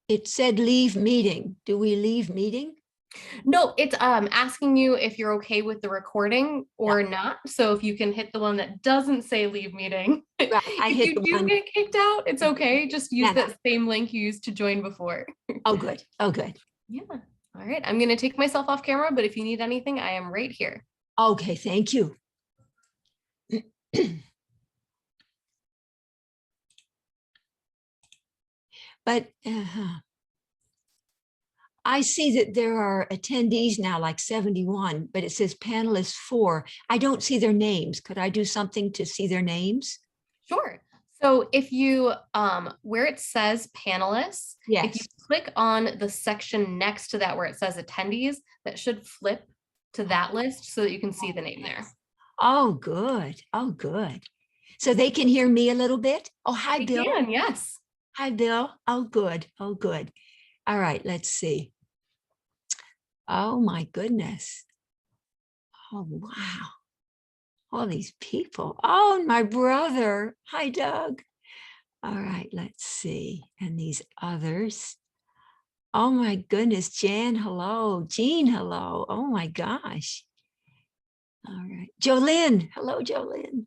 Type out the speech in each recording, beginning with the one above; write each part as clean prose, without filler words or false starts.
it said leave meeting. Do we leave meeting? No, it's asking you if you're okay with the recording Yeah, or not. So if you can hit the one that doesn't say leave meeting. right. I If hit you the do one. get kicked out, it's okay. Just use Yeah. that same link you used to join before. Oh, good. Oh, good. Yeah. All right. I'm going to take myself off camera, but if you need anything, I am right here. Okay, thank you. But I see that there are attendees now, like 71, but it says panelists 4. I don't see their names. Could I do something to see their names? Sure. So if you, where it says panelists, if you Yes. click on the section next to that where it says attendees, that should flip to that list so that you can see the name there. Oh, good. Oh, good. So they can hear me a little bit? Oh, hi, You Bill. can, yes. Hi, Bill. Oh, good. Oh, good. All right, let's see. Oh, my goodness. Oh, wow. All these people. Oh, my brother. Hi, Doug. All right, let's see. And these others. Oh, my goodness. Jan, hello. Jean, hello. Oh, my gosh. All right. Jolynn. Hello, Jolynn.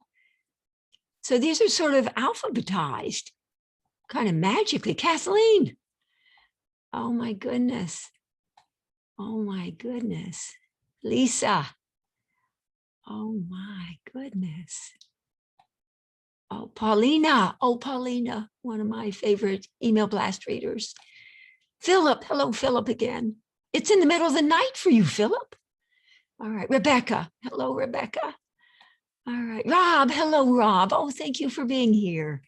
So these are sort of alphabetized, kind of magically. Kathleen. Oh, my goodness. Oh, my goodness. Lisa. Oh, my goodness. Oh, Paulina. Oh, Paulina, one of my favorite email blast readers. Philip. Hello, Philip again. It's in the middle of the night for you, Philip. All right. Rebecca. Hello, Rebecca. All right. Rob. Hello, Rob. Oh, thank you for being here.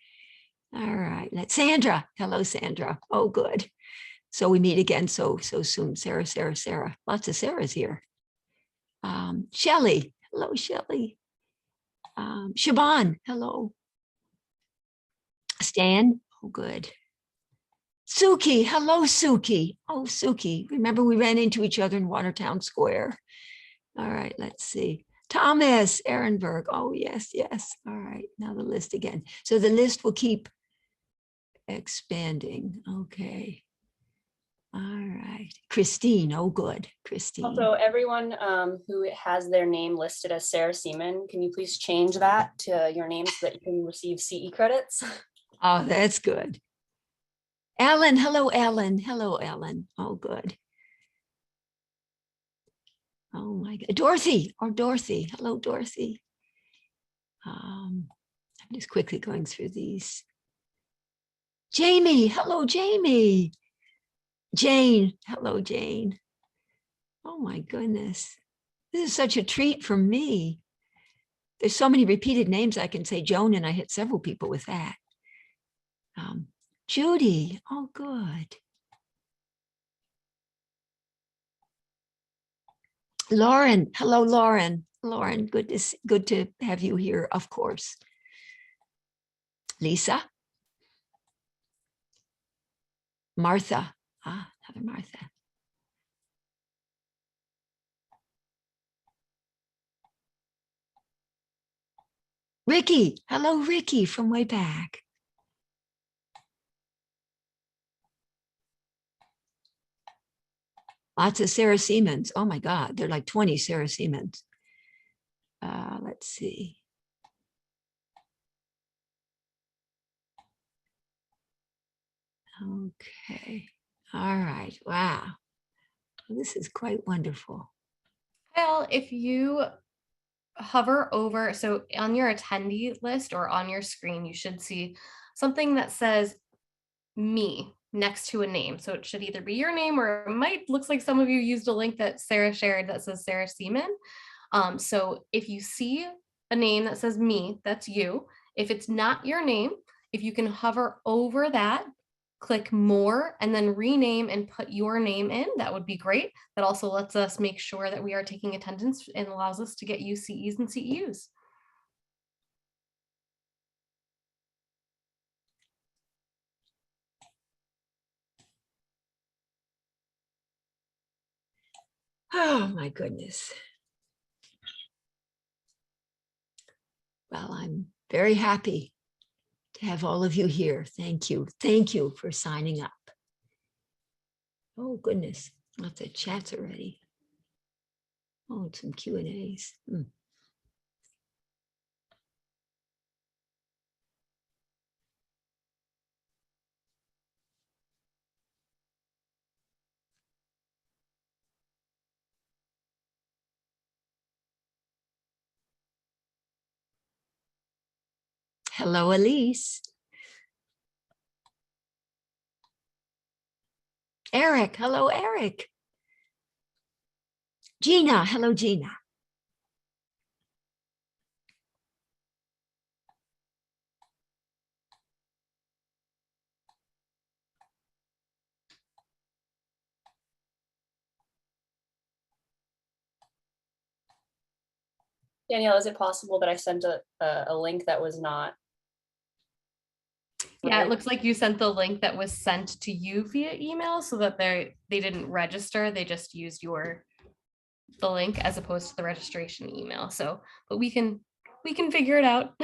All right. Let's Sandra. Hello, Sandra. Oh, good. So we meet again so soon. Sarah, Sarah, Sarah. Lots of Sarahs here. Shelly. Hello, Shelly. Shaban. Hello. Stan. Oh, good. Suki. Hello, Suki. Oh, Suki. Remember we ran into each other in Watertown Square. All right, let's see. Thomas Ehrenberg. Oh, yes, yes. All right, now the list again. So the list will keep expanding. Okay. All right. Christine. Oh, good. Christine. Also, everyone who has their name listed as Sarah Seaman, can you please change that to your name so that you can receive CE credits? Oh, that's good. Ellen. Hello, Ellen. Hello, Ellen. Oh, good. Oh, my God. Dorothy. Or Dorothy. Hello, Dorothy. I'm just quickly going through these. Jamie. Hello, Jamie. Jane. Hello, Jane. Oh, my goodness. This is such a treat for me. There's so many repeated names I can say Joan, and I hit several people with that. Judy. Oh, good. Lauren. Hello, Lauren. Lauren, good to have you here, of course. Lisa. Martha. Ah, another Martha. Ricky. Hello, Ricky from way back. Lots of Sarah Siemens. Oh my God, they're like 20 Sarah Siemens. Let's see. Okay. All right. Wow. This is quite wonderful. Well, if you hover over, so on your attendee list or on your screen, you should see something that says me next to a name. So it should either be your name or it might, looks like some of you used a link that Sarah shared that says Sarah Seaman. So if you see a name that says me, that's you. If it's not your name, if you can hover over that, click more and then rename and put your name in, that would be great. That also lets us make sure that we are taking attendance and allows us to get you CEs and CEUs. Oh my goodness. Well, I'm very happy to have all of you here. Thank you. Thank you for signing up. Oh, goodness. Lots of chats already. Oh, and some Q&As. Hello, Elise. Eric. Hello, Eric. Gina. Hello, Gina. Danielle, is it possible that I sent a link that was not? Yeah, right? it looks like you sent the link that was sent to you via email so that they didn't register. They just used the link as opposed to the registration email. So, but we can figure it out.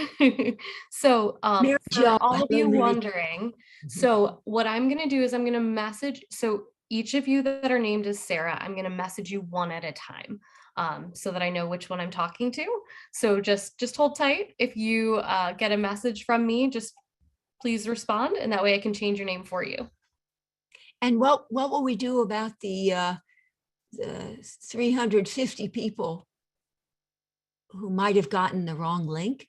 So Mary for Jo. all of Hello, you Mary. wondering, so what I'm gonna do is I'm gonna message, so each of you that are named as Sarah, I'm gonna message you one at a time. So that I know which one I'm talking to. So just hold tight. If you get a message from me, just please respond, and that way I can change your name for you. And what will we do about the 350 people who might have gotten the wrong link?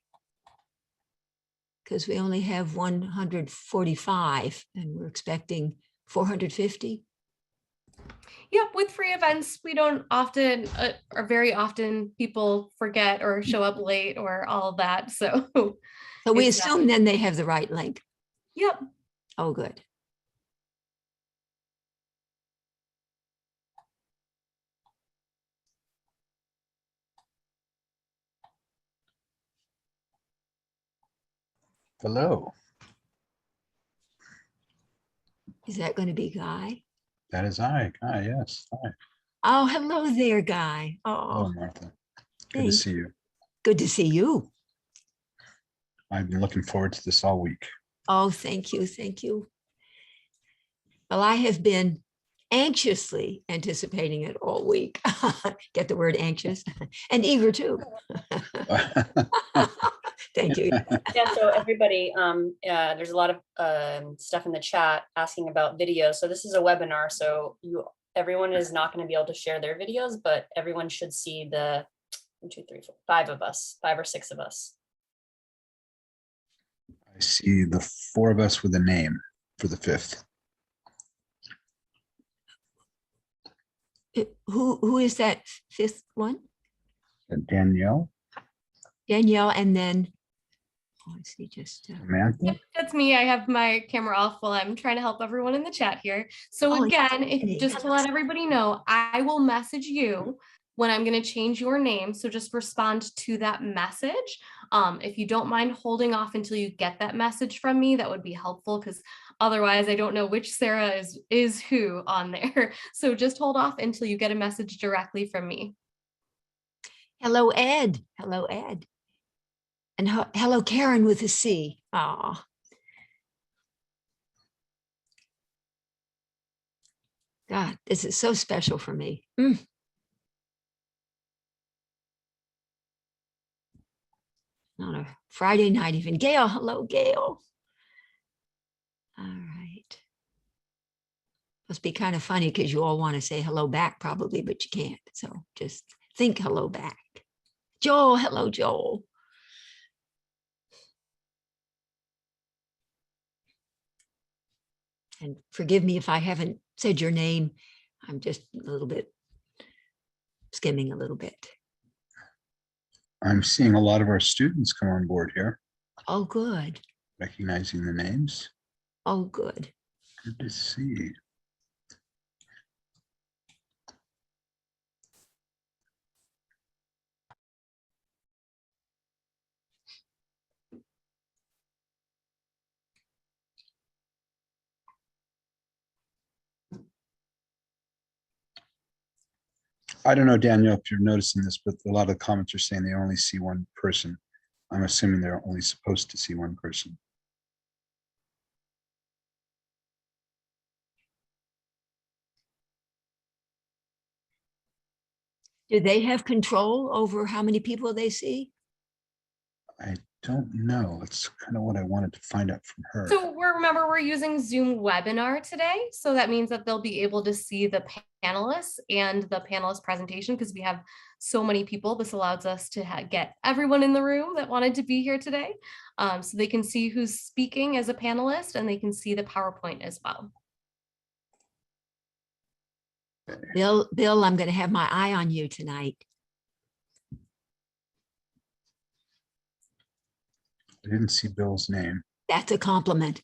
Because we only have 145 and we're expecting 450. Yep, with free events, we don't often, or very often, people forget or show up late or all of that. So, So we It's, assume then they have the right link. yep. Oh, good. Hello, Is that going to be Guy? that is I. Hi, yes. Hi. Oh, hello there, Guy. Hello, Oh, Martha. Good to thanks. see you. Good to see you. I've been looking forward to this all week. Oh, thank you. Thank you. Well, I have been anxiously anticipating it all week. Get the word anxious and eager too. Thank you. Yeah, so everybody, there's a lot of stuff in the chat asking about videos. So this is a webinar, so everyone is not going to be able to share their videos, but everyone should see the 1, 2, 3, 4, 5 of us, 5 or 6 of us. I see the 4 of us with a name for the 5th. Who is that 5th one? Danielle, Danielle, and then let's see, just Samantha. Yep, that's me. I have my camera off while I'm trying to help everyone in the chat here. So Oh, again, Anthony. just to let everybody know, I will message you when I'm going to change your name. So just respond to that message. If you don't mind holding off until you get that message from me, that would be helpful, because otherwise I don't know which Sarah is who on there. So just hold off until you get a message directly from me. Hello, Ed. Hello, Ed. And hello, Karen with a C. Oh, God, this is so special for me. On a Friday night, even. Gail, hello, Gail. All right. Must be kind of funny because you all want to say hello back, probably, but you can't. So just think hello back. Joel, hello, Joel. And forgive me if I haven't said your name. I'm just a little bit skimming a little bit. I'm seeing a lot of our students come on board here, Oh, good. recognizing the names. Oh, good. Good to see. I don't know, Danielle, if you're noticing this, but a lot of the comments are saying they only see one person. I'm assuming they're only supposed to see one person. Do they have control over how many people they see? I don't know. It's kind of what I wanted to find out from her. So we're using Zoom webinar today. So that means that they'll be able to see the panelists and the panelist presentation because we have so many people. This allows us to get everyone in the room that wanted to be here today. So they can see who's speaking as a panelist and they can see the PowerPoint as well. Bill, I'm going to have my eye on you tonight. I didn't see Bill's name. That's a compliment.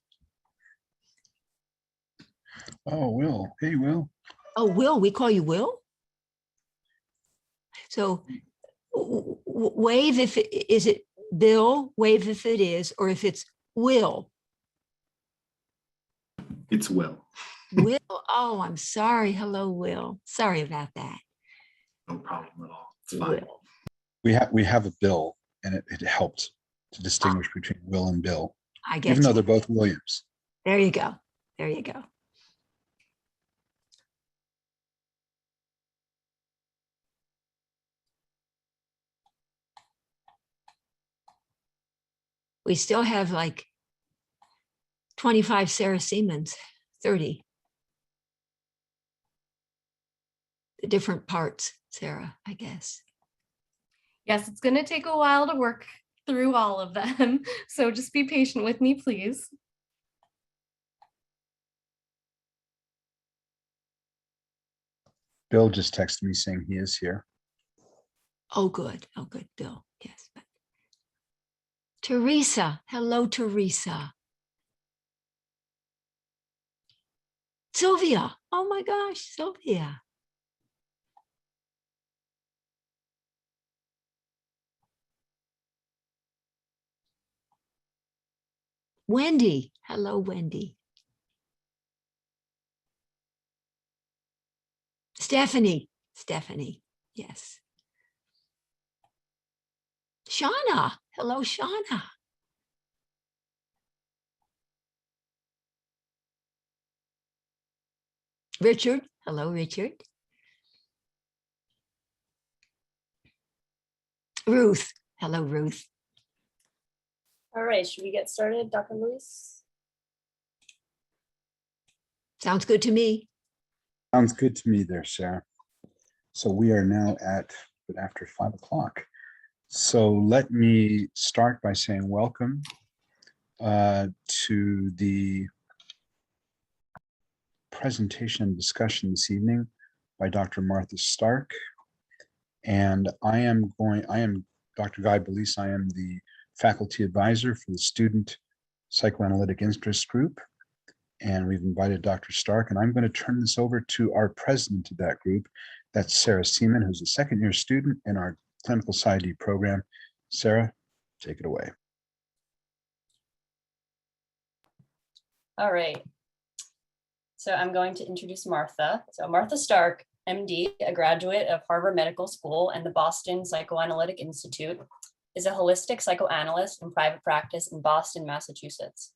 Oh, Will. Hey, Will. Oh, Will, we call you Will? So wave if is it Bill, wave if it is, or if it's Will. It's Will. Will, oh, I'm sorry. Hello, Will. Sorry about that. No problem at all. It's fine. Will. We have a Bill, and it helped to distinguish between Will and Bill, I get even though you. they're both Williams. There you go. There you go. We still have like 25 Sarah Siemens, 30. The different parts, Sarah, I guess. Yes, it's going to take a while to work through all of them. So just be patient with me, please. Bill just texted me saying he is here. Oh, good. Oh, good, Bill. Yes. But Teresa. Hello, Teresa. Sylvia. Oh my gosh, Sylvia. Wendy. Hello, Wendy. Stephanie. Stephanie. Yes. Shauna. Hello, Shauna. Richard. Hello, Richard. Ruth. Hello, Ruth. All right, should we get started, Dr. Luis? Sounds good to me. Sounds good to me there, Sarah. So we are now after 5 o'clock. So let me start by saying welcome to the presentation and discussion this evening by Dr. Martha Stark. And I am Dr. Guy Belize. I am the faculty advisor for the Student Psychoanalytic Interest Group. And we've invited Dr. Stark, and I'm going to turn this over to our president of that group. That's Sarah Seaman, who's a second-year student in our clinical PsyD program. Sarah, take it away. All right. So I'm going to introduce Martha. So Martha Stark, MD, a graduate of Harvard Medical School and the Boston Psychoanalytic Institute, is a holistic psychoanalyst in private practice in Boston, Massachusetts.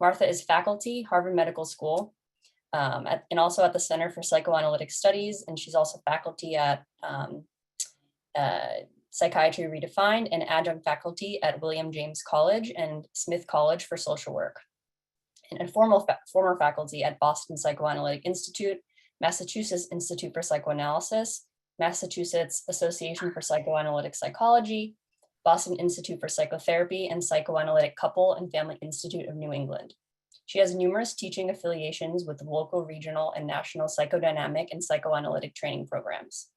Martha is faculty, Harvard Medical School, and also at the Center for Psychoanalytic Studies, and she's also faculty at Psychiatry Redefined and adjunct faculty at William James College and Smith College for Social Work, and former faculty at Boston Psychoanalytic Institute, Massachusetts Institute for Psychoanalysis, Massachusetts Association for Psychoanalytic Psychology, Boston Institute for Psychotherapy, and Psychoanalytic Couple and Family Institute of New England. She has numerous teaching affiliations with local, regional, and national psychodynamic and psychoanalytic training programs.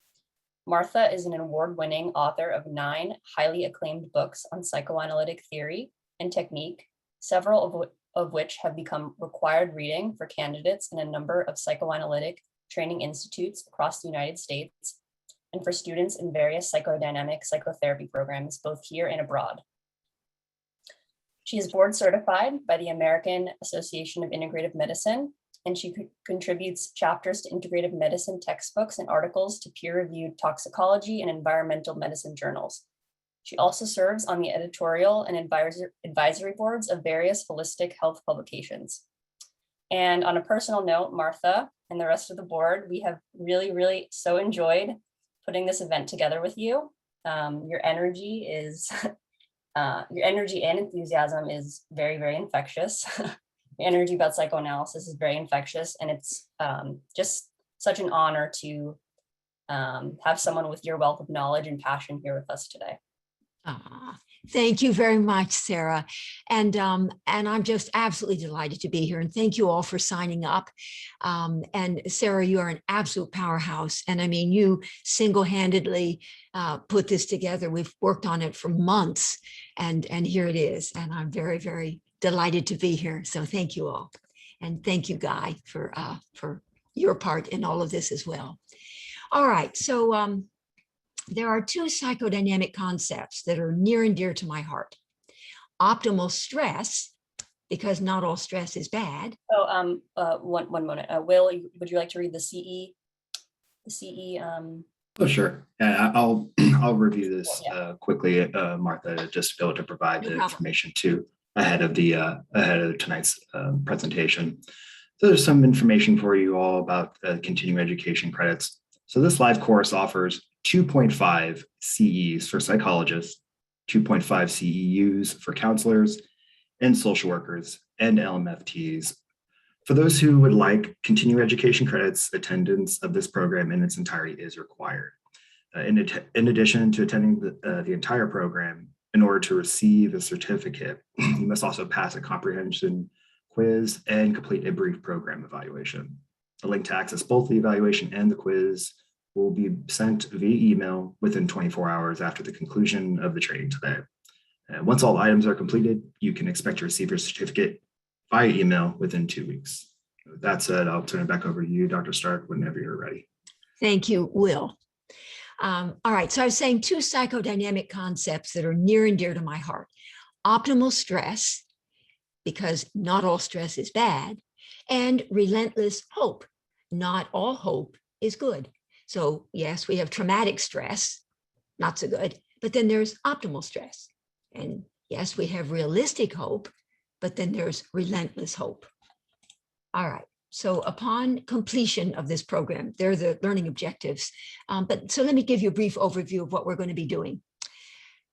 Martha is an award-winning author of 9 highly acclaimed books on psychoanalytic theory and technique, several of which have become required reading for candidates in a number of psychoanalytic training institutes across the United States, and for students in various psychodynamic psychotherapy programs, both here and abroad. She is board certified by the American Association of Integrative Medicine, and she contributes chapters to integrative medicine textbooks and articles to peer-reviewed toxicology and environmental medicine journals. She also serves on the editorial and advisory boards of various holistic health publications. And on a personal note, Martha and the rest of the board, we have really so enjoyed putting this event together with you. Your energy is, your energy and enthusiasm is very, very infectious. The energy about psychoanalysis is very infectious, and it's just such an honor to have someone with your wealth of knowledge and passion here with us today. Thank you very much, Sarah. And I'm just absolutely delighted to be here. And thank you all for signing up. And Sarah, you are an absolute powerhouse. And I mean, you single-handedly put this together. We've worked on it for months, and here it is. And I'm very, very delighted to be here. So thank you all. And thank you, Guy, for your part in all of this as well. All right, so there are two psychodynamic concepts that are near and dear to my heart. Optimal stress, because not all stress is bad. Oh, one moment. Will, would you like to read the CE? The CE. Oh, sure. Yeah, I'll review this quickly, Martha, just to be able to provide the information too ahead of tonight's presentation. So there's some information for you all about continuing education credits. So this live course offers 2.5 CEs for psychologists, 2.5 CEUs for counselors and social workers, and LMFTs. For those who would like continuing education credits, attendance of this program in its entirety is required. In addition to attending the entire program, in order to receive a certificate, you must also pass a comprehension quiz and complete a brief program evaluation. The link to access both the evaluation and the quiz will be sent via email within 24 hours after the conclusion of the training today. Once all items are completed, you can expect to receive your certificate via email within 2 weeks. With that said, I'll turn it back over to you, Dr. Stark, whenever you're ready. Thank you, Will. All right, so I was saying two psychodynamic concepts that are near and dear to my heart. Optimal stress, because not all stress is bad, and relentless hope. Not all hope is good. So yes, we have traumatic stress, not so good, but then there's optimal stress. And yes, we have realistic hope, but then there's relentless hope. All right. So upon completion of this program, they're the learning objectives. So let me give you a brief overview of what we're going to be doing.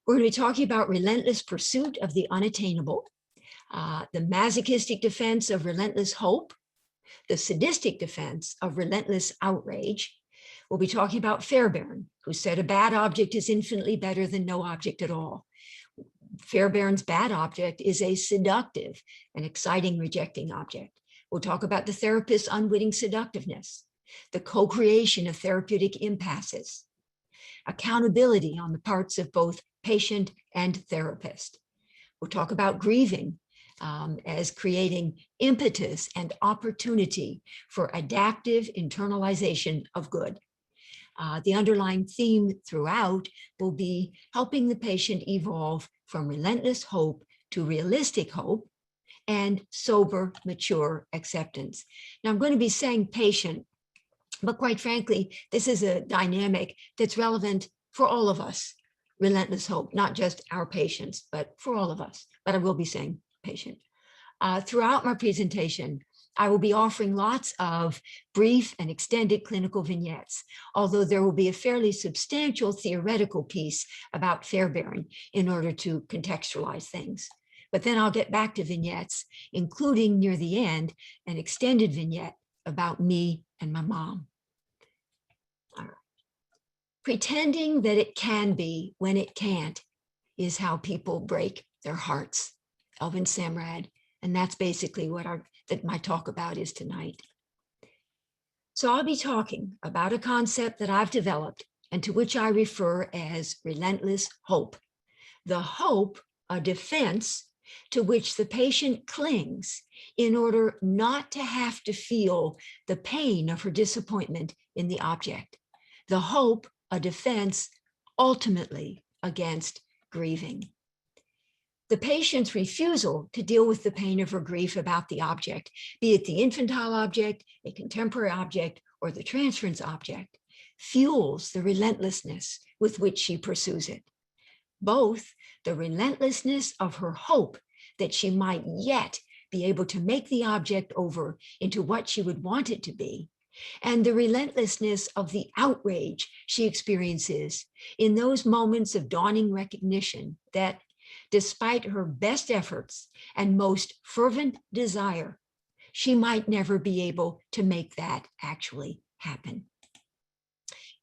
We're going to be talking about relentless pursuit of the unattainable, the masochistic defense of relentless hope, the sadistic defense of relentless outrage. We'll be talking about Fairbairn, who said a bad object is infinitely better than no object at all. Fairbairn's bad object is a seductive and exciting rejecting object. We'll talk about the therapist's unwitting seductiveness, the co-creation of therapeutic impasses, accountability on the parts of both patient and therapist. We'll talk about grieving as creating impetus and opportunity for adaptive internalization of good. The underlying theme throughout will be helping the patient evolve from relentless hope to realistic hope and sober, mature acceptance. Now, I'm going to be saying patient, but quite frankly, this is a dynamic that's relevant for all of us. Relentless hope, not just our patients, but for all of us. But I will be saying patient. Throughout my presentation, I will be offering lots of brief and extended clinical vignettes, although there will be a fairly substantial theoretical piece about Fairbairn in order to contextualize things. But then I'll get back to vignettes, including near the end, an extended vignette about me and my mom. All right. Pretending that it can be when it can't is how people break their hearts. Elvin Samrad. And that's basically what my talk about is tonight. So I'll be talking about a concept that I've developed and to which I refer as relentless hope. The hope, a defense to which the patient clings in order not to have to feel the pain of her disappointment in the object. The hope, a defense ultimately against grieving. The patient's refusal to deal with the pain of her grief about the object, be it the infantile object, a contemporary object, or the transference object, fuels the relentlessness with which she pursues it. Both the relentlessness of her hope that she might yet be able to make the object over into what she would want it to be, and the relentlessness of the outrage she experiences in those moments of dawning recognition that, despite her best efforts and most fervent desire, she might never be able to make that actually happen.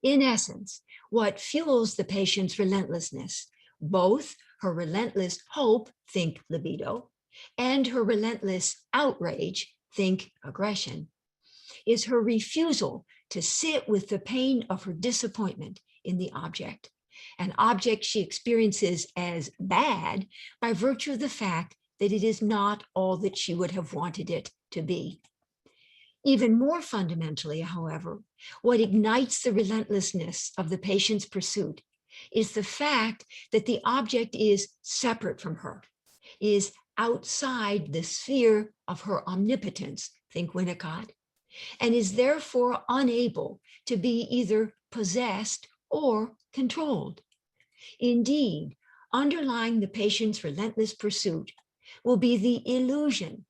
In essence, what fuels the patient's relentlessness, both her relentless hope, think libido, and her relentless outrage, think aggression, is her refusal to sit with the pain of her disappointment in the object, an object she experiences as bad by virtue of the fact that it is not all that she would have wanted it to be. Even more fundamentally, however, what ignites the relentlessness of the patient's pursuit is the fact that the object is separate from her, is outside the sphere of her omnipotence, think Winnicott, and is therefore unable to be either possessed or controlled. Indeed, underlying the patient's relentless pursuit will be the illusion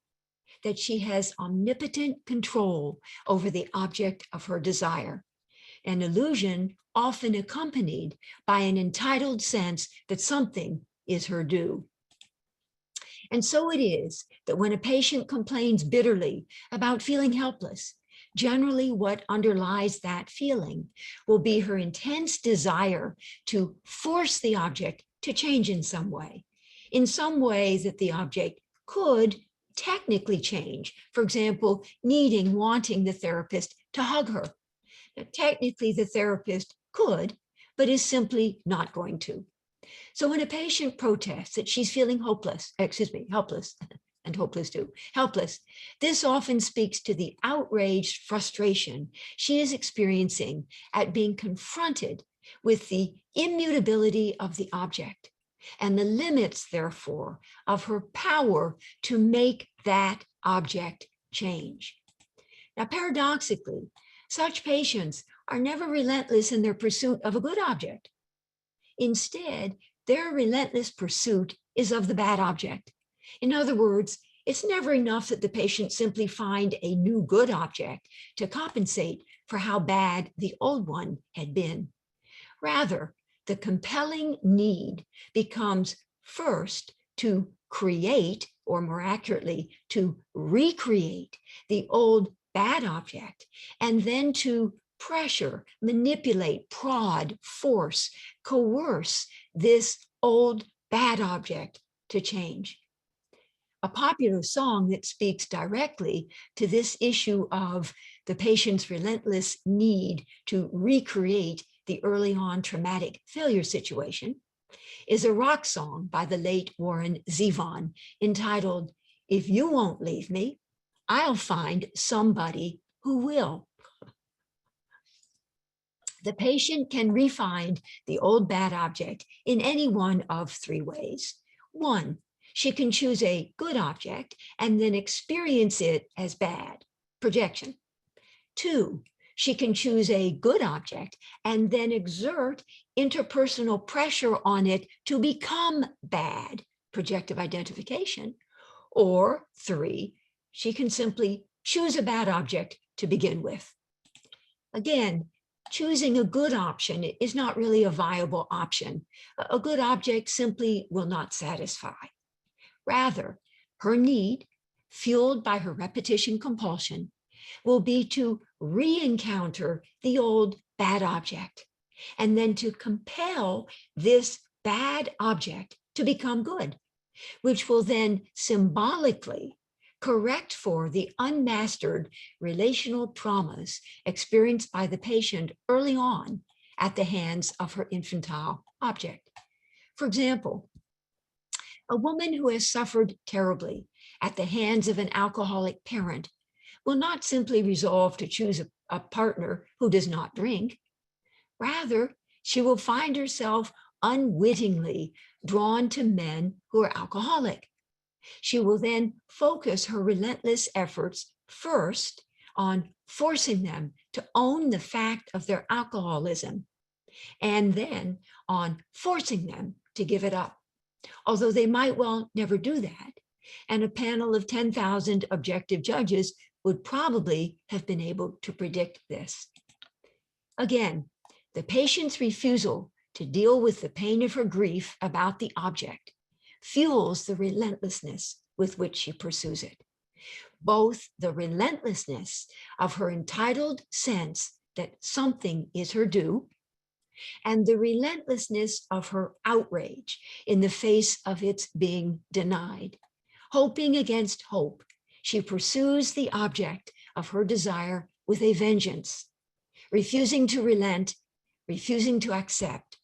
that she has omnipotent control over the object of her desire, an illusion often accompanied by an entitled sense that something is her due. And so it is that when a patient complains bitterly about feeling helpless, generally what underlies that feeling will be her intense desire to force the object to change in some way that the object could technically change. For example, wanting the therapist to hug her. Now, technically, the therapist could, but is simply not going to. So when a patient protests that she's feeling helpless, and hopeless too, helpless, this often speaks to the outraged frustration she is experiencing at being confronted with the immutability of the object and the limits, therefore, of her power to make that object change. Now, paradoxically, such patients are never relentless in their pursuit of a good object. Instead, their relentless pursuit is of the bad object. In other words, it's never enough that the patient simply find a new good object to compensate for how bad the old one had been. Rather, the compelling need becomes first to create, or more accurately, to recreate the old bad object, and then to pressure, manipulate, prod, force, coerce this old bad object to change. A popular song that speaks directly to this issue of the patient's relentless need to recreate the early on traumatic failure situation is a rock song by the late Warren Zevon entitled, "If You Won't Leave Me, I'll Find Somebody Who Will." The patient can re-find the old bad object in any one of three ways. One, she can choose a good object and then experience it as bad, projection. Two, she can choose a good object and then exert interpersonal pressure on it to become bad, projective identification. Or three, she can simply choose a bad object to begin with. Again, choosing a good option is not really a viable option. A good object simply will not satisfy. Rather, her need, fueled by her repetition compulsion, will be to re-encounter the old bad object, and then to compel this bad object to become good, which will then symbolically correct for the unmastered relational traumas experienced by the patient early on at the hands of her infantile object. For example, a woman who has suffered terribly at the hands of an alcoholic parent will not simply resolve to choose a partner who does not drink. Rather, she will find herself unwittingly drawn to men who are alcoholic. She will then focus her relentless efforts first on forcing them to own the fact of their alcoholism, and then on forcing them to give it up, although they might well never do that. And a panel of 10,000 objective judges would probably have been able to predict this. Again, the patient's refusal to deal with the pain of her grief about the object fuels the relentlessness with which she pursues it. Both the relentlessness of her entitled sense that something is her due, and the relentlessness of her outrage in the face of its being denied. Hoping against hope, she pursues the object of her desire with a vengeance, refusing to relent, refusing to accept,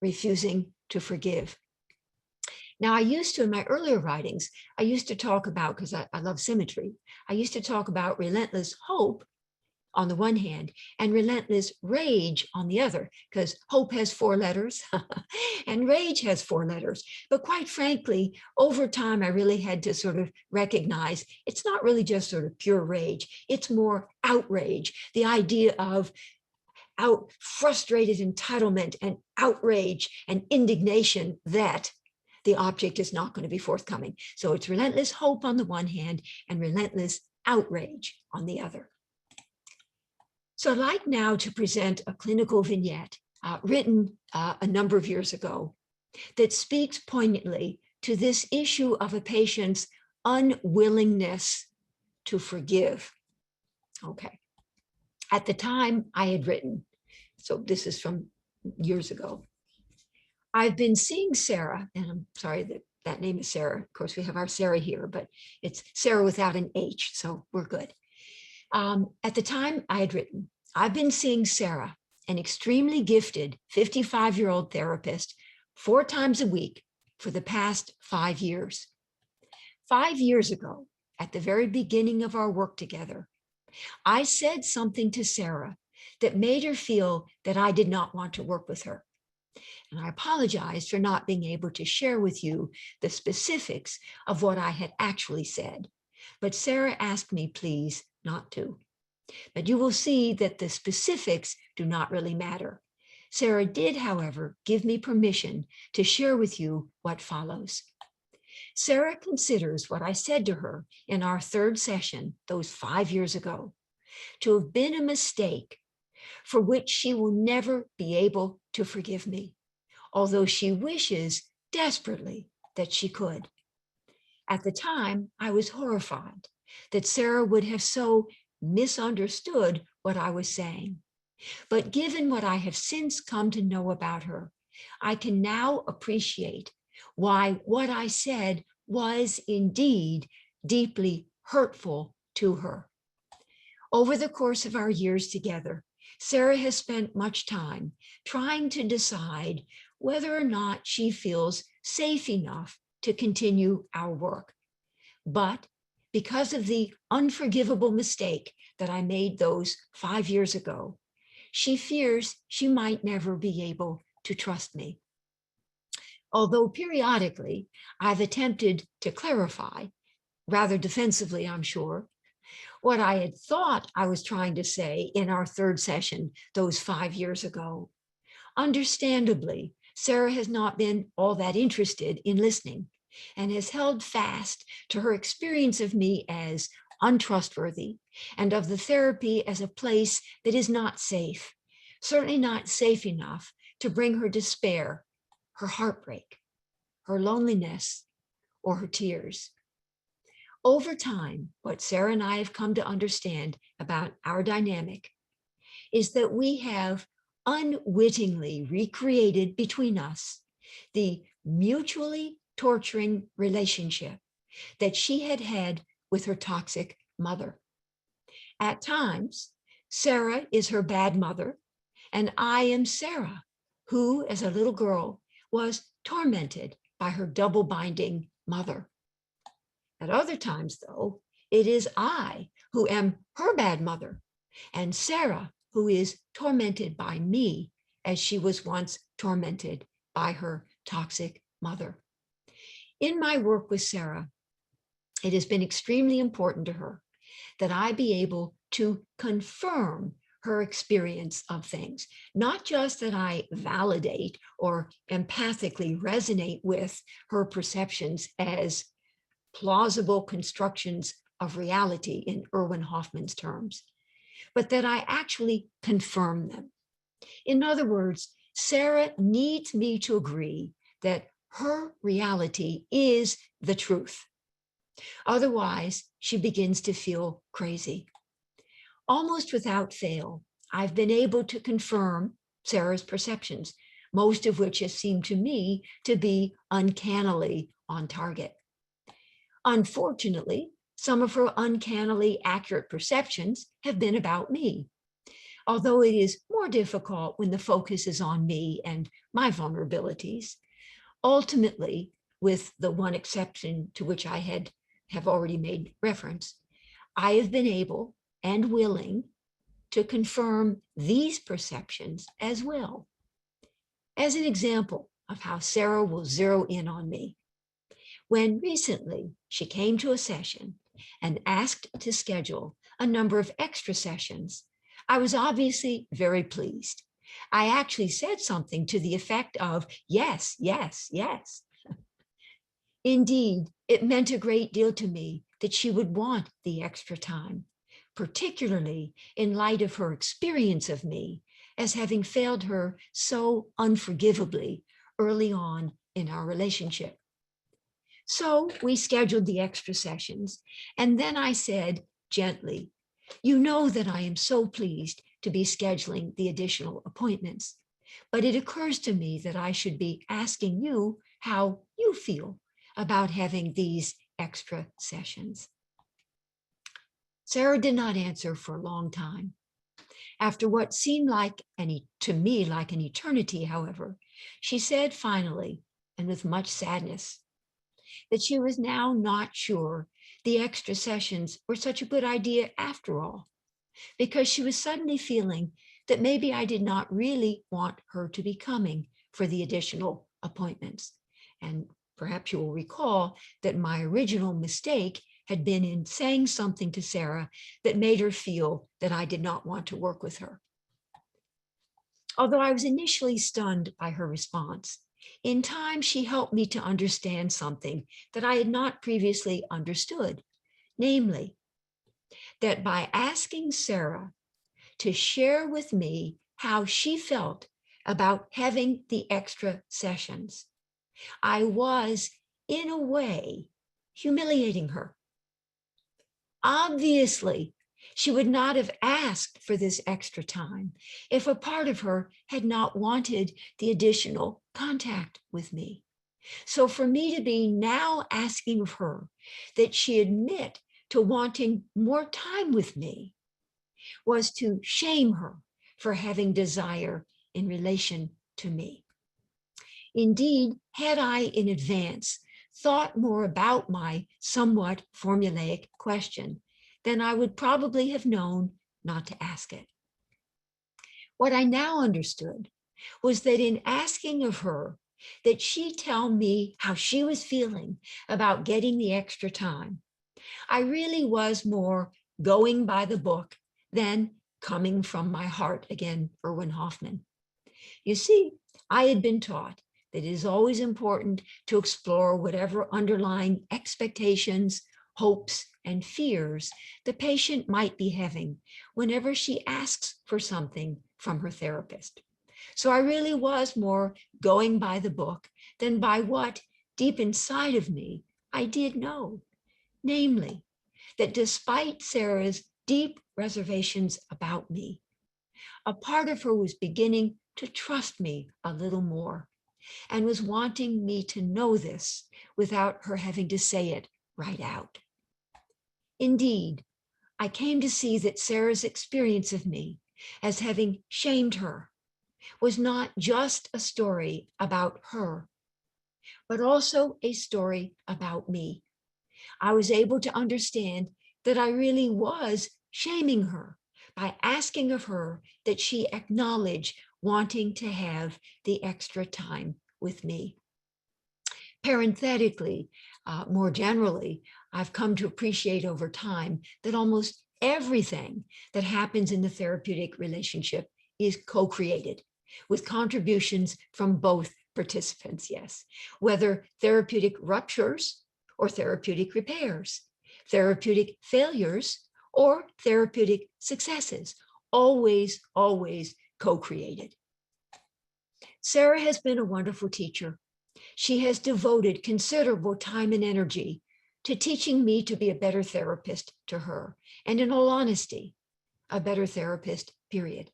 refusing to forgive. Now, I used to, in my earlier writings, I used to talk about, because I love symmetry, I used to talk about relentless hope on the one hand and relentless rage on the other, because hope has 4 letters and rage has 4 letters. But quite frankly, over time, I really had to sort of recognize it's not really just sort of pure rage, it's more outrage, the idea of frustrated entitlement and outrage and indignation that the object is not going to be forthcoming. So it's relentless hope on the one hand and relentless outrage on the other. So I'd like now to present a clinical vignette written a number of years ago that speaks poignantly to this issue of a patient's unwillingness to forgive. Okay. At the time I had written, so this is from years ago, I've been seeing Sarah, and I'm sorry that that name is Sarah. Of course, we have our Sarah here, but it's Sarah without an H, so we're good. At the time I had written, I've been seeing Sarah, an extremely gifted 55-year-old therapist, 4 times a week for the past 5 years. 5 years ago, at the very beginning of our work together, I said something to Sarah that made her feel that I did not want to work with her. And I apologize for not being able to share with you the specifics of what I had actually said. But Sarah asked me, please, not to. But you will see that the specifics do not really matter. Sarah did, however, give me permission to share with you what follows. Sarah considers what I said to her in our 3rd session, those 5 years ago, to have been a mistake for which she will never be able to forgive me, although she wishes desperately that she could. At the time, I was horrified that Sarah would have so misunderstood what I was saying. But given what I have since come to know about her, I can now appreciate why what I said was indeed deeply hurtful to her. Over the course of our years together, Sarah has spent much time trying to decide whether or not she feels safe enough to continue our work. But because of the unforgivable mistake that I made those 5 years ago, she fears she might never be able to trust me. Although periodically I've attempted to clarify, rather defensively, I'm sure, what I had thought I was trying to say in our 3rd session those 5 years ago. Understandably, Sarah has not been all that interested in listening and has held fast to her experience of me as untrustworthy and of the therapy as a place that is not safe, certainly not safe enough to bring her despair, her heartbreak, her loneliness, or her tears. Over time, what Sarah and I have come to understand about our dynamic is that we have unwittingly recreated between us the mutually torturing relationship that she had had with her toxic mother. At times, Sarah is her bad mother, and I am Sarah, who, as a little girl, was tormented by her double-binding mother. At other times, though, it is I who am her bad mother, and Sarah who is tormented by me as she was once tormented by her toxic mother. In my work with Sarah, it has been extremely important to her that I be able to confirm her experience of things, not just that I validate or empathically resonate with her perceptions as plausible constructions of reality in Erwin Hoffman's terms, but that I actually confirm them. In other words, Sarah needs me to agree that her reality is the truth. Otherwise, she begins to feel crazy. Almost without fail, I've been able to confirm Sarah's perceptions, most of which have seemed to me to be uncannily on target. Unfortunately, some of her uncannily accurate perceptions have been about me, although it is more difficult when the focus is on me and my vulnerabilities. Ultimately, with the one exception to which I have already made reference, I have been able and willing to confirm these perceptions as well. As an example of how Sarah will zero in on me, when recently she came to a session and asked to schedule a number of extra sessions, I was obviously very pleased. I actually said something to the effect of, yes, yes, yes. Indeed, it meant a great deal to me that she would want the extra time, particularly in light of her experience of me as having failed her so unforgivably early on in our relationship. So we scheduled the extra sessions, and then I said gently, you know that I am so pleased to be scheduling the additional appointments, but it occurs to me that I should be asking you how you feel about having these extra sessions. Sarah did not answer for a long time. After what seemed to me like an eternity, however, she said finally, and with much sadness, that she was now not sure the extra sessions were such a good idea after all, because she was suddenly feeling that maybe I did not really want her to be coming for the additional appointments. And perhaps you will recall that my original mistake had been in saying something to Sarah that made her feel that I did not want to work with her. Although I was initially stunned by her response, in time she helped me to understand something that I had not previously understood, namely, that by asking Sarah to share with me how she felt about having the extra sessions, I was, in a way, humiliating her. Obviously, she would not have asked for this extra time if a part of her had not wanted the additional contact with me. So for me to be now asking of her that she admit to wanting more time with me was to shame her for having desire in relation to me. Indeed, had I in advance thought more about my somewhat formulaic question, then I would probably have known not to ask it. What I now understood was that in asking of her that she tell me how she was feeling about getting the extra time, I really was more going by the book than coming from my heart, again, Erwin Hoffman. You see, I had been taught that it is always important to explore whatever underlying expectations, hopes, and fears the patient might be having whenever she asks for something from her therapist. So I really was more going by the book than by what, deep inside of me, I did know, namely, that despite Sarah's deep reservations about me, a part of her was beginning to trust me a little more and was wanting me to know this without her having to say it right out. Indeed, I came to see that Sarah's experience of me as having shamed her was not just a story about her, but also a story about me. I was able to understand that I really was shaming her by asking of her that she acknowledge wanting to have the extra time with me. Parenthetically, more generally, I've come to appreciate over time that almost everything that happens in the therapeutic relationship is co-created with contributions from both participants, yes, whether therapeutic ruptures or therapeutic repairs, therapeutic failures, or therapeutic successes, always, always co-created. Sarah has been a wonderful teacher. She has devoted considerable time and energy to teaching me to be a better therapist to her, and in all honesty, a better therapist, period.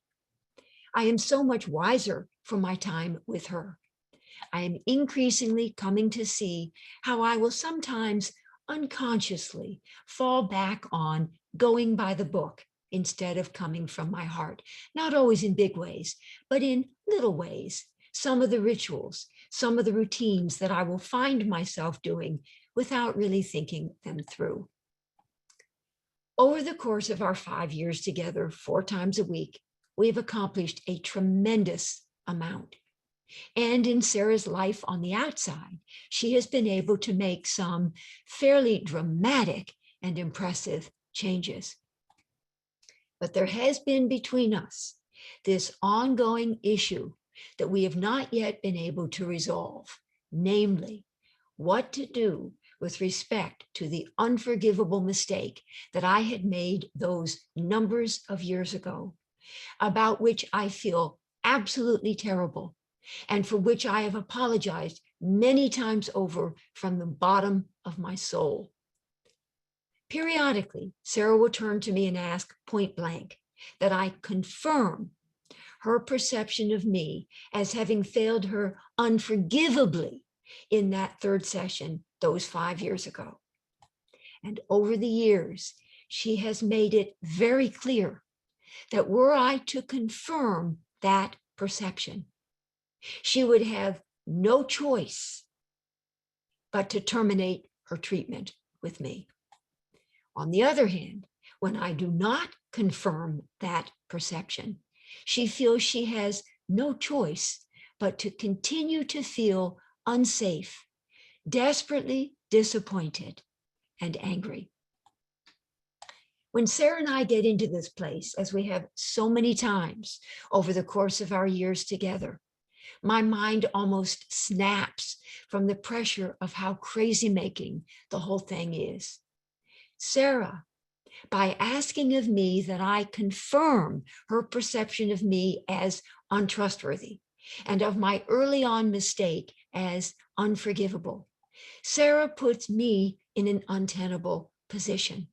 I am so much wiser from my time with her. I am increasingly coming to see how I will sometimes unconsciously fall back on going by the book instead of coming from my heart, not always in big ways, but in little ways. Some of the rituals, some of the routines that I will find myself doing without really thinking them through. Over the course of our 5 years together, 4 times a week, we've accomplished a tremendous amount. And in Sarah's life on the outside, she has been able to make some fairly dramatic and impressive changes. But there has been between us this ongoing issue that we have not yet been able to resolve, namely, what to do with respect to the unforgivable mistake that I had made those numbers of years ago, about which I feel absolutely terrible, and for which I have apologized many times over from the bottom of my soul. Periodically, Sarah will turn to me and ask point blank that I confirm her perception of me as having failed her unforgivably in that 3rd session those 5 years ago. And over the years, she has made it very clear that were I to confirm that perception, she would have no choice but to terminate her treatment with me. On the other hand, when I do not confirm that perception, she feels she has no choice but to continue to feel unsafe, desperately disappointed, and angry. When Sarah and I get into this place, as we have so many times over the course of our years together, my mind almost snaps from the pressure of how crazy making the whole thing is. Sarah, by asking of me that I confirm her perception of me as untrustworthy and of my early on mistake as unforgivable, Sarah puts me in an untenable position.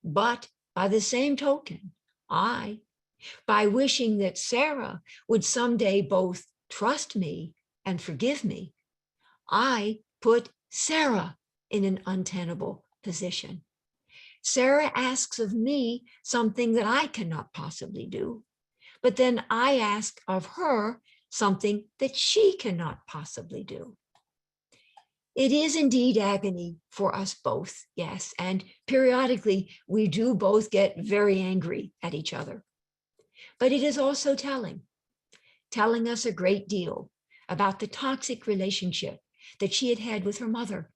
But by the same token, by wishing that Sarah would someday both trust me and forgive me, I put Sarah in an untenable position. Sarah asks of me something that I cannot possibly do, but then I ask of her something that she cannot possibly do. It is indeed agony for us both, yes, and periodically we do both get very angry at each other. But it is also telling us a great deal about the toxic relationship that she had had with her mother.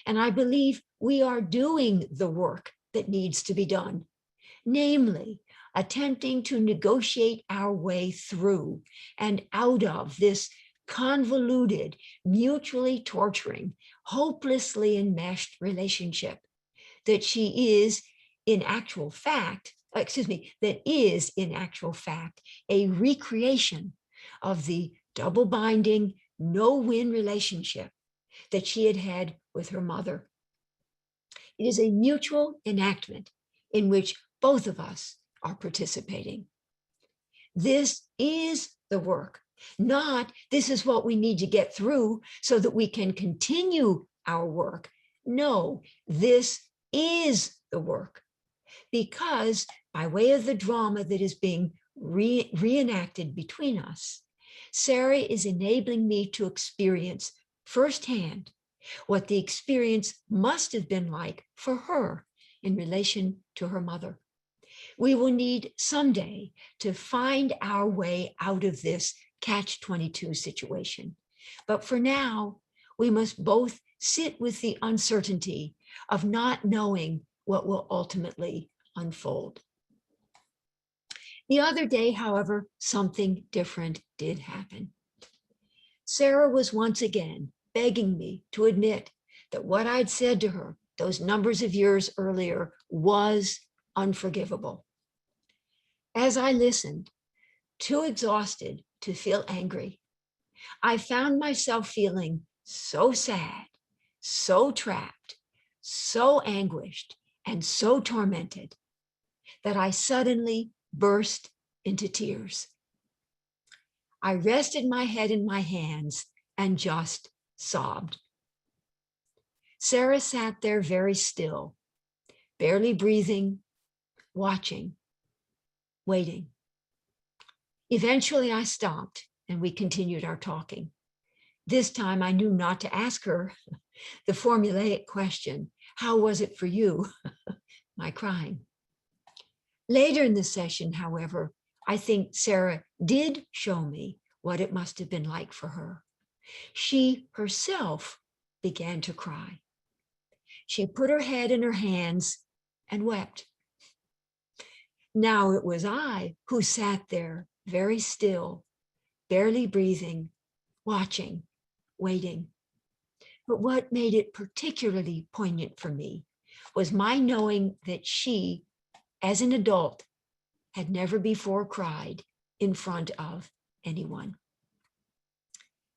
And I believe we are doing the work that needs to be done, namely attempting to negotiate our way through and out of this convoluted, mutually torturing, hopelessly enmeshed relationship that she is in actual fact, that is in actual fact a recreation of the double binding, no-win relationship that she had had with her mother. It is a mutual enactment in which both of us are participating. This is the work, not this is what we need to get through so that we can continue our work. No, this is the work, because by way of the drama that is being reenacted between us, Sarah is enabling me to experience firsthand what the experience must have been like for her in relation to her mother. We will need someday to find our way out of this catch-22 situation. But for now, we must both sit with the uncertainty of not knowing what will ultimately unfold. The other day, however, something different did happen. Sarah was once again begging me to admit that what I'd said to her those numbers of years earlier was unforgivable. As I listened, too exhausted to feel angry, I found myself feeling so sad, so trapped, so anguished, and so tormented that I suddenly burst into tears. I rested my head in my hands and just sobbed. Sarah sat there very still, barely breathing, watching, waiting. Eventually, I stopped and we continued our talking. This time, I knew not to ask her the formulaic question, how was it for you, my crying? Later in the session, however, I think Sarah did show me what it must have been like for her. She herself began to cry. She put her head in her hands and wept. Now it was I who sat there very still, barely breathing, watching, waiting. But what made it particularly poignant for me was my knowing that she, as an adult, had never before cried in front of anyone.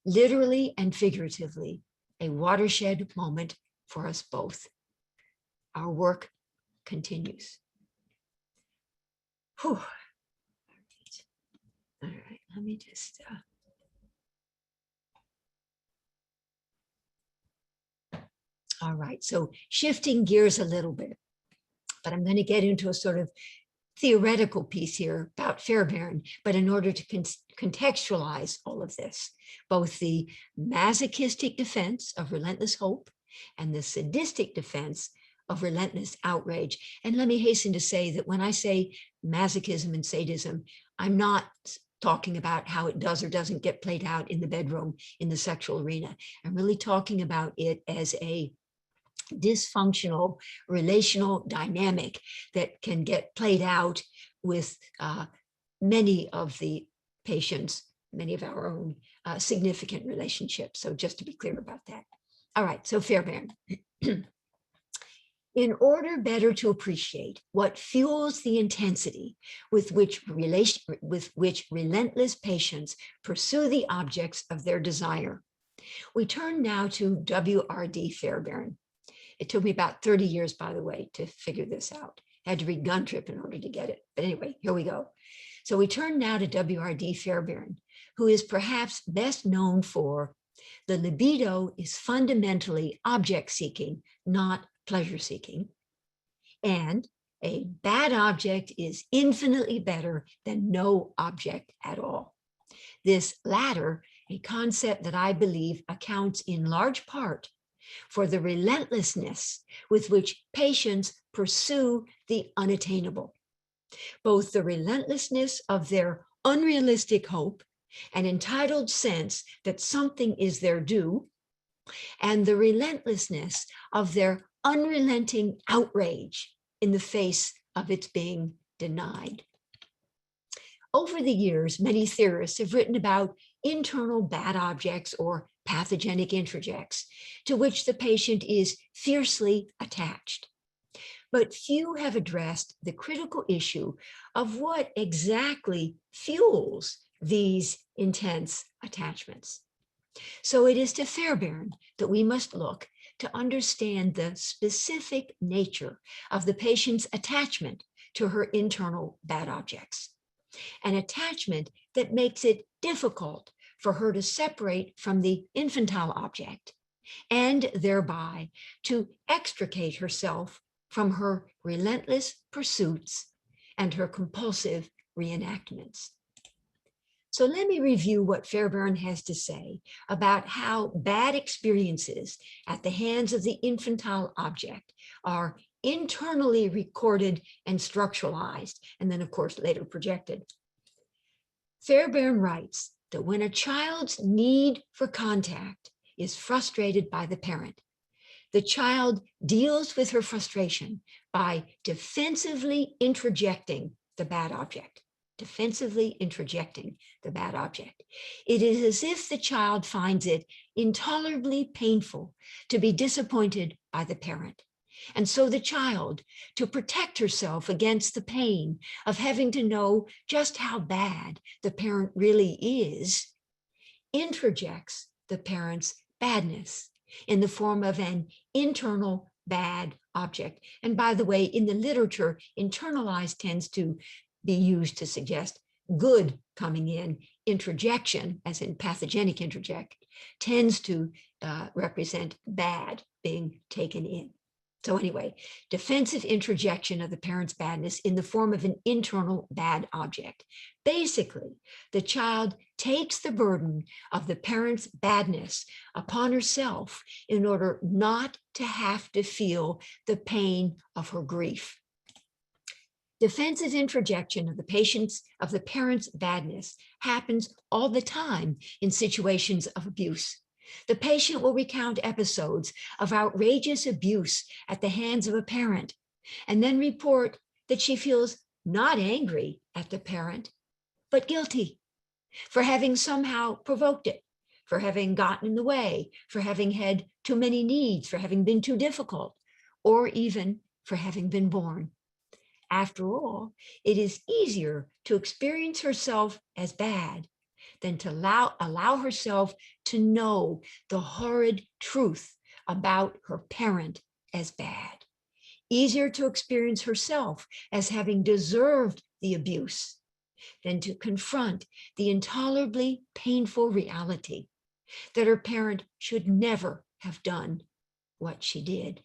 Literally and figuratively, a watershed moment for us both. Our work continues. Whew. All right, let me just. All right, so shifting gears a little bit, but I'm going to get into a sort of theoretical piece here about Fairbairn, but in order to contextualize all of this, both the masochistic defense of relentless hope and the sadistic defense of relentless outrage. And let me hasten to say that when I say masochism and sadism, I'm not talking about how it does or doesn't get played out in the bedroom in the sexual arena. I'm really talking about it as a dysfunctional relational dynamic that can get played out with many of the patients, many of our own significant relationships. So just to be clear about that. All right, so Fairbairn. In order better to appreciate what fuels the intensity with which relentless patients pursue the objects of their desire, we turn now to W.R.D. Fairbairn. It took me about 30 years, by the way, to figure this out. I had to read Gun Trip in order to get it. But anyway, here we go. So we turn now to W.R.D. Fairbairn, who is perhaps best known for the libido is fundamentally object-seeking, not pleasure-seeking. And a bad object is infinitely better than no object at all. This latter, a concept that I believe accounts in large part for the relentlessness with which patients pursue the unattainable, both the relentlessness of their unrealistic hope and entitled sense that something is their due, and the relentlessness of their unrelenting outrage in the face of its being denied. Over the years, many theorists have written about internal bad objects or pathogenic introjects to which the patient is fiercely attached. But few have addressed the critical issue of what exactly fuels these intense attachments. So it is to Fairbairn that we must look to understand the specific nature of the patient's attachment to her internal bad objects, an attachment that makes it difficult for her to separate from the infantile object and thereby to extricate herself from her relentless pursuits and her compulsive reenactments. So let me review what Fairbairn has to say about how bad experiences at the hands of the infantile object are internally recorded and structuralized, and then of course later projected. Fairbairn writes that when a child's need for contact is frustrated by the parent, the child deals with her frustration by defensively introjecting the bad object. Defensively introjecting the bad object. It is as if the child finds it intolerably painful to be disappointed by the parent And so the child, to protect herself against the pain of having to know just how bad the parent really is, introjects the parent's badness in the form of an internal bad object. And by the way, in the literature, internalized tends to be used to suggest good coming in. Introjection, as in pathogenic introject, tends to represent bad being taken in. So anyway, defensive introjection of the parent's badness in the form of an internal bad object. Basically, the child takes the burden of the parent's badness upon herself in order not to have to feel the pain of her grief. Defensive introjection of the parent's badness happens all the time in situations of abuse. The patient will recount episodes of outrageous abuse at the hands of a parent, and then report that she feels not angry at the parent, but guilty for having somehow provoked it, for having gotten in the way, for having had too many needs, for having been too difficult, or even for having been born. After all, it is easier to experience herself as bad than to allow herself to know the horrid truth about her parent as bad. Easier to experience herself as having deserved the abuse than to confront the intolerably painful reality that her parent should never have done what she did.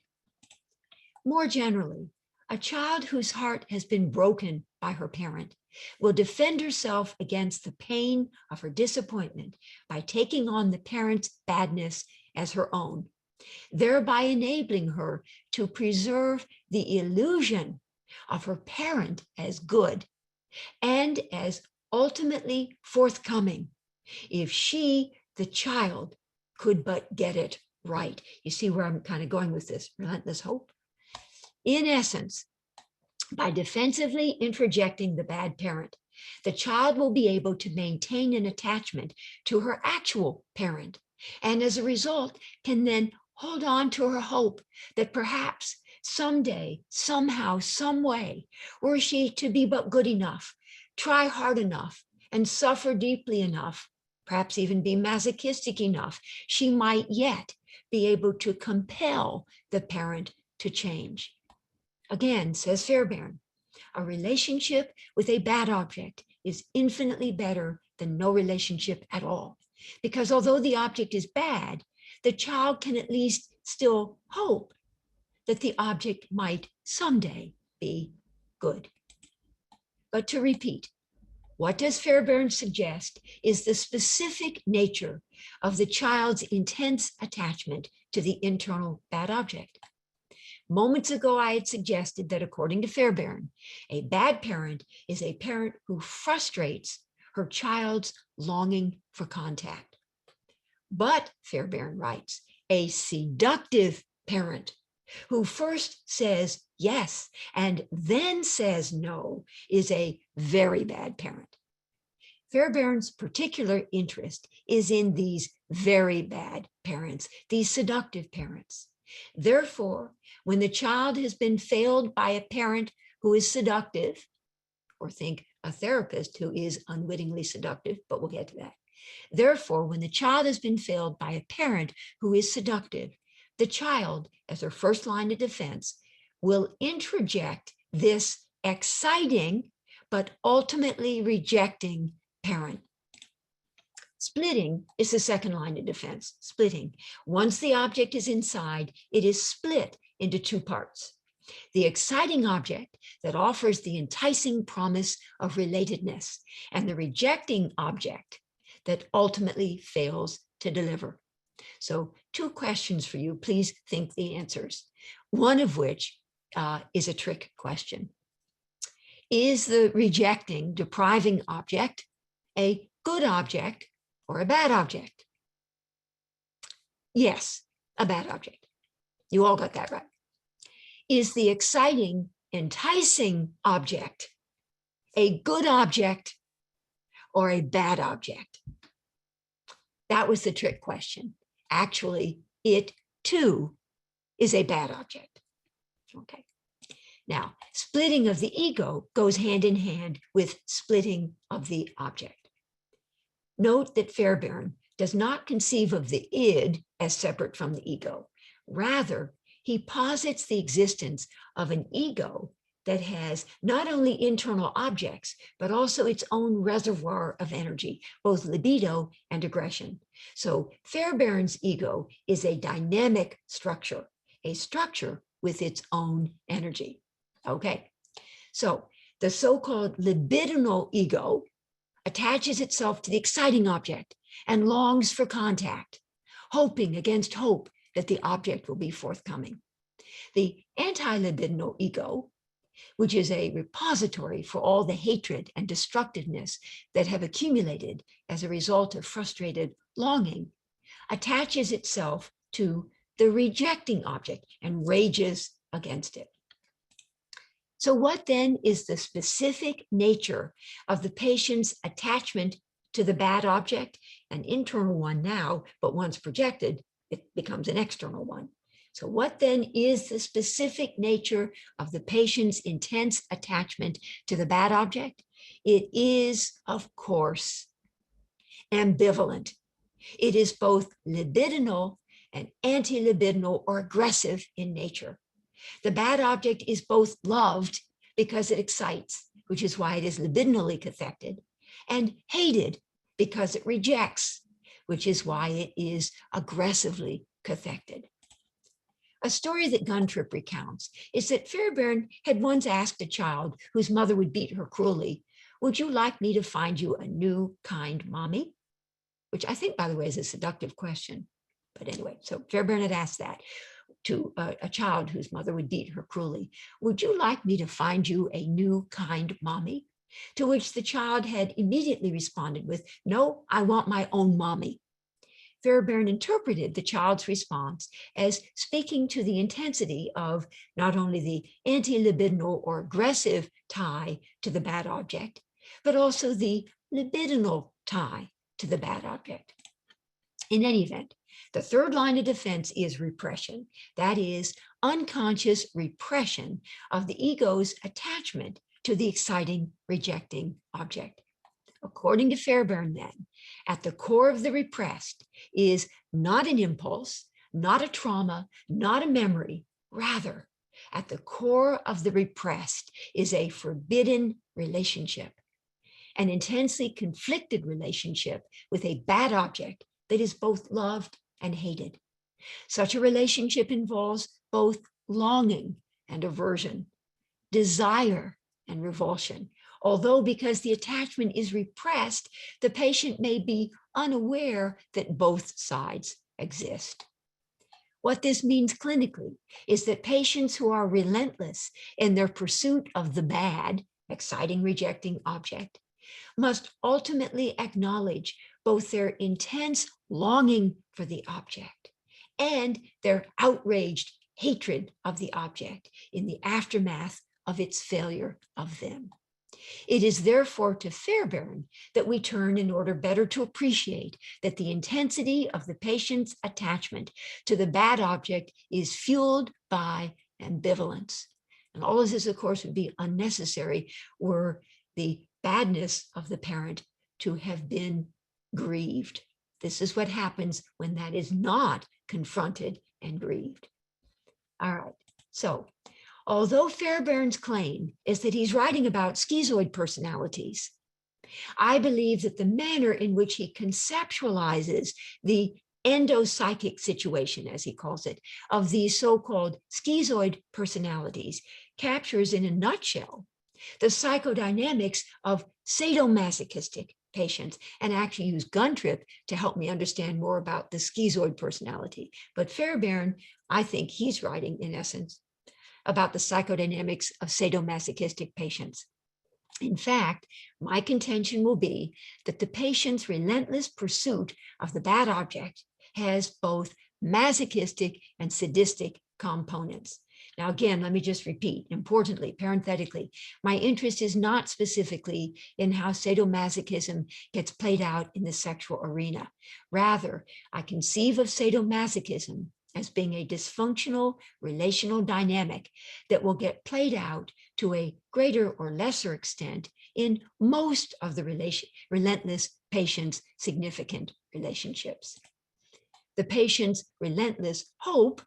More generally, a child whose heart has been broken by her parent will defend herself against the pain of her disappointment by taking on the parent's badness as her own, thereby enabling her to preserve the illusion of her parent as good and as ultimately forthcoming if she, the child, could but get it right. You see where I'm kind of going with this relentless hope? In essence, by defensively introjecting the bad parent, the child will be able to maintain an attachment to her actual parent, and as a result can then hold on to her hope that perhaps someday, somehow, some way, were she to be but good enough, try hard enough, and suffer deeply enough, perhaps even be masochistic enough, she might yet be able to compel the parent to change. Again, says Fairbairn, a relationship with a bad object is infinitely better than no relationship at all. Because although the object is bad, the child can at least still hope that the object might someday be good. But to repeat, what does Fairbairn suggest is the specific nature of the child's intense attachment to the internal bad object. Moments ago, I had suggested that according to Fairbairn, a bad parent is a parent who frustrates her child's longing for contact. But, Fairbairn writes, a seductive parent who first says yes and then says no is a very bad parent. Fairbairn's particular interest is in these very bad parents, these seductive parents. Therefore, when the child has been failed by a parent who is seductive, or think a therapist who is unwittingly seductive, but we'll get to that. Therefore, when the child has been failed by a parent who is seductive, the child, as her first line of defense, will introject this exciting but ultimately rejecting parent. Splitting is the second line of defense, splitting. Once the object is inside, it is split into two parts. The exciting object that offers the enticing promise of relatedness, and the rejecting object that ultimately fails to deliver. So 2 questions for you. Please think the answers. One of which is a trick question. Is the rejecting, depriving object a good object or a bad object? Yes, a bad object. You all got that right. Is the exciting, enticing object a good object or a bad object? That was the trick question. Actually, it too is a bad object. Okay. Now, splitting of the ego goes hand in hand with splitting of the object. Note that Fairbairn does not conceive of the id as separate from the ego. Rather, he posits the existence of an ego that has not only internal objects, but also its own reservoir of energy, both libido and aggression. So Fairbairn's ego is a dynamic structure, a structure with its own energy. Okay, so the so-called libidinal ego attaches itself to the exciting object and longs for contact, hoping against hope that the object will be forthcoming. The anti-libidinal ego, which is a repository for all the hatred and destructiveness that have accumulated as a result of frustrated longing, attaches itself to the rejecting object and rages against it. So what then is the specific nature of the patient's attachment to the bad object? An internal one now, but once projected, it becomes an external one. So what then is the specific nature of the patient's intense attachment to the bad object? It is, of course, ambivalent. It is both libidinal and anti-libidinal or aggressive in nature. The bad object is both loved because it excites, which is why it is libidinally cathected, and hated because it rejects, which is why it is aggressively cathected. A story that Guntrip recounts is that Fairbairn had once asked a child whose mother would beat her cruelly, "Would you like me to find you a new kind mommy?" Which I think, by the way, is a seductive question. But anyway, so Fairbairn had asked that to a child whose mother would beat her cruelly. "Would you like me to find you a new kind mommy?" To which the child had immediately responded with, "No, I want my own mommy." Fairbairn interpreted the child's response as speaking to the intensity of not only the anti-libidinal or aggressive tie to the bad object, but also the libidinal tie to the bad object. In any event, the third line of defense is repression. That is unconscious repression of the ego's attachment to the exciting, rejecting object. According to Fairbairn, then, at the core of the repressed is not an impulse, not a trauma, not a memory. Rather, at the core of the repressed is a forbidden relationship, an intensely conflicted relationship with a bad object that is both loved and hated. Such a relationship involves both longing and aversion, desire and revulsion. Although because the attachment is repressed, the patient may be unaware that both sides exist. What this means clinically is that patients who are relentless in their pursuit of the bad, exciting, rejecting object must ultimately acknowledge both their intense longing for the object and their outraged hatred of the object in the aftermath of its failure of them. It is therefore to Fairbairn that we turn in order better to appreciate that the intensity of the patient's attachment to the bad object is fueled by ambivalence. And all of this, of course, would be unnecessary were the badness of the parent to have been grieved. This is what happens when that is not confronted and grieved. All right, so although Fairbairn's claim is that he's writing about schizoid personalities, I believe that the manner in which he conceptualizes the endopsychic situation, as he calls it, of these so-called schizoid personalities captures in a nutshell the psychodynamics of sadomasochistic patients, and actually use Guntrip to help me understand more about the schizoid personality. But Fairbairn, I think he's writing in essence about the psychodynamics of sadomasochistic patients. In fact, my contention will be that the patient's relentless pursuit of the bad object has both masochistic and sadistic components. Now, again, let me just repeat, importantly, parenthetically, my interest is not specifically in how sadomasochism gets played out in the sexual arena. Rather, I conceive of sadomasochism as being a dysfunctional relational dynamic that will get played out to a greater or lesser extent in most of the relentless patient's significant relationships. The patient's relentless hope,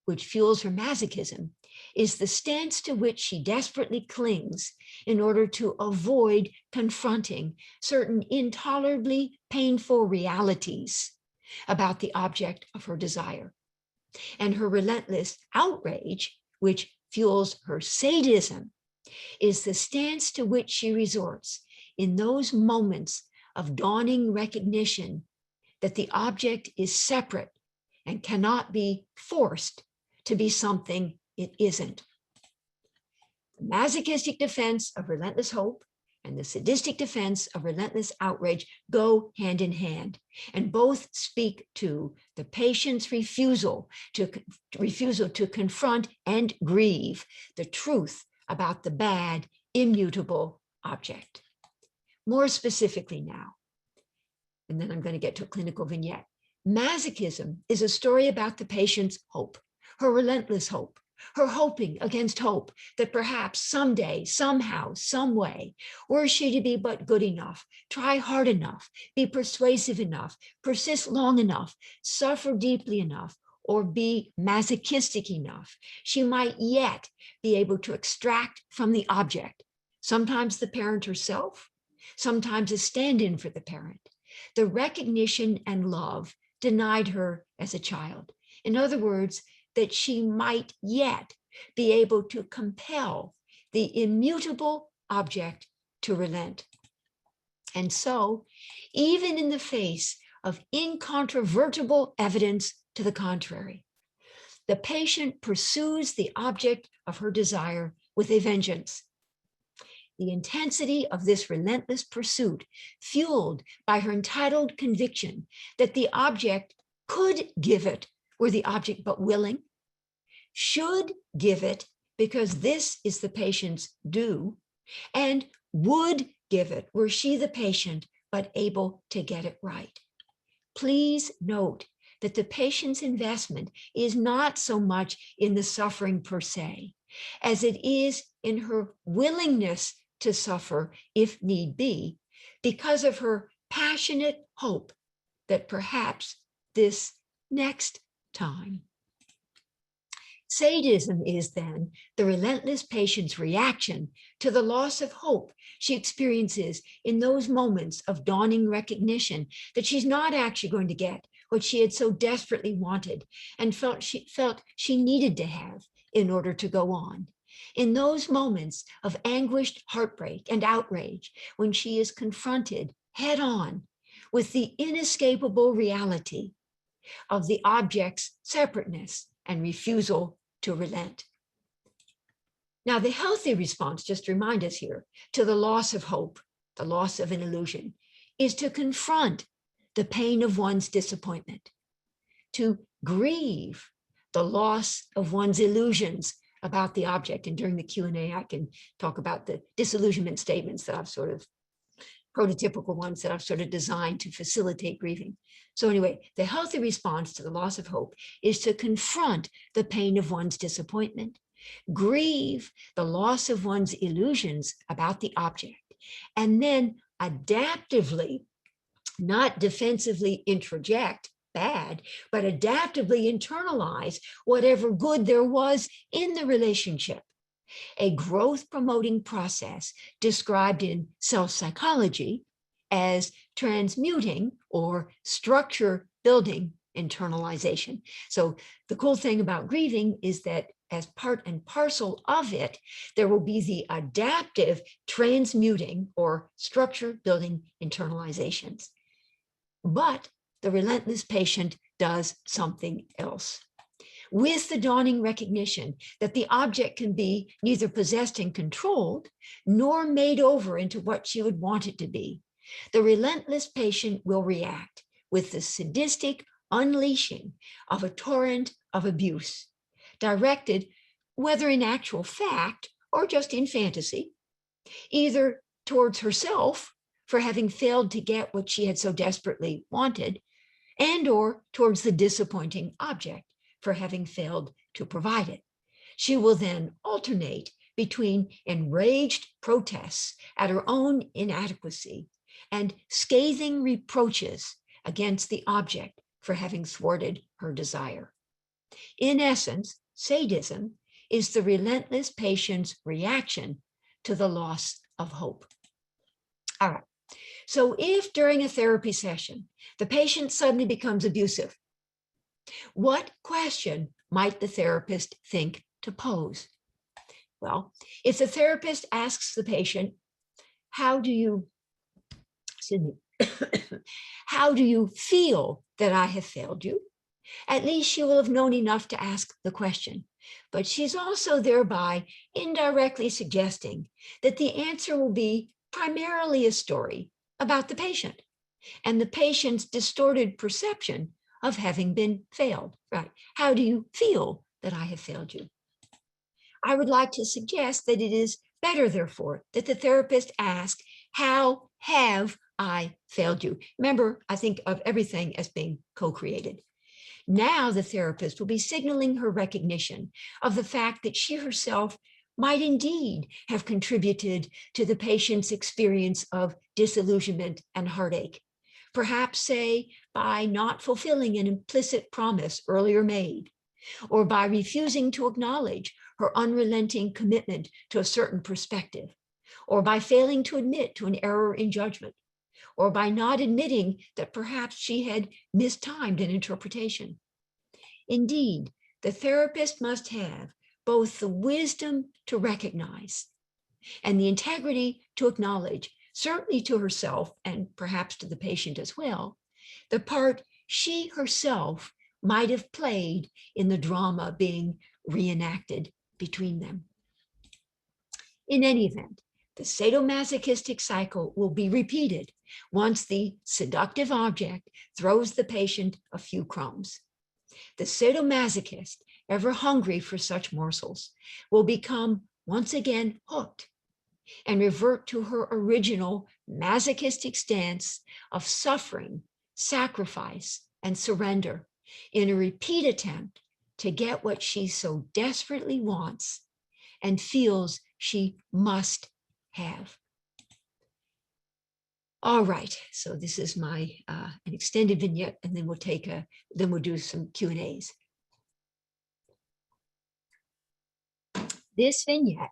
which fuels her masochism, is the stance to which she desperately clings in order to avoid confronting certain intolerably painful realities about the object of her desire. And her relentless outrage, which fuels her sadism, is the stance to which she resorts in those moments of dawning recognition that the object is separate and cannot be forced to be something it isn't. The masochistic defense of relentless hope and the sadistic defense of relentless outrage go hand in hand, and both speak to the patient's refusal to confront and grieve the truth about the bad, immutable object. More specifically now, and then I'm going to get to a clinical vignette. Masochism is a story about the patient's hope, her relentless hope, her hoping against hope that perhaps someday, somehow, some way, were she to be but good enough, try hard enough, be persuasive enough, persist long enough, suffer deeply enough, or be masochistic enough, she might yet be able to extract from the object, sometimes the parent herself, sometimes a stand-in for the parent, the recognition and love denied her as a child. In other words, that she might yet be able to compel the immutable object to relent. And so, even in the face of incontrovertible evidence to the contrary, the patient pursues the object of her desire with a vengeance. The intensity of this relentless pursuit, fueled by her entitled conviction that the object could give it were the object but willing, should give it because this is the patient's due, and would give it were she the patient but able to get it right. Please note that the patient's investment is not so much in the suffering per se, as it is in her willingness to suffer if need be, because of her passionate hope that perhaps this next time. Sadism is then the relentless patient's reaction to the loss of hope she experiences in those moments of dawning recognition that she's not actually going to get what she had so desperately wanted and felt she needed to have in order to go on. In those moments of anguished heartbreak and outrage, when she is confronted head on with the inescapable reality of the object's separateness and refusal to relent. Now, the healthy response, just to remind us here, to the loss of hope, the loss of an illusion, is to confront the pain of one's disappointment, to grieve the loss of one's illusions about the object. And during the Q&A, I can talk about the disillusionment statements that I've sort of, prototypical ones that I've sort of designed to facilitate grieving. So anyway, the healthy response to the loss of hope is to confront the pain of one's disappointment, grieve the loss of one's illusions about the object, and then adaptively, not defensively introject bad, but adaptively internalize whatever good there was in the relationship. A growth promoting process described in self-psychology as transmuting or structure building internalization. So the cool thing about grieving is that as part and parcel of it, there will be the adaptive transmuting or structure building internalizations. But the relentless patient does something else. With the dawning recognition that the object can be neither possessed and controlled, nor made over into what she would want it to be, the relentless patient will react with the sadistic unleashing of a torrent of abuse, directed, whether in actual fact or just in fantasy, either towards herself for having failed to get what she had so desperately wanted, and or towards the disappointing object for having failed to provide it. She will then alternate between enraged protests at her own inadequacy and scathing reproaches against the object for having thwarted her desire. In essence, sadism is the relentless patient's reaction to the loss of hope. All right. So if during a therapy session, the patient suddenly becomes abusive, what question might the therapist think to pose? Well, if the therapist asks the patient, how do you feel that I have failed you? At least she will have known enough to ask the question. But she's also thereby indirectly suggesting that the answer will be primarily a story about the patient and the patient's distorted perception of having been failed, right? How do you feel that I have failed you? I would like to suggest that it is better, therefore, that the therapist ask, how have I failed you? Remember, I think of everything as being co-created. Now the therapist will be signaling her recognition of the fact that she herself might indeed have contributed to the patient's experience of disillusionment and heartache. Perhaps, say, by not fulfilling an implicit promise earlier made, or by refusing to acknowledge her unrelenting commitment to a certain perspective, or by failing to admit to an error in judgment, or by not admitting that perhaps she had mistimed an interpretation. Indeed, the therapist must have both the wisdom to recognize and the integrity to acknowledge, certainly to herself and perhaps to the patient as well, the part she herself might have played in the drama being reenacted between them. In any event, the sadomasochistic cycle will be repeated once the seductive object throws the patient a few crumbs. The sadomasochist, ever hungry for such morsels, will become once again hooked and revert to her original masochistic stance of suffering, sacrifice, and surrender in a repeat attempt to get what she so desperately wants and feels she must have. All right, so this is my an extended vignette, and then we'll do some Q&As. This vignette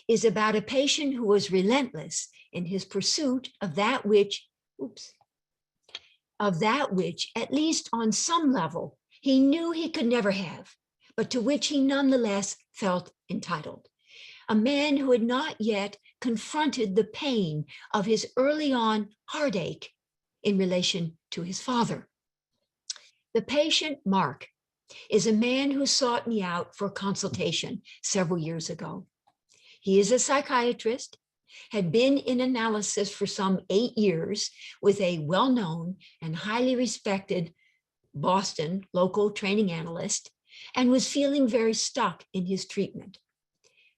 is about a patient who was relentless in his pursuit of that which, at least on some level, he knew he could never have, but to which he nonetheless felt entitled. A man who had not yet confronted the pain of his early on heartache in relation to his father. The patient, Mark, is a man who sought me out for consultation several years ago. He is a psychiatrist, had been in analysis for some 8 years with a well-known and highly respected Boston local training analyst, and was feeling very stuck in his treatment.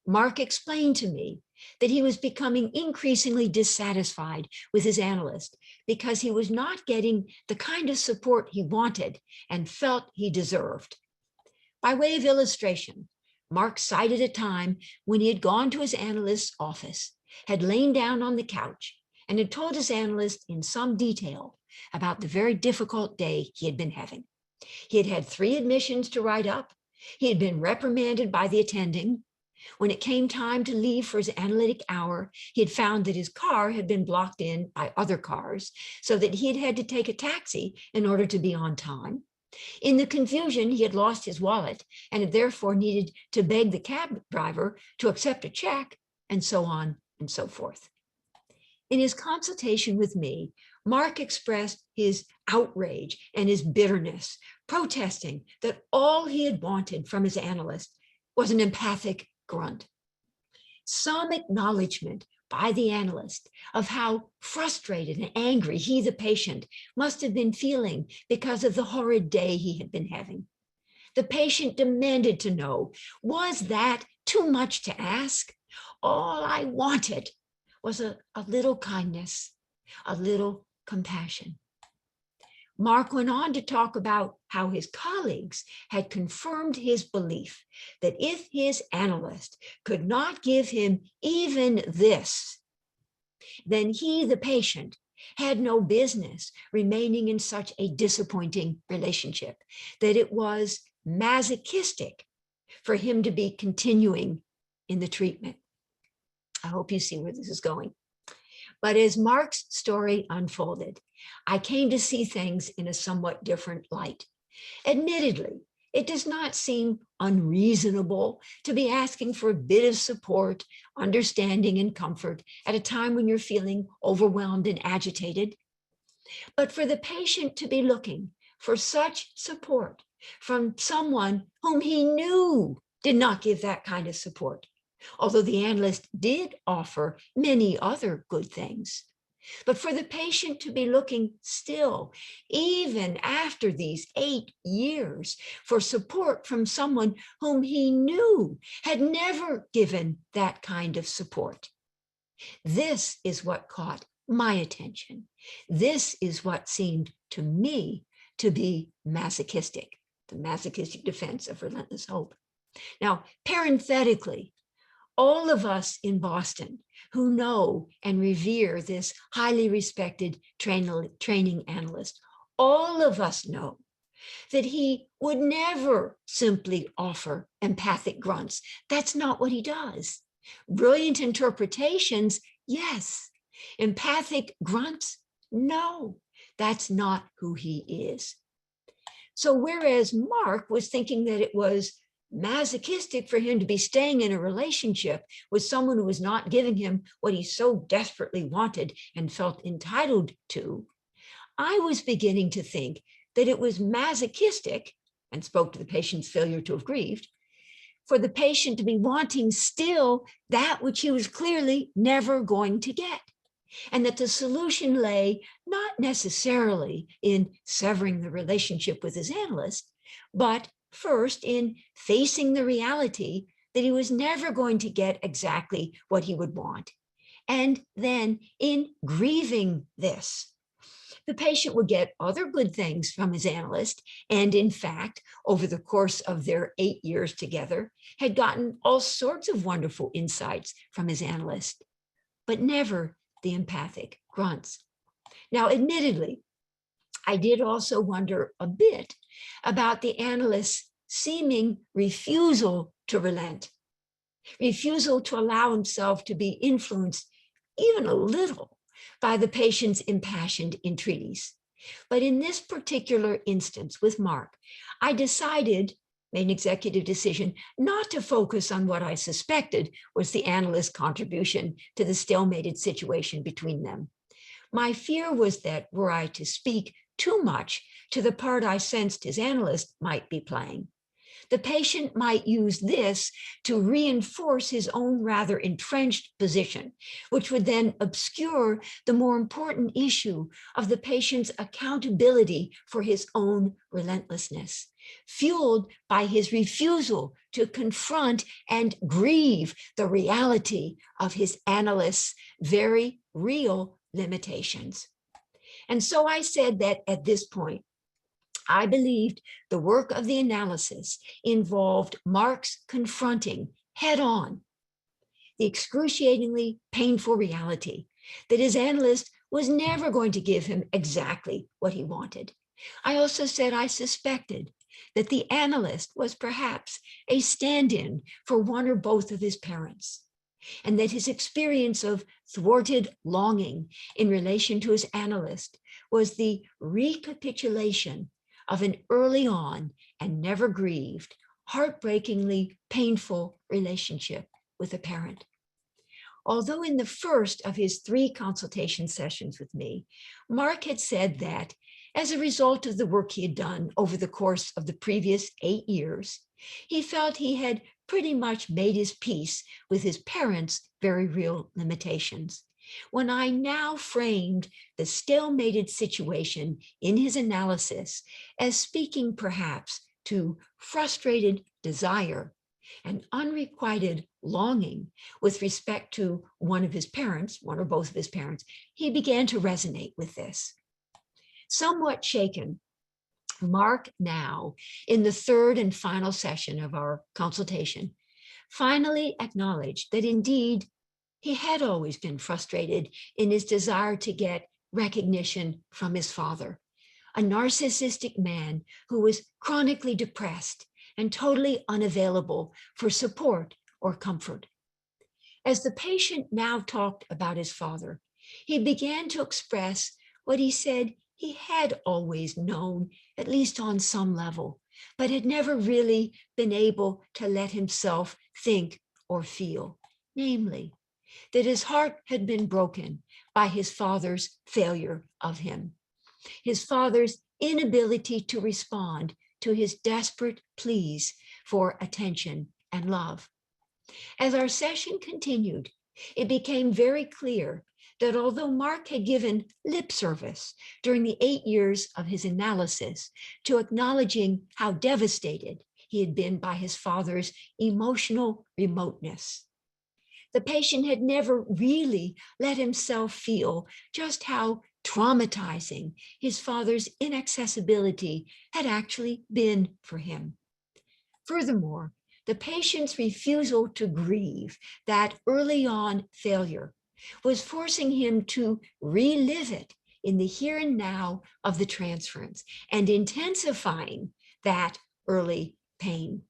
Mark explained to me that he was becoming increasingly dissatisfied with his analyst because he was not getting the kind of support he wanted and felt he deserved. By way of illustration, Mark cited a time when he had gone to his analyst's office, had lain down on the couch, and had told his analyst in some detail about the very difficult day he had been having. He had had 3 admissions to write up. He had been reprimanded by the attending. When it came time to leave for his analytic hour, he had found that his car had been blocked in by other cars, so that he had had to take a taxi in order to be on time. In the confusion, he had lost his wallet and had therefore needed to beg the cab driver to accept a check, and so on and so forth. In his consultation with me, Mark expressed his outrage and his bitterness, protesting that all he had wanted from his analyst was an empathic grunt. Some acknowledgement by the analyst of how frustrated and angry he, the patient, must have been feeling because of the horrid day he had been having. The patient demanded to know, was that too much to ask? All I wanted was a little kindness, a little compassion. Mark went on to talk about how his colleagues had confirmed his belief that if his analyst could not give him even this, then he, the patient, had no business remaining in such a disappointing relationship, that it was masochistic for him to be continuing in the treatment. I hope you see where this is going. But as Mark's story unfolded, I came to see things in a somewhat different light. Admittedly, it does not seem unreasonable to be asking for a bit of support, understanding, and comfort at a time when you're feeling overwhelmed and agitated. But for the patient to be looking for such support from someone whom he knew did not give that kind of support, although the analyst did offer many other good things. But for the patient to be looking still, even after these 8 years, for support from someone whom he knew had never given that kind of support. This is what caught my attention. This is what seemed to me to be masochistic, the masochistic defense of relentless hope. Now, parenthetically, all of us in Boston who know and revere this highly respected training analyst, all of us know that he would never simply offer empathic grunts. That's not what he does. Brilliant interpretations, yes. Empathic grunts, no. That's not who he is. So whereas Mark was thinking that it was masochistic for him to be staying in a relationship with someone who was not giving him what he so desperately wanted and felt entitled to, I was beginning to think that it was masochistic, and spoke to the patient's failure to have grieved, for the patient to be wanting still that which he was clearly never going to get. And that the solution lay not necessarily in severing the relationship with his analyst, but first in facing the reality that he was never going to get exactly what he would want. And then in grieving this, the patient would get other good things from his analyst. And in fact, over the course of their 8 years together, had gotten all sorts of wonderful insights from his analyst, but never the empathic grunts. Now, admittedly, I did also wonder a bit about the analyst's seeming refusal to relent, refusal to allow himself to be influenced even a little by the patient's impassioned entreaties. But in this particular instance with Mark, I decided, made an executive decision, not to focus on what I suspected was the analyst's contribution to the stalemated situation between them. My fear was that were I to speak too much to the part I sensed his analyst might be playing, the patient might use this to reinforce his own rather entrenched position, which would then obscure the more important issue of the patient's accountability for his own relentlessness, fueled by his refusal to confront and grieve the reality of his analyst's very real limitations. And so I said that at this point, I believed the work of the analysis involved Mark's confronting head-on the excruciatingly painful reality that his analyst was never going to give him exactly what he wanted. I also said I suspected that the analyst was perhaps a stand-in for one or both of his parents, and that his experience of thwarted longing in relation to his analyst was the recapitulation of an early on and never grieved, heartbreakingly painful relationship with a parent. Although in the first of his 3 consultation sessions with me, Mark had said that as a result of the work he had done over the course of the previous 8 years, he felt he had pretty much made his peace with his parents' very real limitations. When I now framed the stalemated situation in his analysis as speaking perhaps to frustrated desire and unrequited longing with respect to one of his parents, one or both of his parents, he began to resonate with this. Somewhat shaken, Mark now, in the third and final session of our consultation, finally acknowledged that indeed he had always been frustrated in his desire to get recognition from his father, a narcissistic man who was chronically depressed and totally unavailable for support or comfort. As the patient now talked about his father, he began to express what he said he had always known, at least on some level, but had never really been able to let himself think or feel, namely, that his heart had been broken by his father's failure of him, his father's inability to respond to his desperate pleas for attention and love. As our session continued, it became very clear that although Mark had given lip service during the 8 years of his analysis to acknowledging how devastated he had been by his father's emotional remoteness, the patient had never really let himself feel just how traumatizing his father's inaccessibility had actually been for him. Furthermore, the patient's refusal to grieve that early on failure was forcing him to relive it in the here and now of the transference and intensifying that early pain.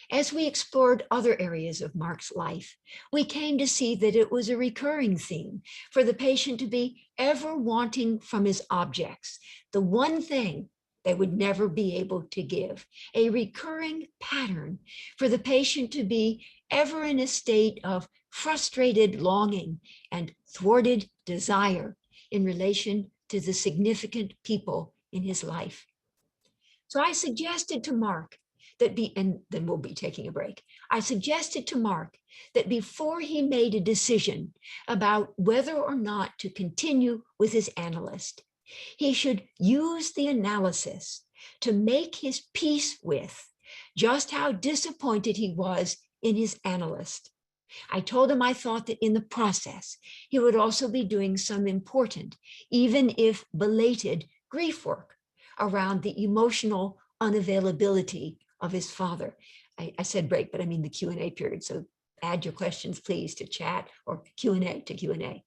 As we explored other areas of Mark's life, we came to see that it was a recurring theme for the patient to be ever wanting from his objects the one thing they would never be able to give, a recurring pattern for the patient to be ever in a state of frustrated longing and thwarted desire in relation to the significant people in his life. So I suggested to Mark and then we'll be taking a break. I suggested to Mark that before he made a decision about whether or not to continue with his analyst, he should use the analysis to make his peace with just how disappointed he was in his analyst. I told him I thought that in the process, he would also be doing some important, even if belated, grief work around the emotional unavailability of his father. I said break, but I mean the Q&A period. So add your questions, please, to chat or Q&A to Q&A.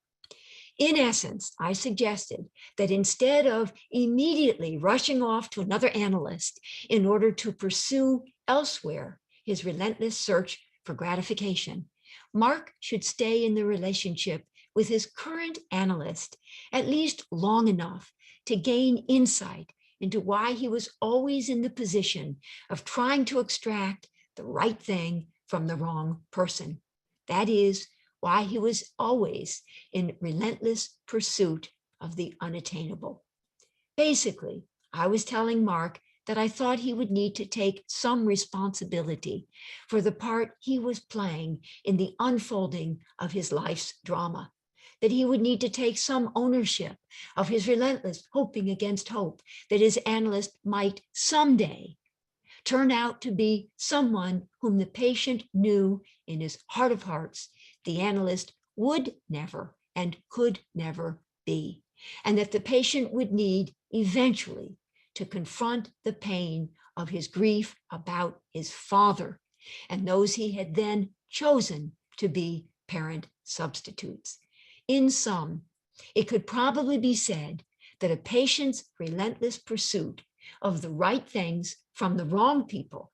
In essence, I suggested that instead of immediately rushing off to another analyst in order to pursue elsewhere his relentless search for gratification, Mark should stay in the relationship with his current analyst at least long enough to gain insight into why he was always in the position of trying to extract the right thing from the wrong person. That is, why he was always in relentless pursuit of the unattainable. Basically, I was telling Mark that I thought he would need to take some responsibility for the part he was playing in the unfolding of his life's drama, that he would need to take some ownership of his relentless hoping against hope that his analyst might someday turn out to be someone whom the patient knew in his heart of hearts the analyst would never and could never be, and that the patient would need eventually to confront the pain of his grief about his father and those he had then chosen to be parent substitutes. In sum, it could probably be said that a patient's relentless pursuit of the right things from the wrong people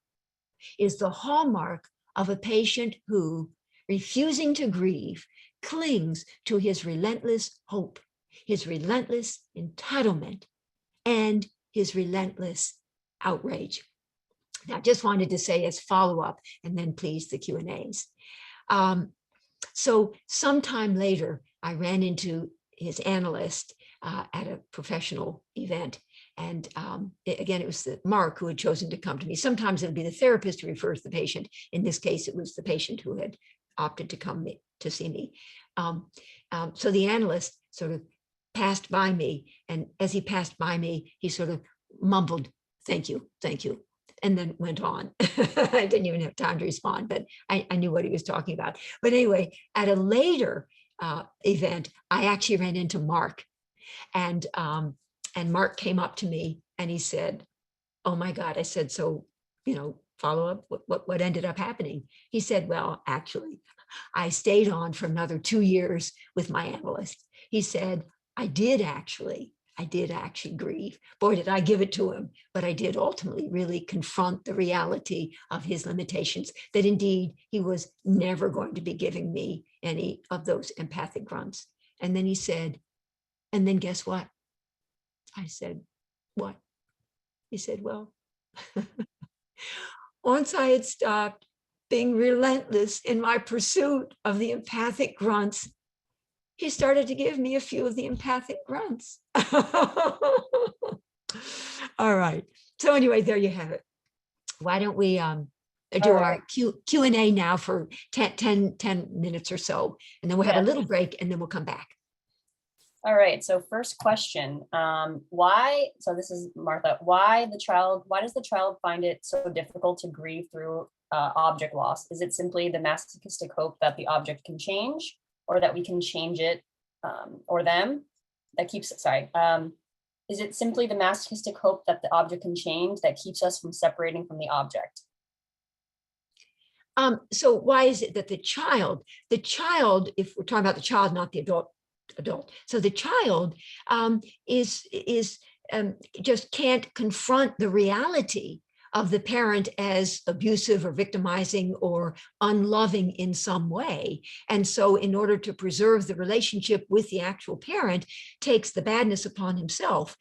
is the hallmark of a patient who, refusing to grieve, clings to his relentless hope, his relentless entitlement, and his relentless outrage. Now, I just wanted to say as follow-up, and then please the Q&As. So sometime later, I ran into his analyst at a professional event. And again, it was Mark who had chosen to come to me. Sometimes it would be the therapist who refers the patient. In this case, it was the patient who had opted to come to see me. So the analyst sort of passed by me. And as he passed by me, he sort of mumbled, thank you, and then went on. I didn't even have time to respond, but I knew what he was talking about. But anyway, at a later event, I actually ran into Mark. And And Mark came up to me and he said, oh my God. I said, so, follow up, what ended up happening? He said, well, actually, I stayed on for another 2 years with my analyst. He said, I did actually grieve. Boy, did I give it to him. But I did ultimately really confront the reality of his limitations, that indeed he was never going to be giving me any of those empathic grunts. And then he said, and then guess what? I said, what? He said, well, once I had stopped being relentless in my pursuit of the empathic grunts, he started to give me a few of the empathic grunts. All right. So anyway, there you have it. Why don't we do our Q&A now for 10 minutes or so, and then we'll have a little break and then we'll come back. All right, so first question, why, so this is Martha, why does the child find it so difficult to grieve through object loss? Is it simply the masochistic hope that the object can change, or that we can change it, or them? Is it simply the masochistic hope that the object can change that keeps us from separating from the object? So why is it that the child, if we're talking about the child, not the adult, so the child is just can't confront the reality of the parent as abusive or victimizing or unloving in some way. And so in order to preserve the relationship with the actual parent, takes the badness upon himself.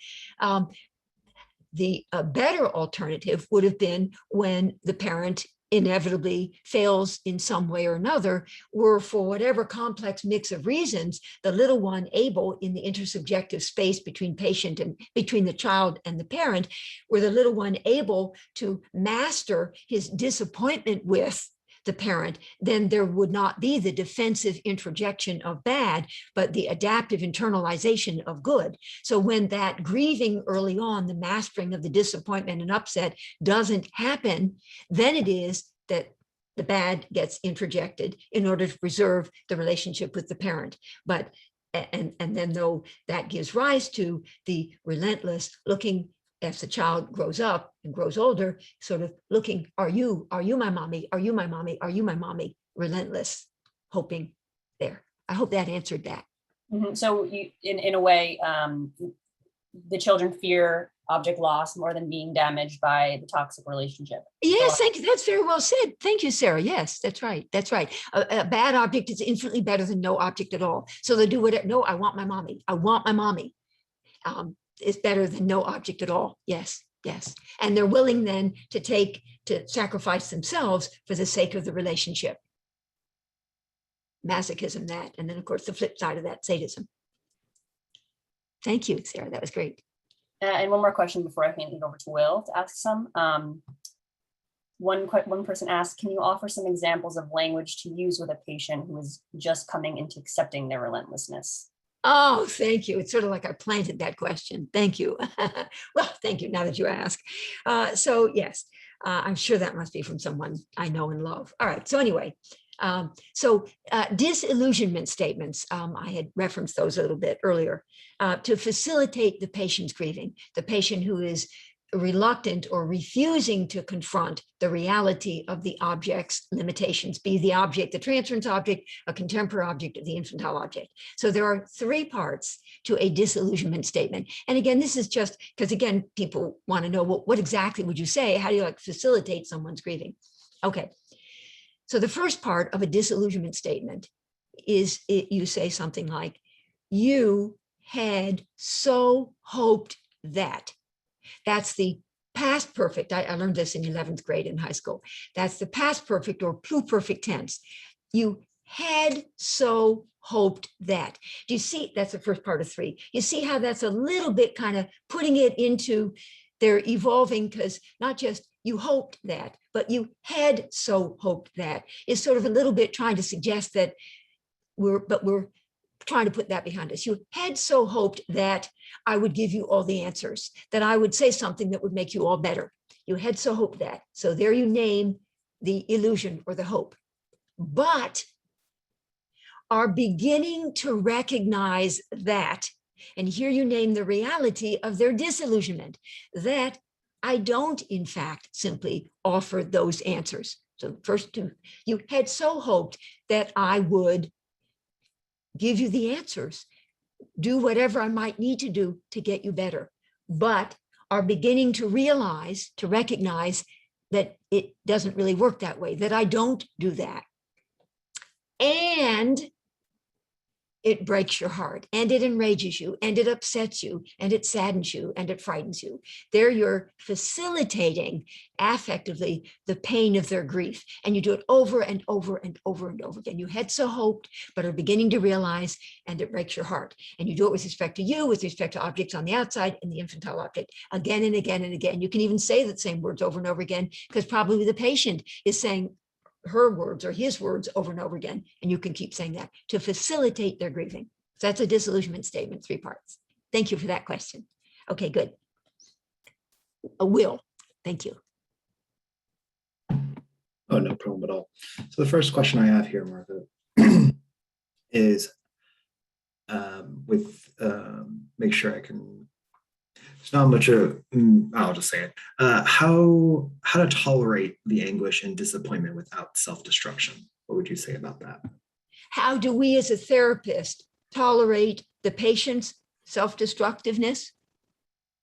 The better alternative would have been when the parent inevitably fails in some way or another, were, for whatever complex mix of reasons, the little one able, in the intersubjective space between patient and between the child and the parent, were the little one able to master his disappointment with the parent, then there would not be the defensive introjection of bad, but the adaptive internalization of good. So when that grieving early on, the mastering of the disappointment and upset doesn't happen, then it is that the bad gets introjected in order to preserve the relationship with the parent. But and then though that gives rise to the relentless looking, as the child grows up and grows older, sort of looking, are you my mommy? Are you my mommy? Are you my mommy? Relentless, hoping there. I hope that answered that. Mm-hmm. So you, in a way, the children fear object loss more than being damaged by the toxic relationship. Yes, thank you. That's very well said. Thank you, Sarah. Yes, that's right. That's right. A bad object is infinitely better than no object at all. So they do whatever. No, I want my mommy. I want my mommy. Is better than no object at all. Yes, yes. And they're willing then to sacrifice themselves for the sake of the relationship. Masochism, that. And then, of course, the flip side of that, sadism. Thank you, Sarah. That was great. And one more question before I hand it over to Will to ask some. One person asked, can you offer some examples of language to use with a patient who is just coming into accepting their relentlessness? Oh, thank you. It's sort of like I planted that question. Thank you. Well, thank you now that you ask. So yes, I'm sure that must be from someone I know and love. All right. So anyway, disillusionment statements, I had referenced those a little bit earlier, to facilitate the patient's grieving, the patient who is reluctant or refusing to confront the reality of the object's limitations, be the object, the transference object, a contemporary object, or the infantile object. So there are 3 parts to a disillusionment statement. And again, this is just because, again, people want to know, well, what exactly would you say? How do you facilitate someone's grieving? Okay. So the first part of a disillusionment statement is you say something like, you had so hoped that. That's the past perfect. I learned this in 11th grade in high school. That's the past perfect or pluperfect tense. You had so hoped that. Do you see? That's the first part of 3. You see how that's a little bit kind of putting it into their evolving, because not just you hoped that, but you had so hoped that is sort of a little bit trying to suggest that we're trying to put that behind us. You had so hoped that I would give you all the answers, that I would say something that would make you all better. You had so hoped that. So there you name the illusion or the hope. But are beginning to recognize that And here you name the reality of their disillusionment, that I don't, in fact, simply offer those answers. So first two, you had so hoped that I would give you the answers, do whatever I might need to do to get you better, but are beginning to realize, to recognize that it doesn't really work that way, that I don't do that. And it breaks your heart, and it enrages you, and it upsets you, and it saddens you, and it frightens you. There you're facilitating affectively the pain of their grief. And you do it over and over and over and over again. You had so hoped, but are beginning to realize, and it breaks your heart. And you do it with respect to you, with respect to objects on the outside and the infantile object, again and again and again. You can even say the same words over and over again, because probably the patient is saying her words or his words over and over again. And you can keep saying that to facilitate their grieving. So that's a disillusionment statement, 3 parts. Thank you for that question. Okay, good. Will, thank you. Oh, no problem at all. So the first question I have here, Martha, is make sure I can, it's not much of, I'll just say it. How to tolerate the anguish and disappointment without self-destruction? What would you say about that? How do we as a therapist tolerate the patient's self-destructiveness?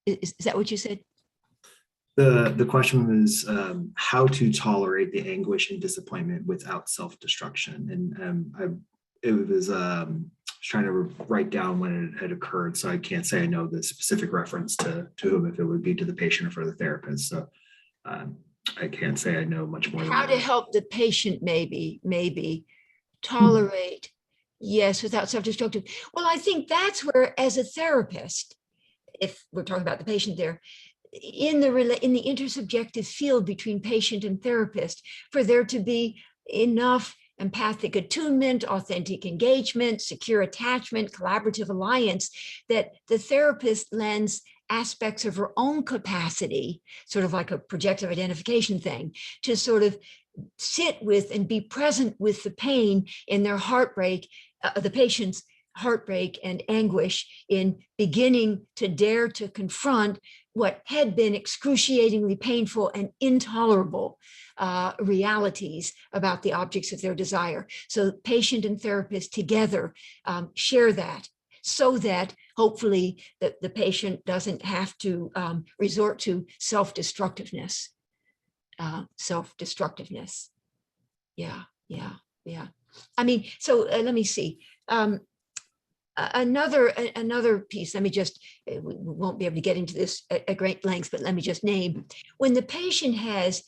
Is that what you said? The question was how to tolerate the anguish and disappointment without self-destruction. And it was trying to write down when it had occurred, so I can't say I know the specific reference to whom, if it would be to the patient or for the therapist. So I can't say I know much more. How to help the patient maybe tolerate, yes, without self-destructive. Well, I think that's where, as a therapist, if we're talking about the patient there, in the intersubjective field between patient and therapist, for there to be enough empathic attunement, authentic engagement, secure attachment, collaborative alliance, that the therapist lends aspects of her own capacity, sort of like a projective identification thing, to sort of sit with and be present with the pain in their heartbreak, the patient's heartbreak and anguish, in beginning to dare to confront what had been excruciatingly painful and intolerable realities about the objects of their desire. So patient and therapist together share that, so that hopefully the patient doesn't have to resort to self-destructiveness. Yeah. I mean, so let me see. Another piece, let me just, we won't be able to get into this at great length, but let me just name, when the patient has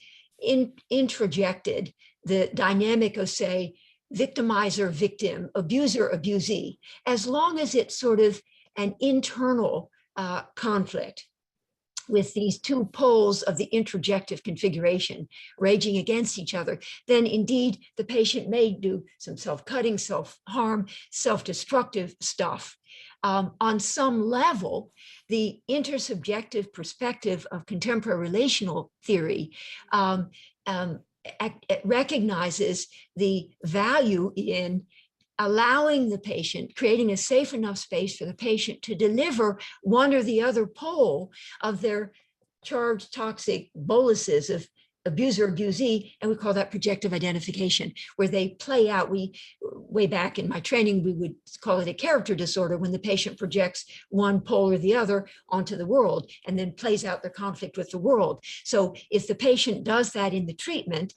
introjected the dynamic of, say, victimizer, victim, abuser, abusee, as long as it's sort of an internal conflict with these two poles of the introjective configuration raging against each other, then indeed the patient may do some self-cutting, self-harm, self-destructive stuff. On some level, the intersubjective perspective of contemporary relational theory recognizes the value in allowing the patient, creating a safe enough space for the patient to deliver one or the other pole of their charged toxic boluses of abuser, abusee, and we call that projective identification, where they play out. Way back in my training, we would call it a character disorder, when the patient projects one pole or the other onto the world and then plays out their conflict with the world. So if the patient does that in the treatment,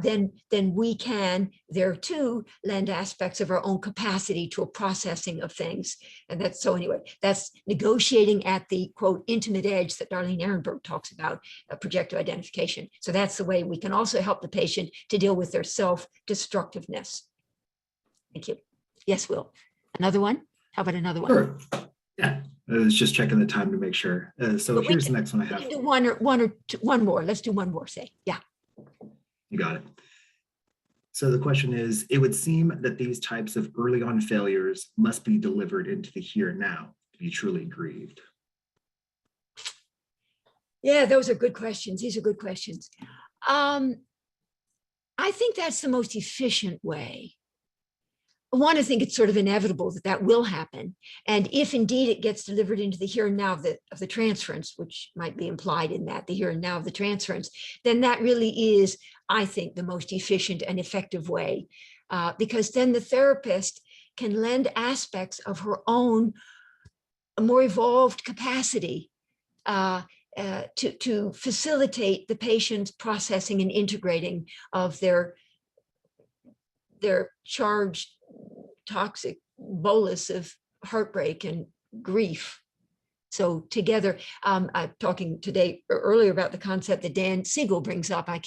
then we can there too lend aspects of our own capacity to a processing of things. And that's, so anyway, that's negotiating at the quote intimate edge that Darlene Ehrenberg talks about, projective identification. So that's the way we can also help the patient to deal with their self-destructiveness. Thank you. Yes, Will. Another one? How about another one? Sure. Yeah, I was just checking the time to make sure. So But here's the next one I have. We can do one more. Let's do one more, say. Yeah. You got it. So the question is, it would seem that these types of early on failures must be delivered into the here and now to be truly grieved. Yeah, those are good questions. These are good questions. I think that's the most efficient way one, I think it's sort of inevitable that that will happen. And if indeed it gets delivered into the here and now of the transference, which might be implied in that, the here and now of the transference, then that really is, I think, the most efficient and effective way. Because then the therapist can lend aspects of her own more evolved capacity to facilitate the patient's processing and integrating of their charged toxic bolus of heartbreak and grief. So together, I'm talking today earlier about the concept that Dan Siegel brings up. I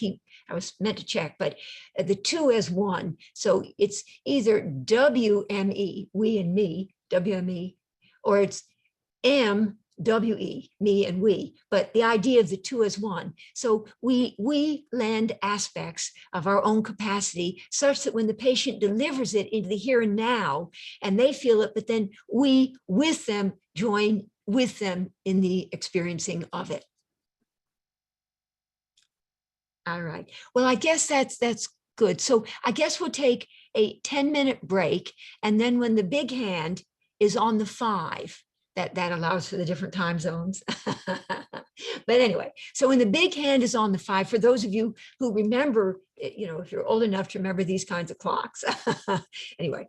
was meant to check, but the two as one. So it's either WME, we and me, WME, or it's MWE, me and we, but the idea of the two as one. So we lend aspects of our own capacity such that when the patient delivers it into the here and now, and they feel it, but then we with them join with them in the experiencing of it. All right. Well, I guess that's good. So I guess we'll take a 10-minute break, and then when the big hand is on the 5, that allows for the different time zones. But anyway, so when the big hand is on the 5, for those of you who remember, if you're old enough to remember these kinds of clocks, anyway,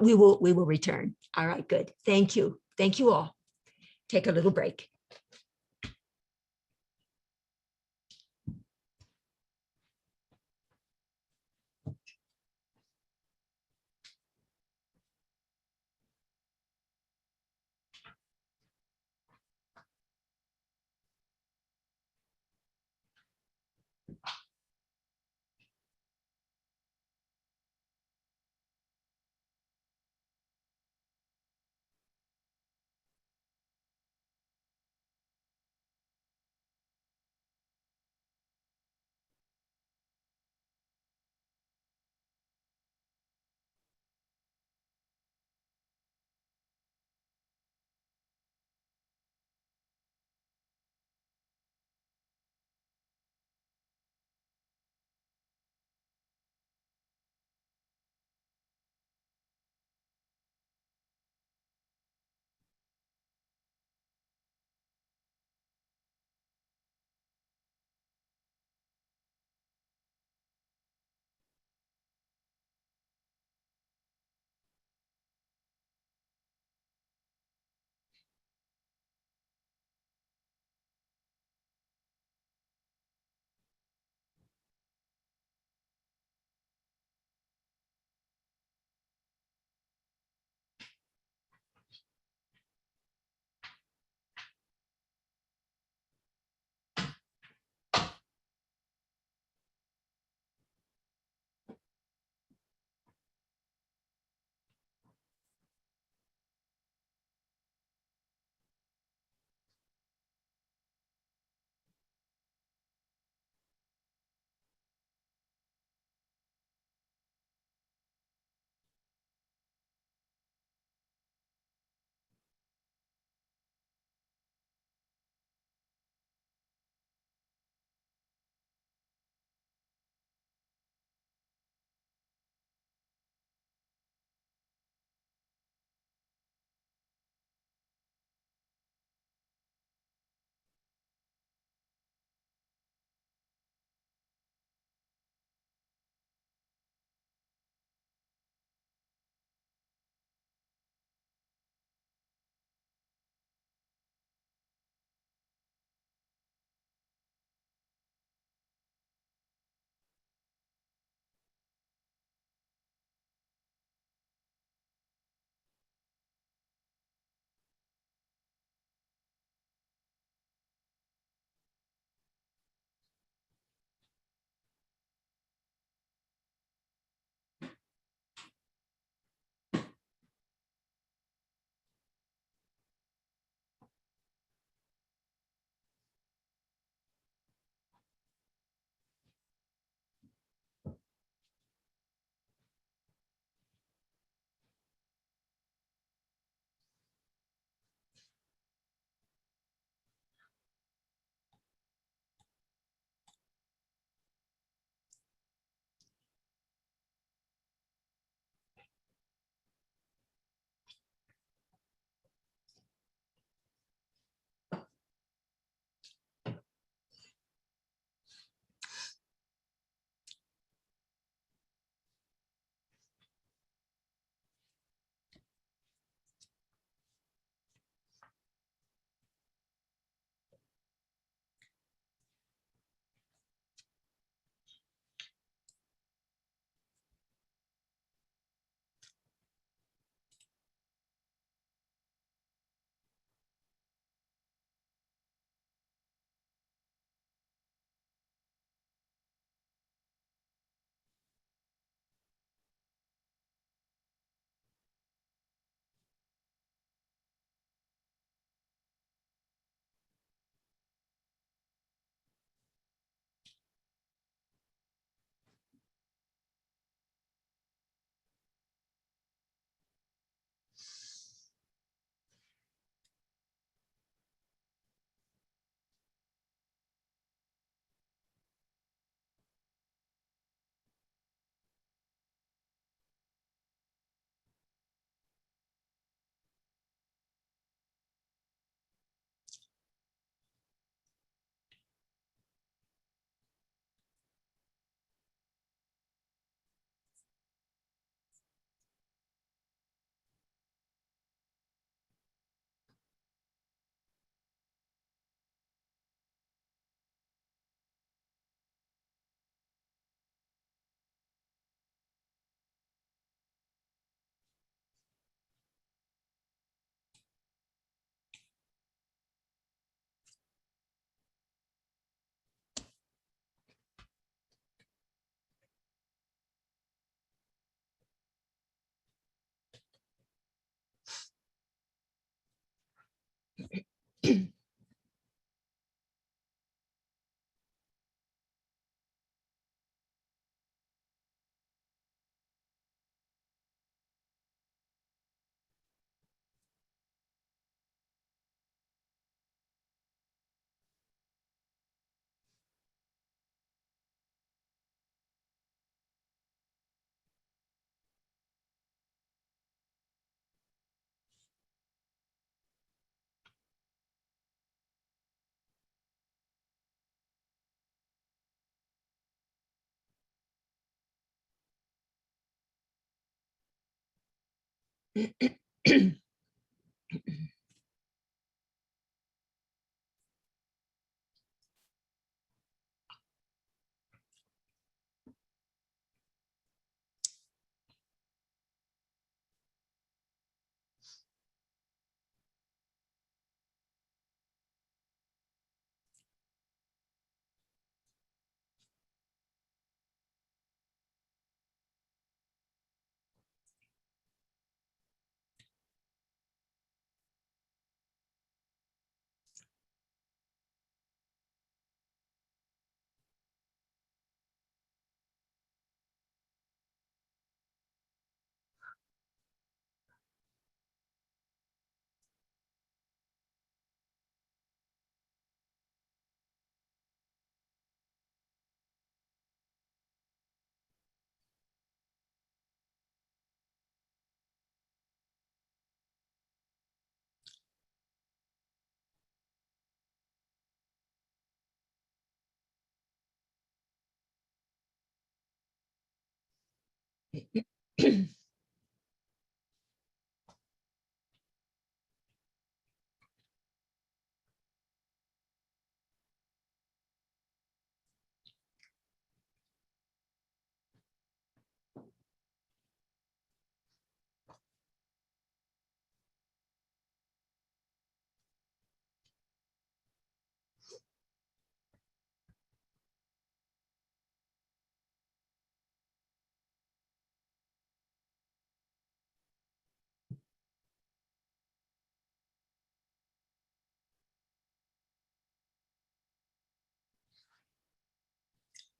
we will return. All right, good. Thank you. Thank you all. Take a little break.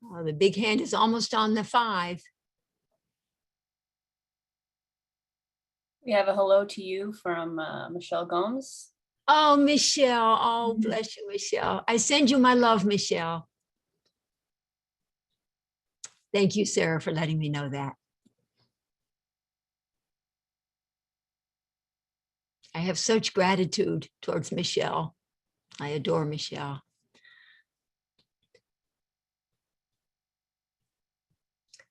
Oh, the big hand is almost on the 5. We have a hello to you from Michelle Gomes. Oh, Michelle. Oh, bless you, Michelle. I send you my love, Michelle. Thank you, Sarah, for letting me know that. I have such gratitude towards Michelle. I adore Michelle.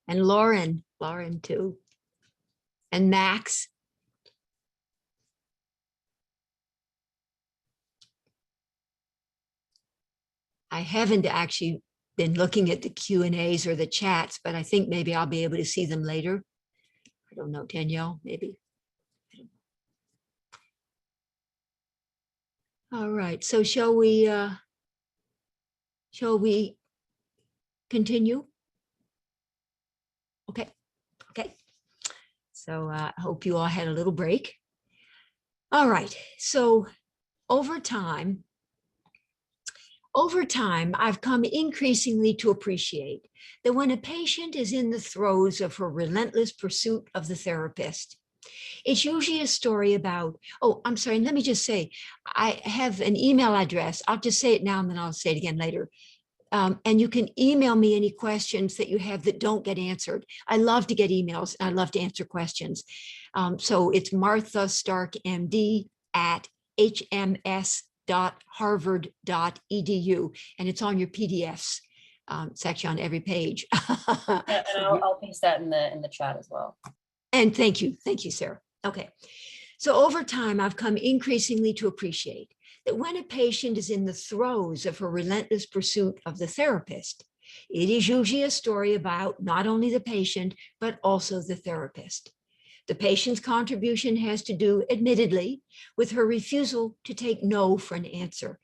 And Lauren too. And Max. I haven't actually been looking at the Q&As or the chats, but I think maybe I'll be able to see them later. I don't know, Danielle, maybe. All right, so shall we continue? Okay. So I hope you all had a little break. All right, so over time, I've come increasingly to appreciate that when a patient is in the throes of her relentless pursuit of the therapist, it's usually a story about, oh, I'm sorry, let me just say, I have an email address. I'll just say it now and then I'll say it again later. And you can email me any questions that you have that don't get answered. I love to get emails. I love to answer questions. So it's marthastarkmd@hms.harvard.edu, and it's on your PDFs section on every page. And I'll paste that in the chat as well. And thank you, Sarah. Okay, so over time, I've come increasingly to appreciate that when a patient is in the throes of her relentless pursuit of the therapist, it is usually a story about not only the patient, but also the therapist. The patient's contribution has to do, admittedly, with her refusal to take no for an answer.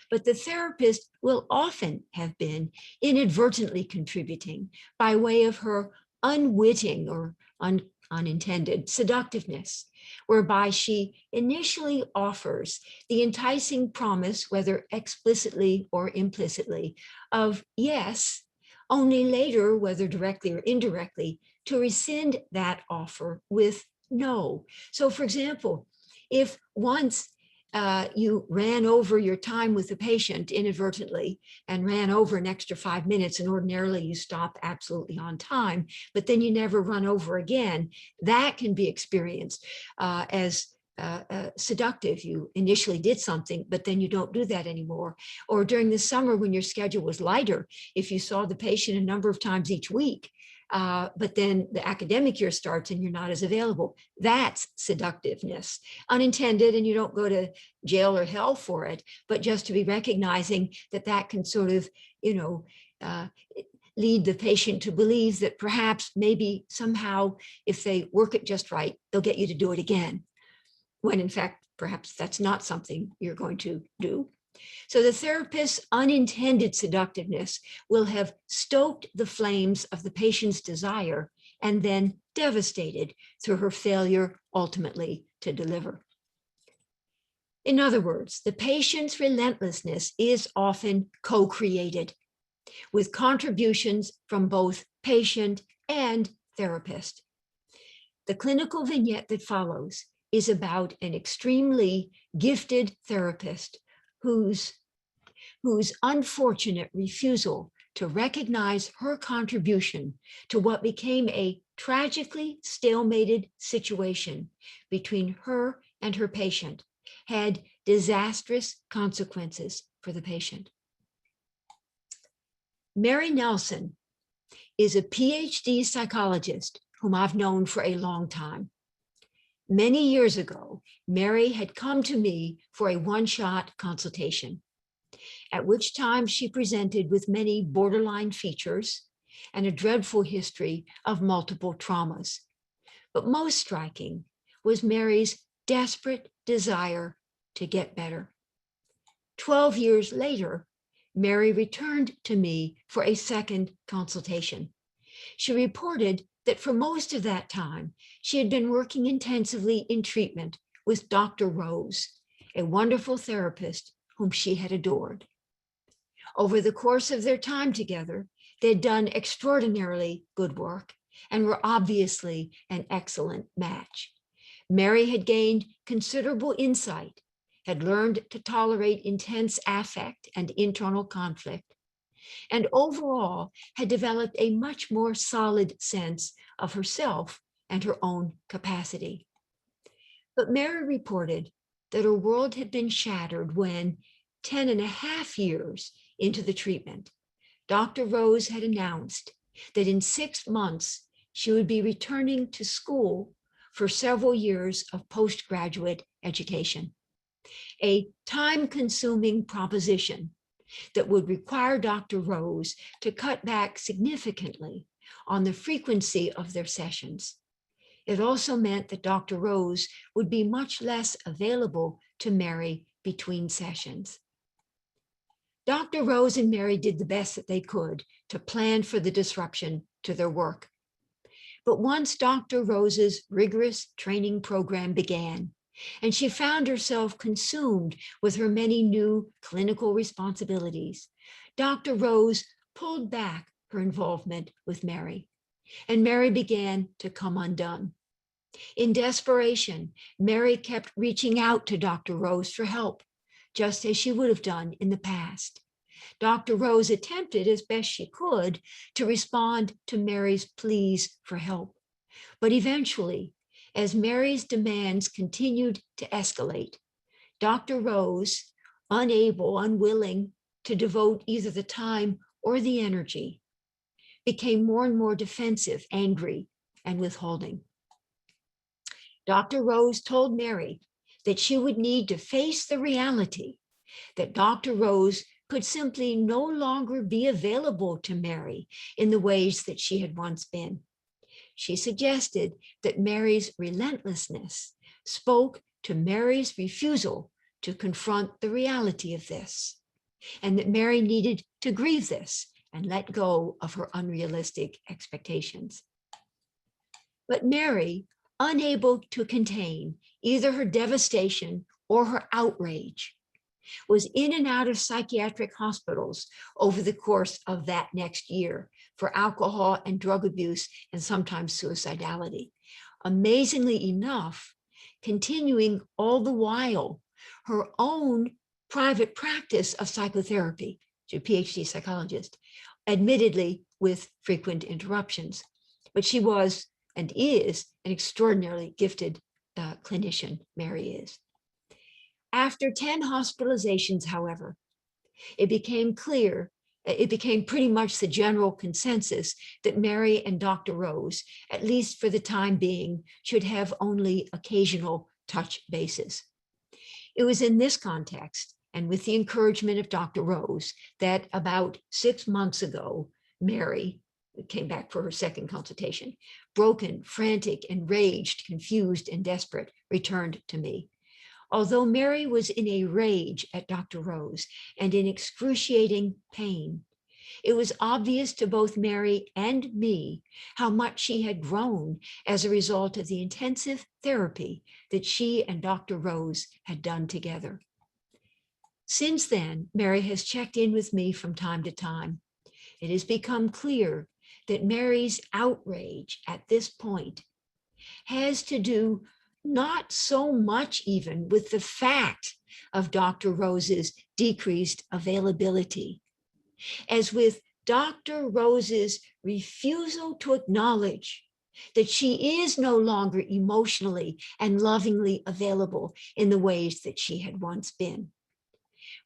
But the therapist will often have been inadvertently contributing by way of her unwitting or unintended seductiveness, whereby she initially offers the enticing promise, whether explicitly or implicitly, of yes, only later, whether directly or indirectly, to rescind that offer with no. So, for example, if once you ran over your time with the patient inadvertently and ran over an extra 5 minutes, and ordinarily you stop absolutely on time, but then you never run over again, that can be experienced as seductive. You initially did something, but then you don't do that anymore. Or during the summer when your schedule was lighter, if you saw the patient a number of times each week, but then the academic year starts and you're not as available, that's seductiveness. Unintended, and you don't go to jail or hell for it, but just to be recognizing that that can sort of, lead the patient to believe that perhaps maybe somehow if they work it just right, they'll get you to do it again, when in fact, perhaps that's not something you're going to do. So the therapist's unintended seductiveness will have stoked the flames of the patient's desire and then devastated through her failure ultimately to deliver. In other words, the patient's relentlessness is often co-created with contributions from both patient and therapist. The clinical vignette that follows is about an extremely gifted therapist whose unfortunate refusal to recognize her contribution to what became a tragically stalemated situation between her and her patient had disastrous consequences for the patient. Mary Nelson is a PhD psychologist whom I've known for a long time. Many years ago, Mary had come to me for a one-shot consultation, at which time she presented with many borderline features and a dreadful history of multiple traumas. But most striking was Mary's desperate desire to get better. 12 years later, Mary returned to me for a second consultation. She reported that for most of that time, she had been working intensively in treatment with Dr. Rose, a wonderful therapist whom she had adored. Over the course of their time together, they'd done extraordinarily good work and were obviously an excellent match. Mary had gained considerable insight, had learned to tolerate intense affect and internal conflict, and overall had developed a much more solid sense of herself and her own capacity. But Mary reported that her world had been shattered when, 10.5 years into the treatment, Dr. Rose had announced that in 6 months she would be returning to school for several years of postgraduate education, a time-consuming proposition that would require Dr. Rose to cut back significantly on the frequency of their sessions. It also meant that Dr. Rose would be much less available to Mary between sessions. Dr. Rose and Mary did the best that they could to plan for the disruption to their work. But once Dr. Rose's rigorous training program began, and she found herself consumed with her many new clinical responsibilities, Dr. Rose pulled back her involvement with Mary, and Mary began to come undone. In desperation, Mary kept reaching out to Dr. Rose for help, just as she would have done in the past. Dr. Rose attempted as best she could to respond to Mary's pleas for help, but eventually, as Mary's demands continued to escalate, Dr. Rose, unwilling to devote either the time or the energy, became more and more defensive, angry, and withholding. Dr. Rose told Mary that she would need to face the reality that Dr. Rose could simply no longer be available to Mary in the ways that she had once been. She suggested that Mary's relentlessness spoke to Mary's refusal to confront the reality of this, and that Mary needed to grieve this and let go of her unrealistic expectations. But Mary, unable to contain either her devastation or her outrage, was in and out of psychiatric hospitals over the course of that next year for alcohol and drug abuse and sometimes suicidality. Amazingly enough, continuing all the while her own private practice of psychotherapy. She's a PhD psychologist, admittedly with frequent interruptions, but she was and is an extraordinarily gifted clinician, Mary is. After 10 hospitalizations, however, it became pretty much the general consensus that Mary and Dr. Rose, at least for the time being, should have only occasional touch bases. It was in this context, and with the encouragement of Dr. Rose, that about 6 months ago, Mary came back for her second consultation, broken, frantic, enraged, confused, and desperate, returned to me. Although Mary was in a rage at Dr. Rose and in excruciating pain, it was obvious to both Mary and me how much she had grown as a result of the intensive therapy that she and Dr. Rose had done together. Since then, Mary has checked in with me from time to time. It has become clear that Mary's outrage at this point has to do not so much even with the fact of Dr. Rose's decreased availability, as with Dr. Rose's refusal to acknowledge that she is no longer emotionally and lovingly available in the ways that she had once been.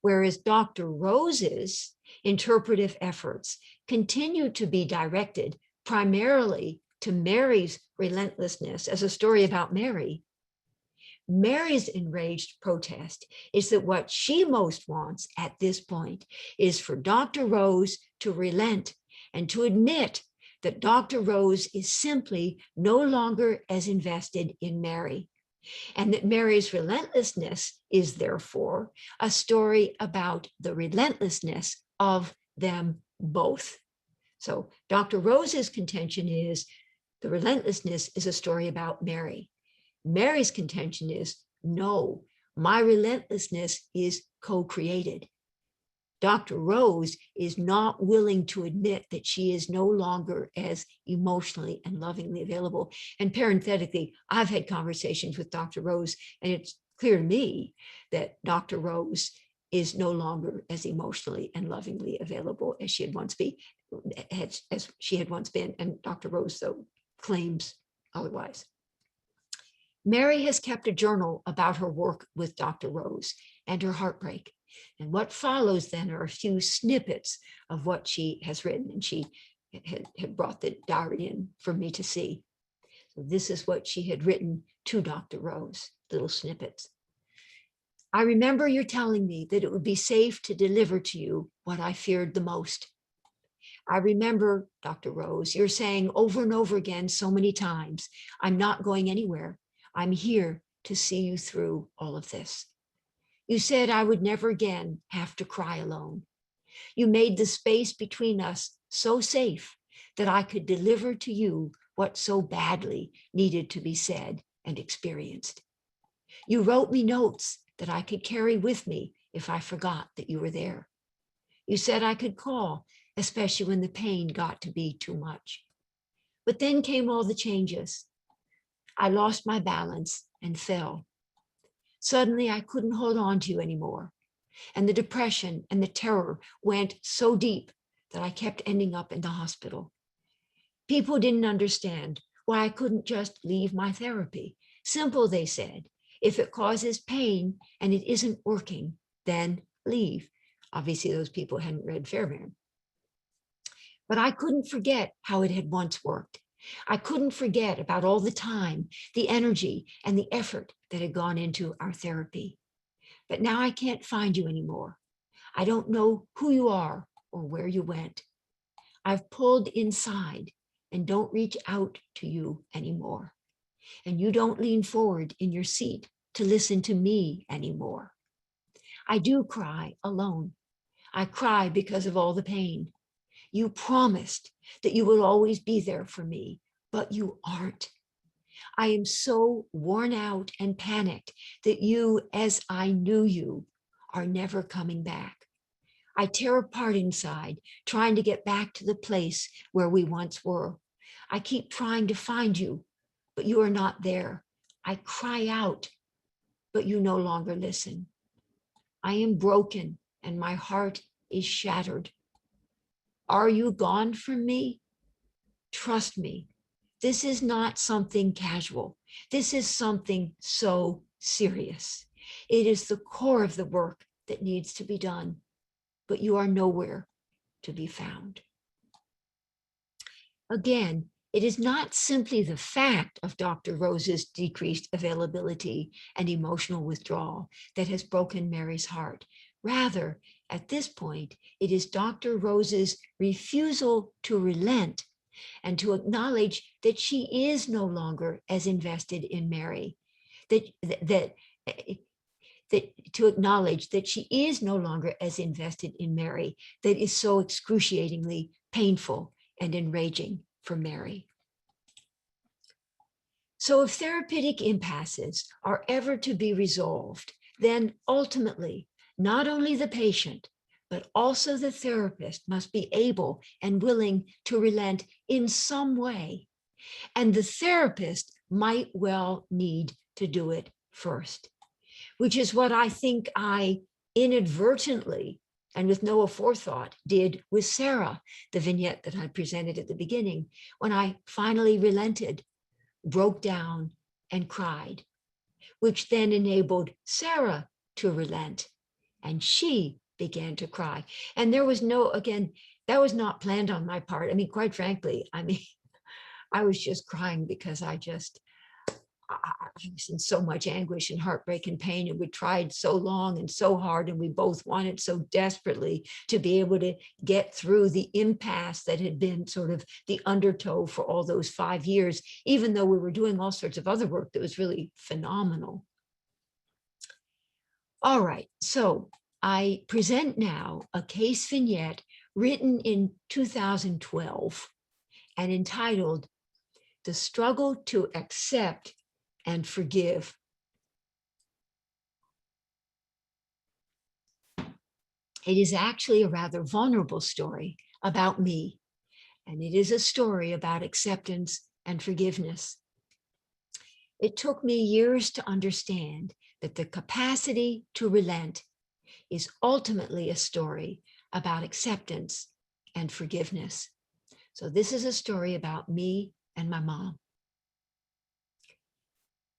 Whereas Dr. Rose's interpretive efforts continue to be directed primarily to Mary's relentlessness as a story about Mary, Mary's enraged protest is that what she most wants at this point is for Dr. Rose to relent and to admit that Dr. Rose is simply no longer as invested in Mary, and that Mary's relentlessness is therefore a story about the relentlessness of them both. So Dr. Rose's contention is the relentlessness is a story about Mary. Mary's contention is, no, my relentlessness is co-created. Dr. Rose is not willing to admit that she is no longer as emotionally and lovingly available. And parenthetically, I've had conversations with Dr. Rose, and it's clear to me that Dr. Rose is no longer as emotionally and lovingly available as she had once been, and Dr. Rose, though, claims otherwise. Mary has kept a journal about her work with Dr. Rose and her heartbreak. And what follows then are a few snippets of what she has written. And she had brought the diary in for me to see. So this is what she had written to Dr. Rose, little snippets. I remember your telling me that it would be safe to deliver to you what I feared the most. I remember, Dr. Rose, you're saying over and over again so many times, I'm not going anywhere. I'm here to see you through all of this. You said I would never again have to cry alone. You made the space between us so safe that I could deliver to you what so badly needed to be said and experienced. You wrote me notes that I could carry with me if I forgot that you were there. You said I could call, especially when the pain got to be too much. But then came all the changes. I lost my balance and fell. Suddenly, I couldn't hold on to you anymore. And the depression and the terror went so deep that I kept ending up in the hospital. People didn't understand why I couldn't just leave my therapy. Simple, they said. If it causes pain and it isn't working, then leave. Obviously, those people hadn't read Fairbairn. But I couldn't forget how it had once worked. I couldn't forget about all the time, the energy, and the effort that had gone into our therapy. But now I can't find you anymore. I don't know who you are or where you went. I've pulled inside and don't reach out to you anymore. And you don't lean forward in your seat to listen to me anymore. I do cry alone. I cry because of all the pain. You promised that you will always be there for me, but you aren't. I am so worn out and panicked that you, as I knew you, are never coming back. I tear apart inside, trying to get back to the place where we once were. I keep trying to find you, but you are not there. I cry out, but you no longer listen. I am broken and my heart is shattered. Are you gone from me? Trust me, this is not something casual. This is something so serious. It is the core of the work that needs to be done, but you are nowhere to be found. Again, it is not simply the fact of Dr. Rose's decreased availability and emotional withdrawal that has broken Mary's heart. Rather, at this point, it is Dr. Rose's refusal to relent and to acknowledge that she is no longer as invested in Mary, that to acknowledge that she is no longer as invested in Mary, that is so excruciatingly painful and enraging for Mary. So if therapeutic impasses are ever to be resolved, then ultimately, not only the patient, but also the therapist must be able and willing to relent in some way. And the therapist might well need to do it first, which is what I think I inadvertently and with no forethought did with Sarah, the vignette that I presented at the beginning, when I finally relented, broke down and cried, which then enabled Sarah to relent, and she began to cry. And there was no, again, that was not planned on my part. I mean, quite frankly, I was just crying because I was in so much anguish and heartbreak and pain, and we tried so long and so hard, and we both wanted so desperately to be able to get through the impasse that had been sort of the undertow for all those 5 years, even though we were doing all sorts of other work that was really phenomenal. All right, so I present now a case vignette written in 2012 and entitled "The Struggle to Accept and Forgive." It is actually a rather vulnerable story about me, and it is a story about acceptance and forgiveness. It took me years to understand that the capacity to relent is ultimately a story about acceptance and forgiveness. So this is a story about me and my mom.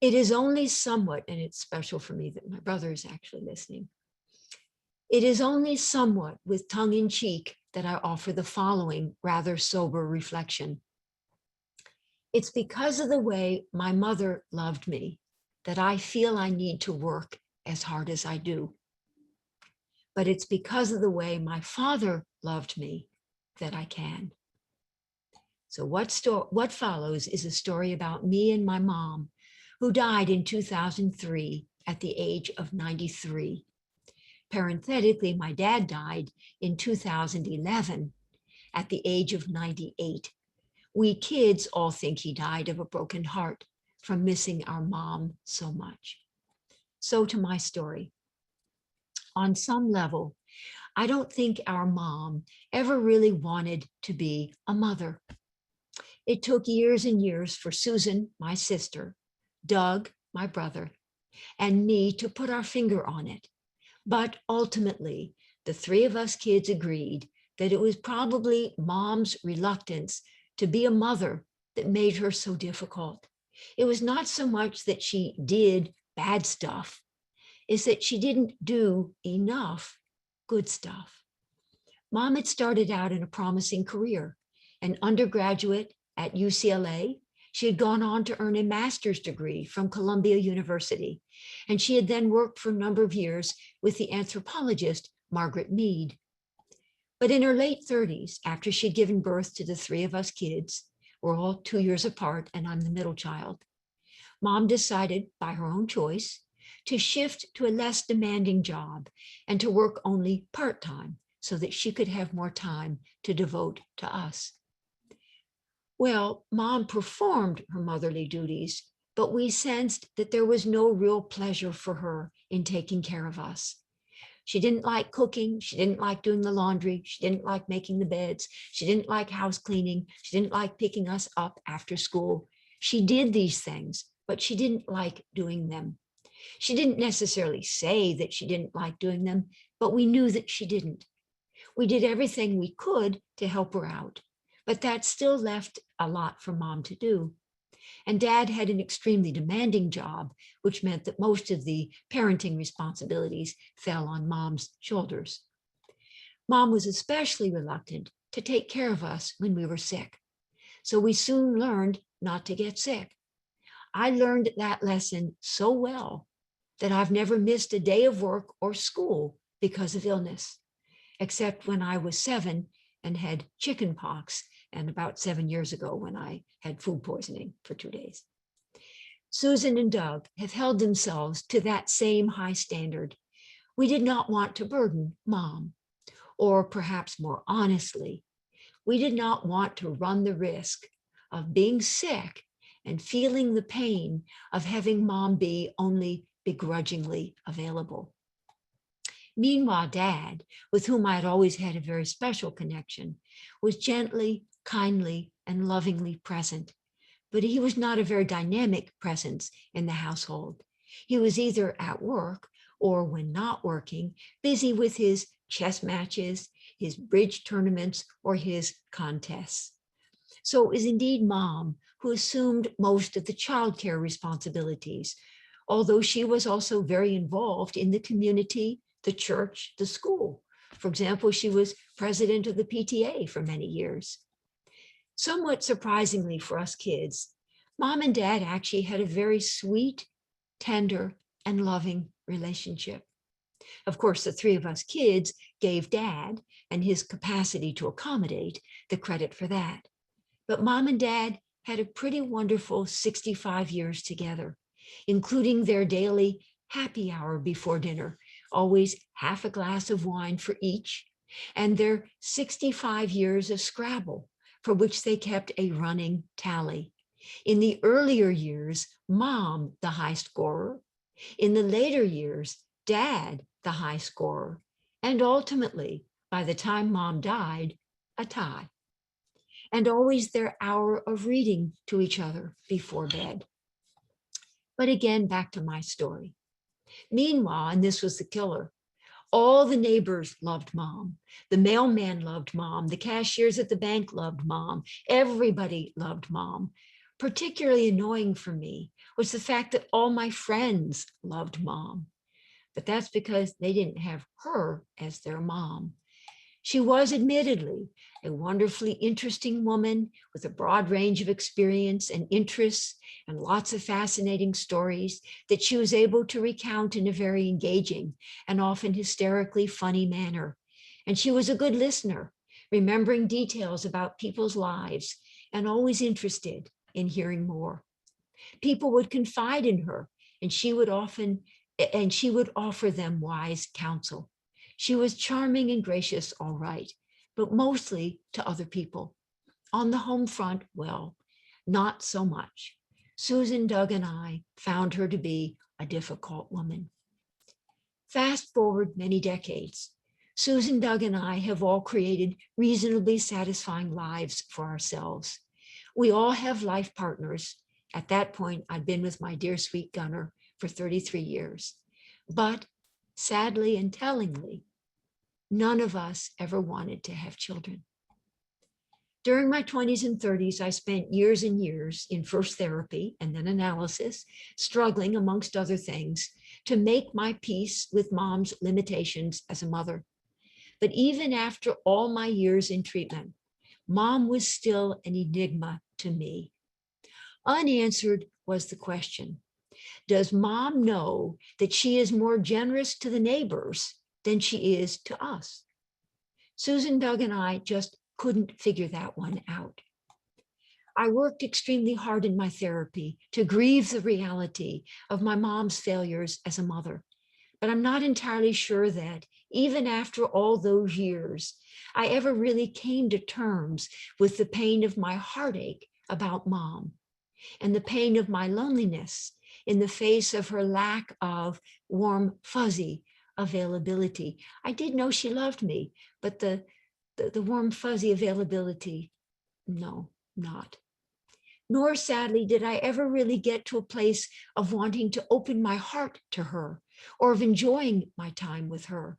It is only somewhat, and it's special for me that my brother is actually listening. It is only somewhat with tongue in cheek that I offer the following rather sober reflection. It's because of the way my mother loved me that I feel I need to work as hard as I do. But it's because of the way my father loved me that I can. So what follows is a story about me and my mom, who died in 2003 at the age of 93. Parenthetically, my dad died in 2011 at the age of 98. We kids all think he died of a broken heart from missing our mom so much. So to my story. On some level, I don't think our mom ever really wanted to be a mother. It took years and years for Susan, my sister, Doug, my brother, and me to put our finger on it. But ultimately, the three of us kids agreed that it was probably mom's reluctance to be a mother that made her so difficult. It was not so much that she did bad stuff, it's that she didn't do enough good stuff. Mom had started out in a promising career, an undergraduate at UCLA. She had gone on to earn a master's degree from Columbia University, and she had then worked for a number of years with the anthropologist Margaret Mead. But in her late 30s, after she'd given birth to the three of us kids, we're all 2 years apart and I'm the middle child, Mom decided by her own choice to shift to a less demanding job and to work only part-time so that she could have more time to devote to us. Well, Mom performed her motherly duties, but we sensed that there was no real pleasure for her in taking care of us. She didn't like cooking. She didn't like doing the laundry. She didn't like making the beds. She didn't like house cleaning. She didn't like picking us up after school. She did these things, but she didn't like doing them. She didn't necessarily say that she didn't like doing them, but we knew that she didn't. We did everything we could to help her out, but that still left a lot for Mom to do. And Dad had an extremely demanding job, which meant that most of the parenting responsibilities fell on Mom's shoulders. Mom was especially reluctant to take care of us when we were sick. So we soon learned not to get sick. I learned that lesson so well that I've never missed a day of work or school because of illness, except when I was 7 and had chicken pox, and about 7 years ago when I had food poisoning for 2 days. Susan and Doug have held themselves to that same high standard. We did not want to burden Mom, or perhaps more honestly, we did not want to run the risk of being sick and feeling the pain of having Mom be only begrudgingly available. Meanwhile, Dad, with whom I had always had a very special connection, was gently, kindly, and lovingly present. But he was not a very dynamic presence in the household. He was either at work or, when not working, busy with his chess matches, his bridge tournaments, or his contests. So it was indeed Mom who assumed most of the childcare responsibilities, although she was also very involved in the community, the church, the school. For example, she was president of the PTA for many years. Somewhat surprisingly for us kids, Mom and Dad actually had a very sweet, tender, and loving relationship. Of course, the three of us kids gave Dad and his capacity to accommodate the credit for that. But Mom and Dad had a pretty wonderful 65 years together, including their daily happy hour before dinner, always half a glass of wine for each, and their 65 years of Scrabble, for which they kept a running tally. In the earlier years, Mom, the high scorer. In the later years, Dad, the high scorer. And ultimately, by the time Mom died, a tie. And always their hour of reading to each other before bed. But again, back to my story. Meanwhile, and this was the killer, all the neighbors loved Mom. The mailman loved Mom. The cashiers at the bank loved Mom. Everybody loved Mom. Particularly annoying for me was the fact that all my friends loved Mom. But that's because they didn't have her as their mom. She was admittedly a wonderfully interesting woman with a broad range of experience and interests and lots of fascinating stories that she was able to recount in a very engaging and often hysterically funny manner. And she was a good listener, remembering details about people's lives and always interested in hearing more. People would confide in her, and she would offer them wise counsel. She was charming and gracious, all right, but mostly to other people. On the home front, well, not so much. Susan, Doug, and I found her to be a difficult woman. Fast forward many decades. Susan, Doug, and I have all created reasonably satisfying lives for ourselves. We all have life partners. At that point, I'd been with my dear sweet Gunnar for 33 years. But sadly and tellingly, none of us ever wanted to have children. During my 20s and 30s, I spent years and years in first therapy and then analysis, struggling, amongst other things, to make my peace with Mom's limitations as a mother. But even after all my years in treatment, Mom was still an enigma to me. Unanswered was the question, does Mom know that she is more generous to the neighbors than she is to us? Susan, Doug, and I just couldn't figure that one out. I worked extremely hard in my therapy to grieve the reality of my mom's failures as a mother, But I'm not entirely sure that, even after all those years, I ever really came to terms with the pain of my heartache about Mom and the pain of my loneliness in the face of her lack of warm, fuzzy availability. I did know she loved me, but the warm, fuzzy availability, no, not. Nor, sadly, did I ever really get to a place of wanting to open my heart to her or of enjoying my time with her.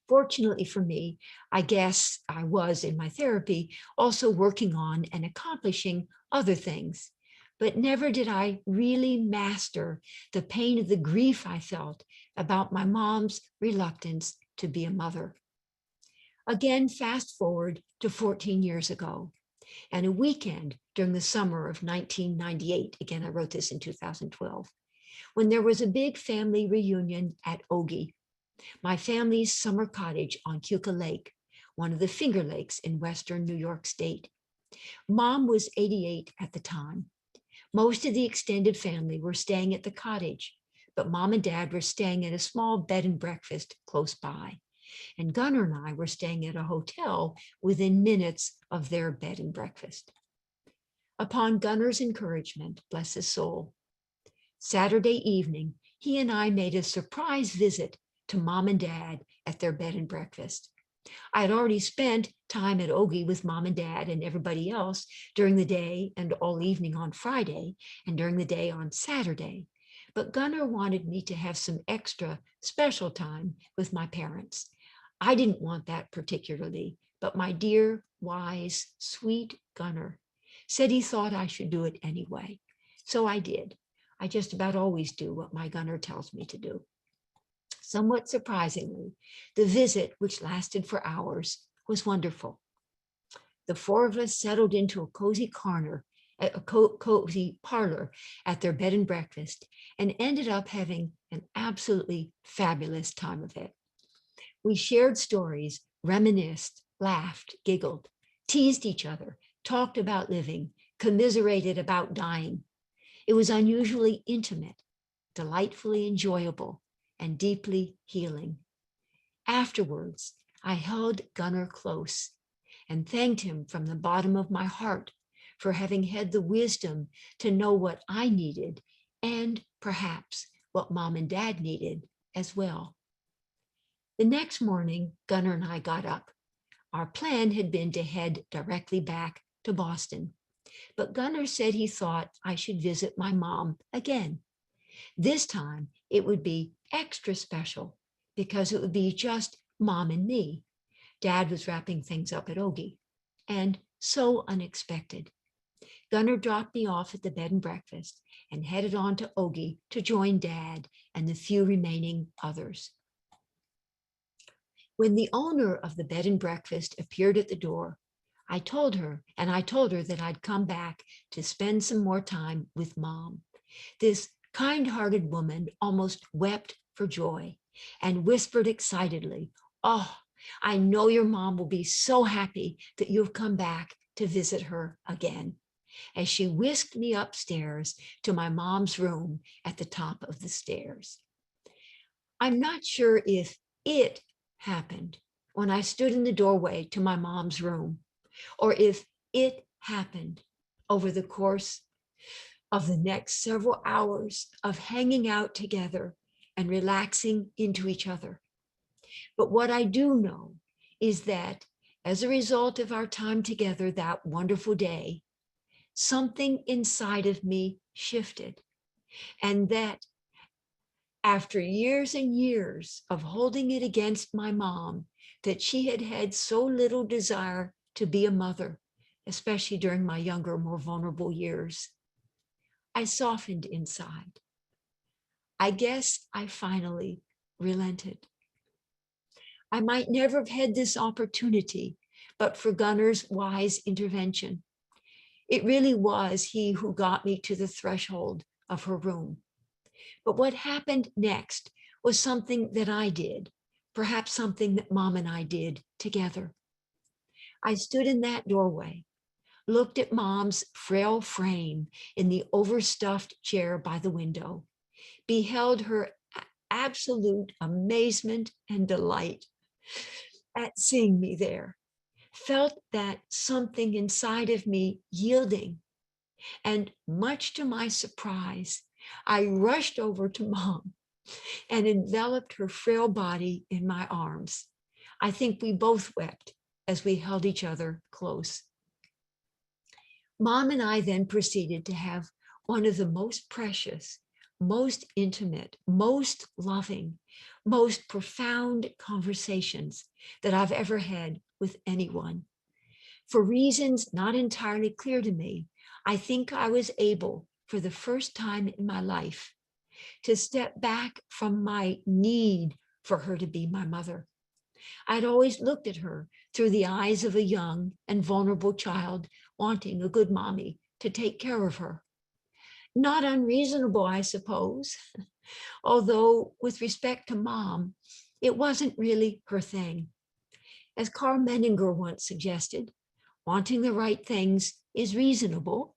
Fortunately for me, I guess I was in my therapy also working on and accomplishing other things, but never did I really master the pain of the grief I felt about my mom's reluctance to be a mother. Again, fast forward to 14 years ago and a weekend during the summer of 1998. Again, I wrote this in 2012, when there was a big family reunion at Ogie, my family's summer cottage on Keuka Lake, one of the Finger Lakes in Western New York State. Mom was 88 at the time. Most of the extended family were staying at the cottage, but Mom and Dad were staying at a small bed and breakfast close by. And Gunnar and I were staying at a hotel within minutes of their bed and breakfast. Upon Gunnar's encouragement, bless his soul, Saturday evening, he and I made a surprise visit to Mom and Dad at their bed and breakfast. I had already spent time at Ogie with Mom and Dad and everybody else during the day and all evening on Friday and during the day on Saturday. But Gunnar wanted me to have some extra special time with my parents. I didn't want that particularly, but my dear, wise, sweet Gunnar said he thought I should do it anyway. So I did. I just about always do what my Gunnar tells me to do. Somewhat surprisingly, the visit, which lasted for hours, was wonderful. The four of us settled into a cozy corner, cozy parlor at their bed and breakfast, and ended up having an absolutely fabulous time of it. We shared stories, reminisced, laughed, giggled, teased each other, talked about living, commiserated about dying. It was unusually intimate, delightfully enjoyable, and deeply healing. Afterwards, I held Gunnar close and thanked him from the bottom of my heart for having had the wisdom to know what I needed and perhaps what Mom and Dad needed as well. The next morning, Gunnar and I got up. Our plan had been to head directly back to Boston, but Gunnar said he thought I should visit my mom again. This time, it would be extra special because it would be just Mom and me. Dad was wrapping things up at Ogie, and so unexpected. Gunnar dropped me off at the bed and breakfast and headed on to Ogie to join Dad and the few remaining others. When the owner of the bed and breakfast appeared at the door, I told her that I'd come back to spend some more time with Mom. This kind-hearted woman almost wept for joy and whispered excitedly, "Oh, I know your mom will be so happy that you've come back to visit her again," as she whisked me upstairs to my mom's room at the top of the stairs. I'm not sure if it happened when I stood in the doorway to my mom's room, or if it happened over the course of the next several hours of hanging out together and relaxing into each other. But what I do know is that as a result of our time together that wonderful day, something inside of me shifted, and that after years and years of holding it against my mom that she had had so little desire to be a mother, especially during my younger, more vulnerable years, I softened inside. I guess I finally relented. I might never have had this opportunity, but for Gunnar's wise intervention. It really was he who got me to the threshold of her room. But what happened next was something that I did, perhaps something that Mom and I did together. I stood in that doorway, looked at Mom's frail frame in the overstuffed chair by the window, beheld her absolute amazement and delight at seeing me there. Felt that something inside of me yielding. And much to my surprise, I rushed over to Mom and enveloped her frail body in my arms. I think we both wept as we held each other close. Mom and I then proceeded to have one of the most precious, most intimate, most loving, most profound conversations that I've ever had with anyone. For reasons not entirely clear to me, I think I was able, for the first time in my life, to step back from my need for her to be my mother. I'd always looked at her through the eyes of a young and vulnerable child wanting a good mommy to take care of her. Not unreasonable, I suppose, although with respect to Mom, it wasn't really her thing. As Carl Menninger once suggested, wanting the right things is reasonable,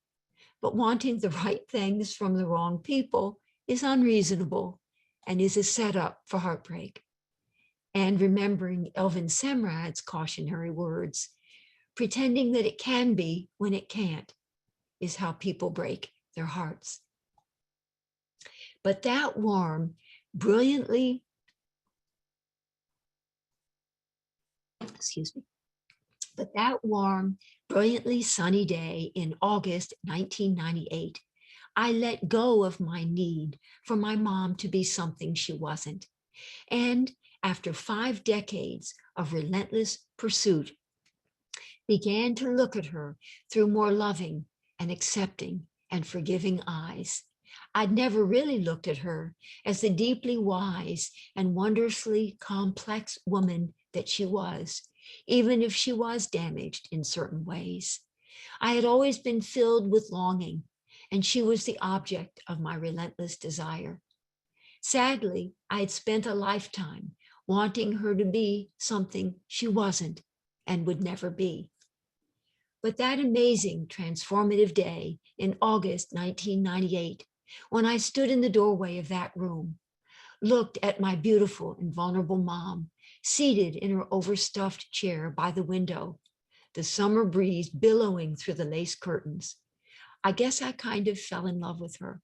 but wanting the right things from the wrong people is unreasonable and is a setup for heartbreak. And remembering Elvin Semrad's cautionary words, pretending that it can be when it can't is how people break their hearts. But that warm, brilliantly, but that warm, brilliantly sunny day in August 1998, I let go of my need for my mom to be something she wasn't. And after 5 decades of relentless pursuit, began to look at her through more loving and accepting and forgiving eyes. I'd never really looked at her as the deeply wise and wondrously complex woman that she was, even if she was damaged in certain ways. I had always been filled with longing, and she was the object of my relentless desire. Sadly, I had spent a lifetime wanting her to be something she wasn't and would never be. But that amazing transformative day in August 1998, when I stood in the doorway of that room, looked at my beautiful and vulnerable mom, seated in her overstuffed chair by the window, the summer breeze billowing through the lace curtains, I guess I kind of fell in love with her.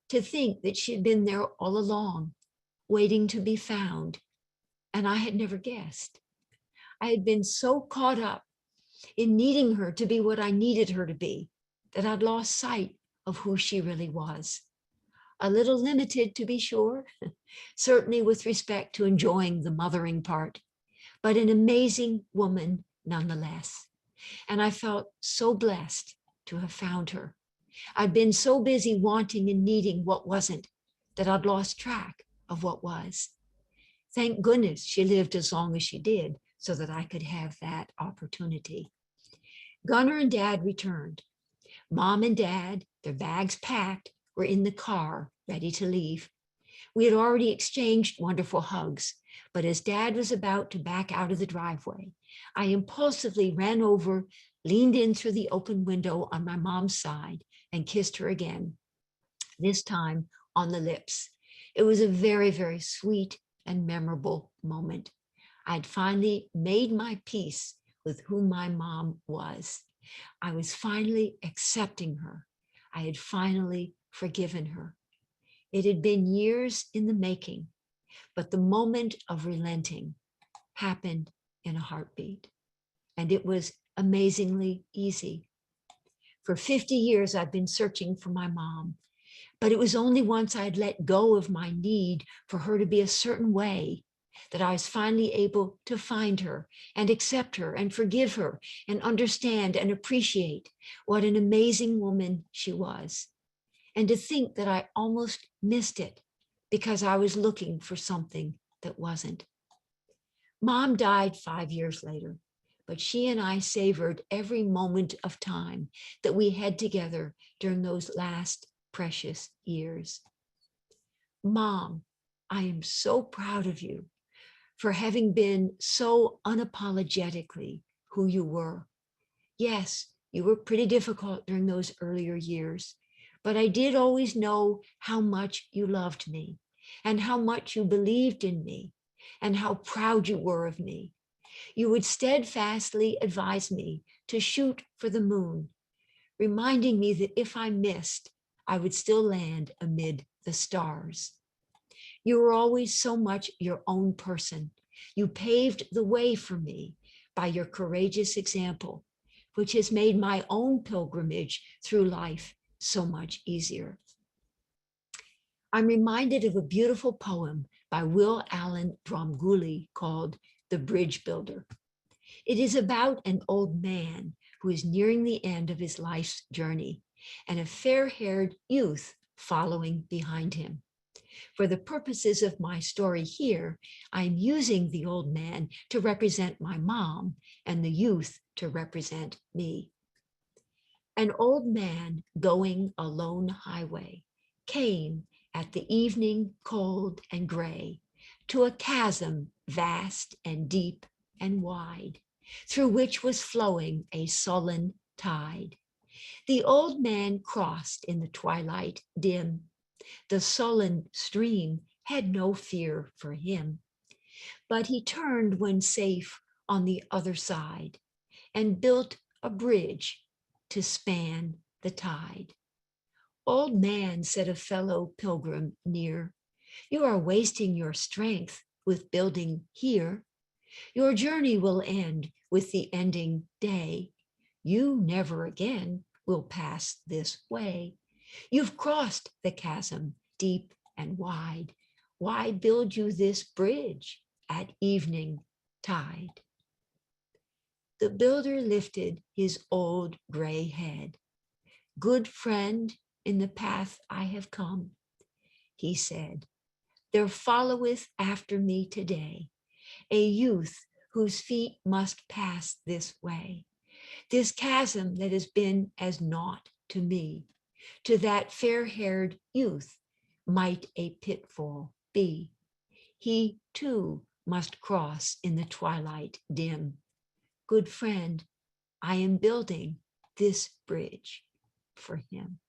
To think that she had been there all along, waiting to be found, and I had never guessed. I had been so caught up in needing her to be what I needed her to be that I'd lost sight of who she really was. A little limited, to be sure, certainly with respect to enjoying the mothering part, but an amazing woman nonetheless. And I felt so blessed to have found her. I'd been so busy wanting and needing what wasn't that I'd lost track of what was. Thank goodness she lived as long as she did so that I could have that opportunity. Gunnar and Dad returned. Mom and Dad, their bags packed, were in the car, ready to leave. We had already exchanged wonderful hugs, but as Dad was about to back out of the driveway, I impulsively ran over, leaned in through the open window on my mom's side, and kissed her again, this time on the lips. It was a very, very sweet and memorable moment. I'd finally made my peace with who my mom was. I was finally accepting her. I had finally forgiven her. It had been years in the making, but the moment of relenting happened in a heartbeat, and it was amazingly easy. For 50 years, I've been searching for my mom, but it was only once I'd let go of my need for her to be a certain way that I was finally able to find her and accept her and forgive her and understand and appreciate what an amazing woman she was. And to think that I almost missed it because I was looking for something that wasn't. Mom died 5 years later, but she and I savored every moment of time that we had together during those last precious years. Mom, I am so proud of you for having been so unapologetically who you were. Yes, you were pretty difficult during those earlier years, but I did always know how much you loved me and how much you believed in me and how proud you were of me. You would steadfastly advise me to shoot for the moon, reminding me that if I missed, I would still land amid the stars. You were always so much your own person. You paved the way for me by your courageous example, which has made my own pilgrimage through life so much easier. I'm reminded of a beautiful poem by Will Allen Dromgoole called The Bridge Builder. It is about an old man who is nearing the end of his life's journey and a fair-haired youth following behind him. For the purposes of my story here, I'm using the old man to represent my mom and the youth to represent me. An old man going a lone highway came at the evening cold and gray to a chasm vast and deep and wide, through which was flowing a sullen tide. The old man crossed in the twilight dim. The sullen stream had no fear for him, but he turned when safe on the other side and built a bridge to span the tide. Old man, said a fellow pilgrim near, you are wasting your strength with building here. Your journey will end with the ending day. You never again will pass this way. You've crossed the chasm deep and wide. Why build you this bridge at evening tide? The builder lifted his old gray head. Good friend, in the path I have come, he said, there followeth after me today a youth whose feet must pass this way. This chasm that has been as naught to me, to that fair-haired youth might a pitfall be. He too must cross in the twilight dim. Good friend, I am building this bridge for him.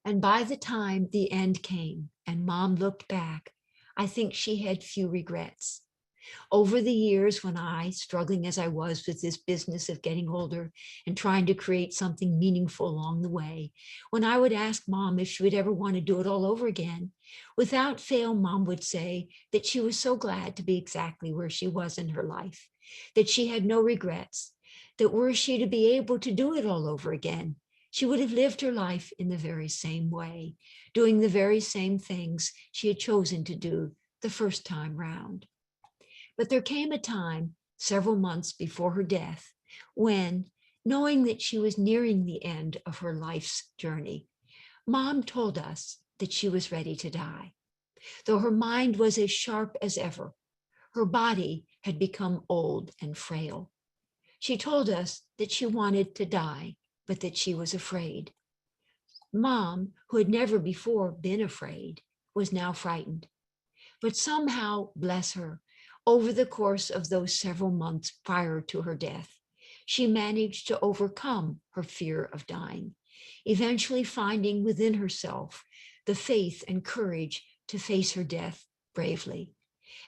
And by the time the end came and Mom looked back, I think she had few regrets. Over the years, when I, struggling as I was with this business of getting older and trying to create something meaningful along the way, when I would ask Mom if she would ever want to do it all over again, without fail, Mom would say that she was so glad to be exactly where she was in her life, that she had no regrets, that were she to be able to do it all over again, she would have lived her life in the very same way, doing the very same things she had chosen to do the first time round. But there came a time, several months before her death, when, knowing that she was nearing the end of her life's journey, Mom told us that she was ready to die. Though her mind was as sharp as ever, her body had become old and frail. She told us that she wanted to die, but that she was afraid. Mom, who had never before been afraid, was now frightened. But somehow, bless her, over the course of those several months prior to her death, she managed to overcome her fear of dying, eventually finding within herself the faith and courage to face her death bravely.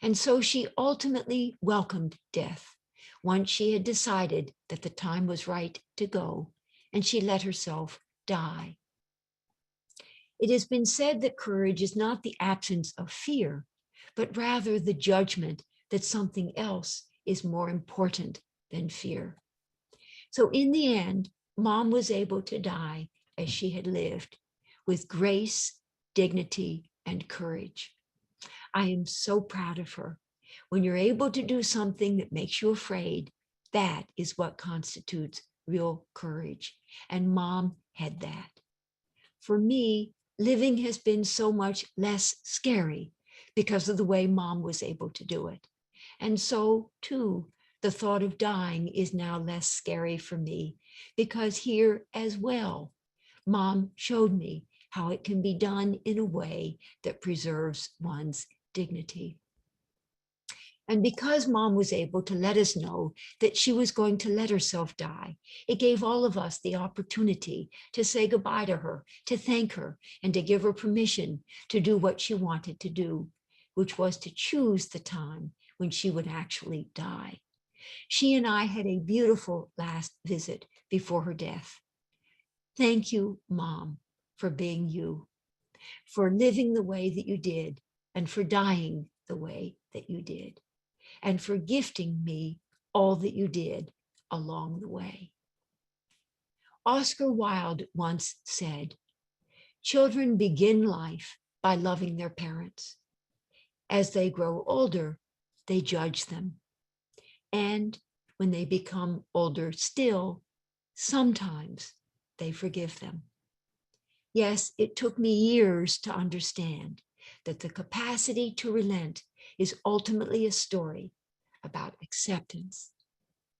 And so she ultimately welcomed death once she had decided that the time was right to go, and she let herself die. It has been said that courage is not the absence of fear, but rather the judgment that something else is more important than fear. So in the end, Mom was able to die as she had lived, with grace, dignity, and courage. I am so proud of her. When you're able to do something that makes you afraid, that is what constitutes real courage. And Mom had that. For me, living has been so much less scary because of the way Mom was able to do it. And so, too, the thought of dying is now less scary for me because here as well, Mom showed me how it can be done in a way that preserves one's dignity. And because mom was able to let us know that she was going to let herself die, it gave all of us the opportunity to say goodbye to her, to thank her, and to give her permission to do what she wanted to do, which was to choose the time when she would actually die. She and I had a beautiful last visit before her death. Thank you, Mom, for being you, for living the way that you did, and for dying the way that you did, and for gifting me all that you did along the way. Oscar Wilde once said, "Children begin life by loving their parents. As they grow older, they judge them. And when they become older still, sometimes they forgive them." Yes, it took me years to understand that the capacity to relent is ultimately a story about acceptance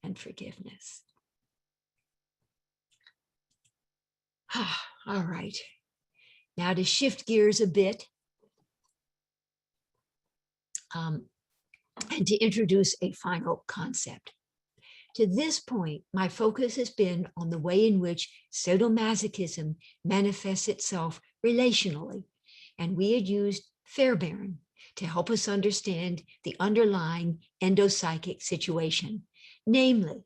and forgiveness. All right. Now to shift gears a bit and to introduce a final concept. To this point, my focus has been on the way in which sadomasochism manifests itself relationally, and we had used Fairbairn to help us understand the underlying endopsychic situation, namely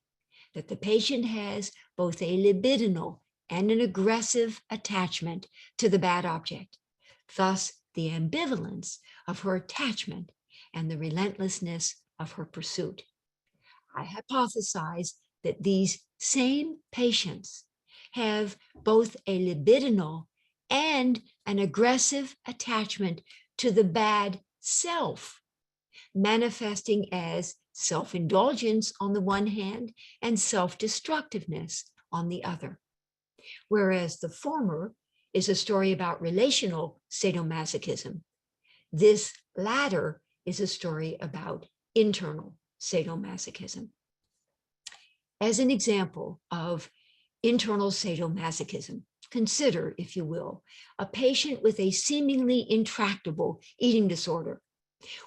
that the patient has both a libidinal and an aggressive attachment to the bad object, thus the ambivalence of her attachment and the relentlessness of her pursuit. I hypothesize that these same patients have both a libidinal and an aggressive attachment to the bad self, manifesting as self-indulgence on the one hand and self-destructiveness on the other. Whereas the former is a story about relational sadomasochism, this latter is a story about internal sadomasochism. As an example of internal sadomasochism, consider, if you will, a patient with a seemingly intractable eating disorder,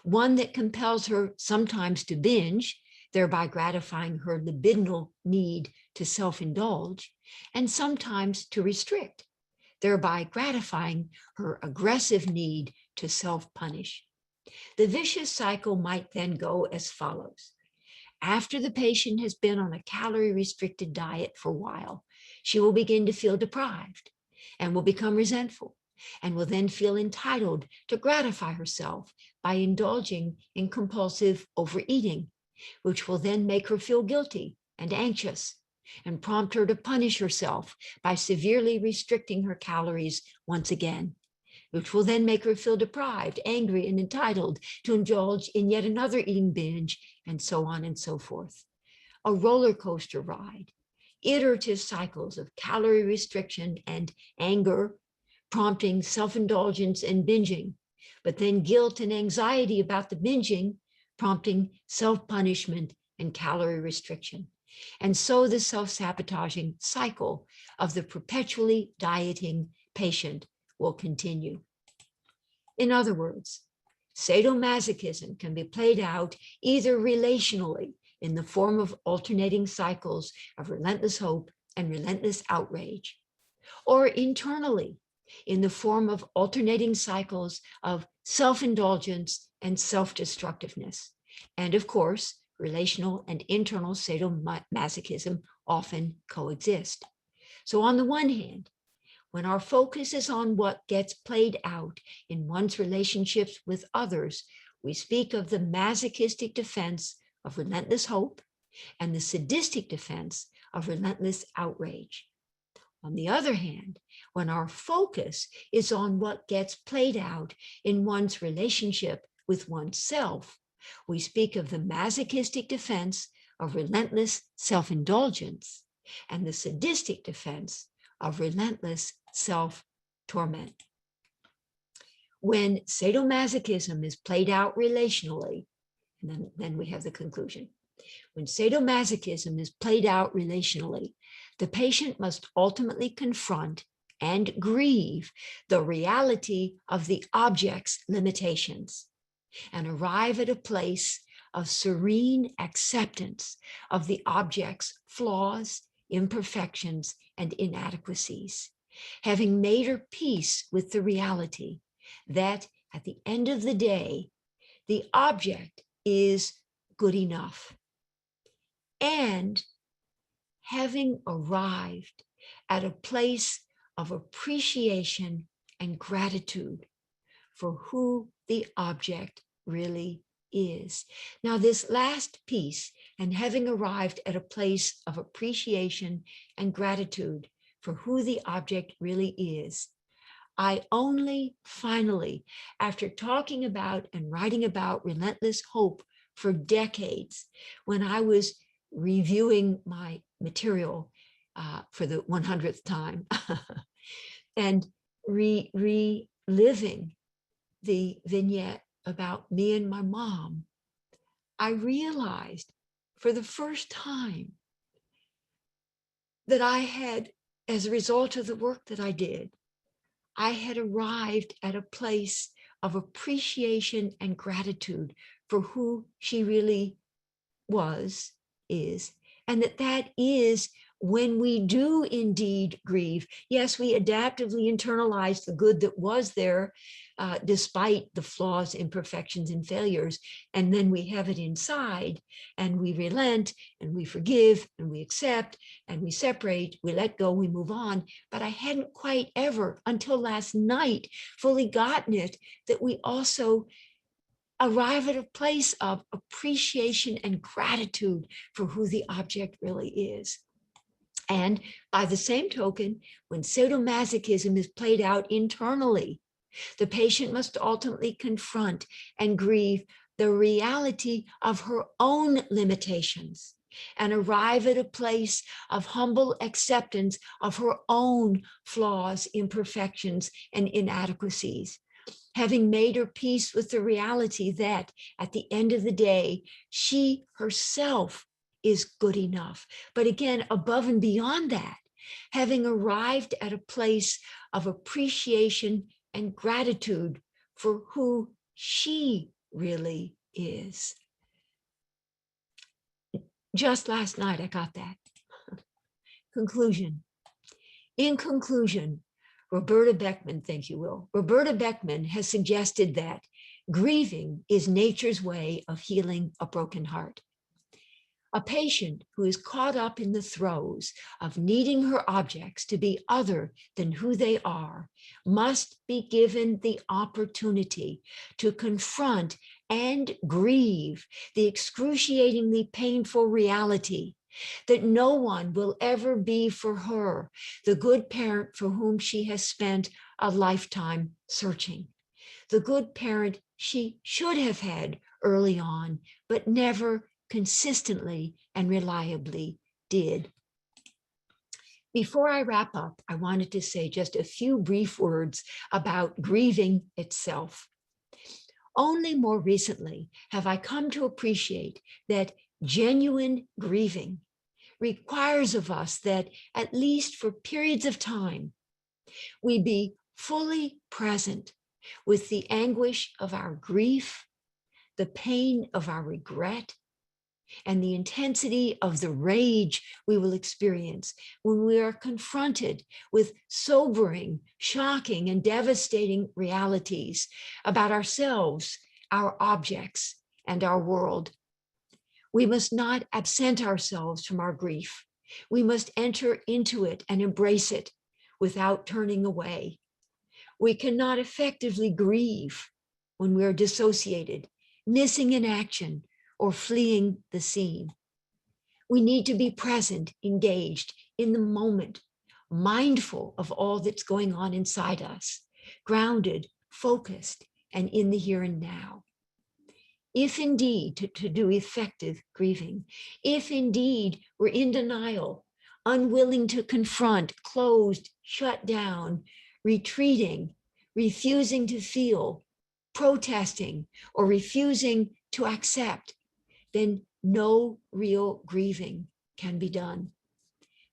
one that compels her sometimes to binge, thereby gratifying her libidinal need to self-indulge, and sometimes to restrict, thereby gratifying her aggressive need to self-punish. The vicious cycle might then go as follows. After the patient has been on a calorie-restricted diet for a while, she will begin to feel deprived and will become resentful and will then feel entitled to gratify herself by indulging in compulsive overeating, which will then make her feel guilty and anxious and prompt her to punish herself by severely restricting her calories once again, which will then make her feel deprived, angry, and entitled to indulge in yet another eating binge, and so on and so forth. A roller coaster ride, iterative cycles of calorie restriction and anger, prompting self-indulgence and binging, but then guilt and anxiety about the binging, prompting self-punishment and calorie restriction. And so the self-sabotaging cycle of the perpetually dieting patient will continue. In other words, sadomasochism can be played out either relationally in the form of alternating cycles of relentless hope and relentless outrage, or internally in the form of alternating cycles of self-indulgence and self-destructiveness. And of course, relational and internal sadomasochism often coexist. So on the one hand, when our focus is on what gets played out in one's relationships with others, we speak of the masochistic defense of relentless hope and the sadistic defense of relentless outrage. On the other hand, when our focus is on what gets played out in one's relationship with oneself, we speak of the masochistic defense of relentless self-indulgence and the sadistic defense of relentless self-torment. When sadomasochism is played out relationally, and then we have the conclusion. When sadomasochism is played out relationally, the patient must ultimately confront and grieve the reality of the object's limitations and arrive at a place of serene acceptance of the object's flaws, imperfections, and inadequacies, having made her peace with the reality that at the end of the day, the object is good enough. And having arrived at a place of appreciation and gratitude for who the object really is. Now, this last piece, and having arrived at a place of appreciation and gratitude for who the object really is, I only finally, after talking about and writing about relentless hope for decades, when I was reviewing my material for the 100th time and reliving the vignette about me and my mom, I realized for the first time that I had, as a result of the work that I did, I had arrived at a place of appreciation and gratitude for who she really was, is, and that is when we do indeed grieve. Yes, we adaptively internalize the good that was there, despite the flaws, imperfections, and failures. And then we have it inside, and we relent, and we forgive, and we accept, and we separate, we let go, we move on. But I hadn't quite ever, until last night, fully gotten it, that we also arrive at a place of appreciation and gratitude for who the object really is. And by the same token, when sadomasochism is played out internally, the patient must ultimately confront and grieve the reality of her own limitations and arrive at a place of humble acceptance of her own flaws, imperfections, and inadequacies, having made her peace with the reality that at the end of the day, she herself is good enough. But again, above and beyond that, having arrived at a place of appreciation and gratitude for who she really is. Just last night, I got that. Conclusion. In conclusion, Roberta Beckman, thank you, Will. Roberta Beckman has suggested that grieving is nature's way of healing a broken heart. A patient who is caught up in the throes of needing her objects to be other than who they are must be given the opportunity to confront and grieve the excruciatingly painful reality that no one will ever be for her the good parent for whom she has spent a lifetime searching, the good parent she should have had early on, but never consistently and reliably did. Before I wrap up, I wanted to say just a few brief words about grieving itself. Only more recently have I come to appreciate that genuine grieving requires of us that, at least for periods of time, we be fully present with the anguish of our grief, the pain of our regret, and the intensity of the rage we will experience when we are confronted with sobering, shocking, and devastating realities about ourselves, our objects, and our world. We must not absent ourselves from our grief. We must enter into it and embrace it without turning away. We cannot effectively grieve when we are dissociated, missing in action, or fleeing the scene. We need to be present, engaged in the moment, mindful of all that's going on inside us, grounded, focused, and in the here and now. If indeed to do effective grieving, if indeed we're in denial, unwilling to confront, closed, shut down, retreating, refusing to feel, protesting, or refusing to accept, then no real grieving can be done.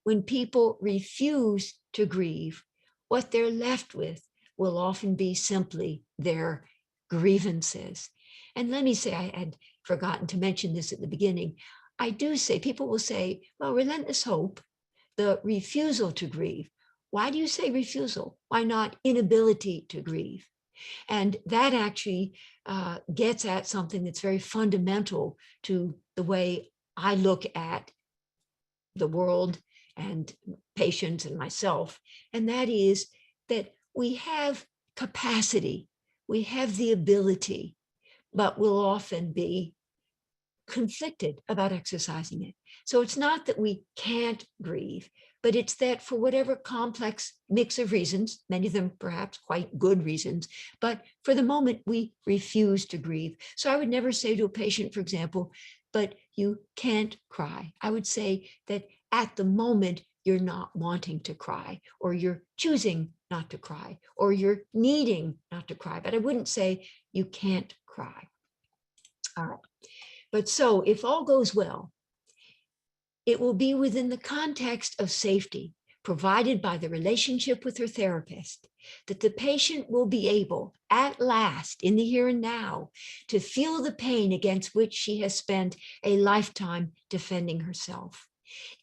When people refuse to grieve, what they're left with will often be simply their grievances. And let me say, I had forgotten to mention this at the beginning. I do say, people will say, well, relentless hope, the refusal to grieve. Why do you say refusal? Why not inability to grieve? And that actually gets at something that's very fundamental to the way I look at the world and patients and myself. And that is that we have capacity, we have the ability, but we'll often be conflicted about exercising it. So it's not that we can't grieve, but it's that for whatever complex mix of reasons, many of them perhaps quite good reasons, but for the moment we refuse to grieve. So I would never say to a patient, for example, but you can't cry. I would say that at the moment you're not wanting to cry, or you're choosing not to cry, or you're needing not to cry, but I wouldn't say you can't cry. All right. But so if all goes well, it will be within the context of safety provided by the relationship with her therapist that the patient will be able, at last, in the here and now, to feel the pain against which she has spent a lifetime defending herself.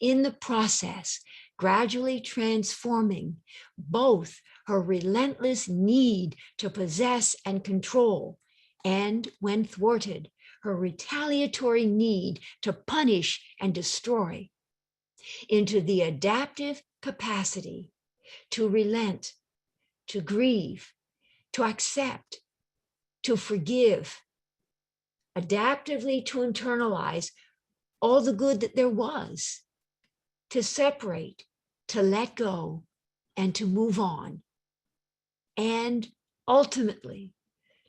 In the process, gradually transforming both her relentless need to possess and control, and when thwarted, her retaliatory need to punish and destroy, into the adaptive capacity to relent, to grieve, to accept, to forgive, adaptively to internalize all the good that there was, to separate, to let go, and to move on, and ultimately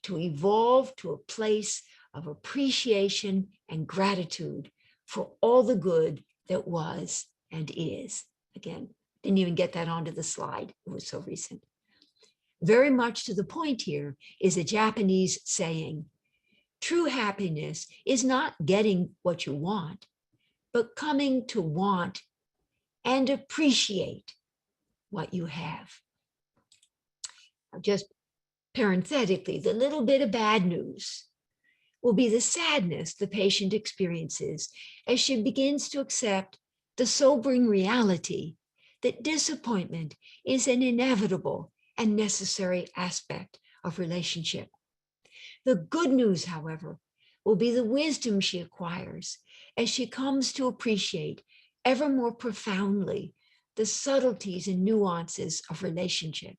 to evolve to a place of appreciation and gratitude for all the good that was and is. Again, didn't even get that onto the slide. It was so recent. Very much to the point here is a Japanese saying, true happiness is not getting what you want, but coming to want and appreciate what you have. Just parenthetically, the little bit of bad news will be the sadness the patient experiences as she begins to accept the sobering reality that disappointment is an inevitable and necessary aspect of relationship. The good news, however, will be the wisdom she acquires as she comes to appreciate ever more profoundly the subtleties and nuances of relationship,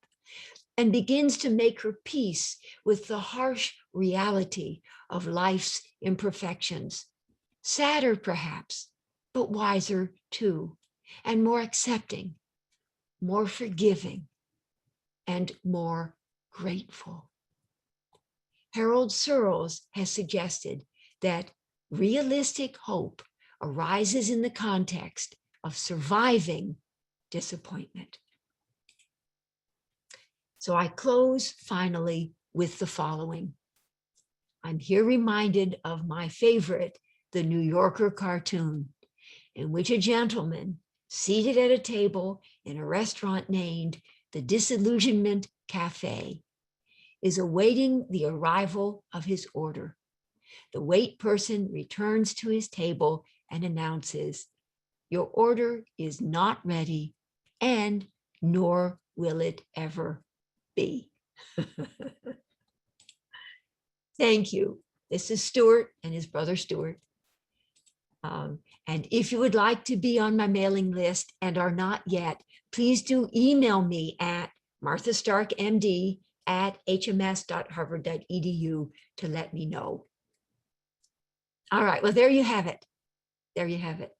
and begins to make her peace with the harsh reality of life's imperfections. Sadder, perhaps, but wiser too, and more accepting, more forgiving, and more grateful. Harold Searles has suggested that realistic hope arises in the context of surviving disappointment. So I close finally with the following. I'm here reminded of my favorite, the New Yorker cartoon, in which a gentleman seated at a table in a restaurant named the Disillusionment Cafe is awaiting the arrival of his order. The wait person returns to his table and announces, "Your order is not ready, and nor will it ever be." Thank you. This is Stuart and his brother Stuart. And if you would like to be on my mailing list and are not yet, please do email me at marthastarkmd@hms.harvard.edu to let me know. All right, well, there you have it. There you have it.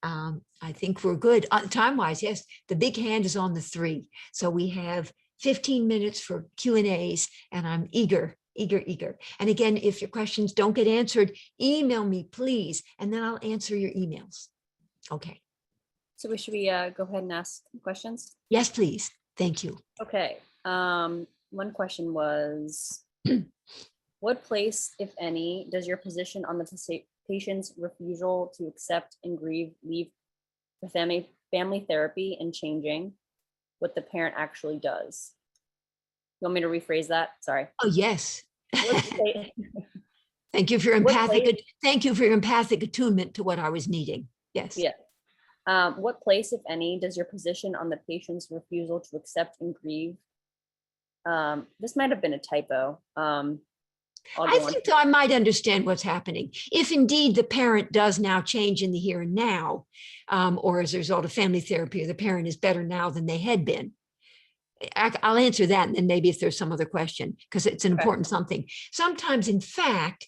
I think we're good. Time-wise, yes, the big hand is on the 3. So we have 15 minutes for Q&As, and I'm eager. And again, if your questions don't get answered, email me, please, and then I'll answer your emails. Okay. So should we go ahead and ask questions? Yes, please. Thank you. Okay. One question was, what place, if any, does your position on the patient's refusal to accept and grieve leave the family therapy and changing what the parent actually does? You want me to rephrase that? Sorry. Oh, yes. Thank you for your What empathic, place- thank you for your empathic attunement to what I was needing. Yes. Yeah. What place, if any, does your position on the patient's refusal to accept and grieve? This might have been a typo. I'll I go on. think though I might understand what's happening. If indeed the parent does now change in the here and now, or as a result of family therapy, or the parent is better now than they had been. I'll answer that, and then maybe if there's some other question, because it's an Okay. important something. Sometimes, in fact,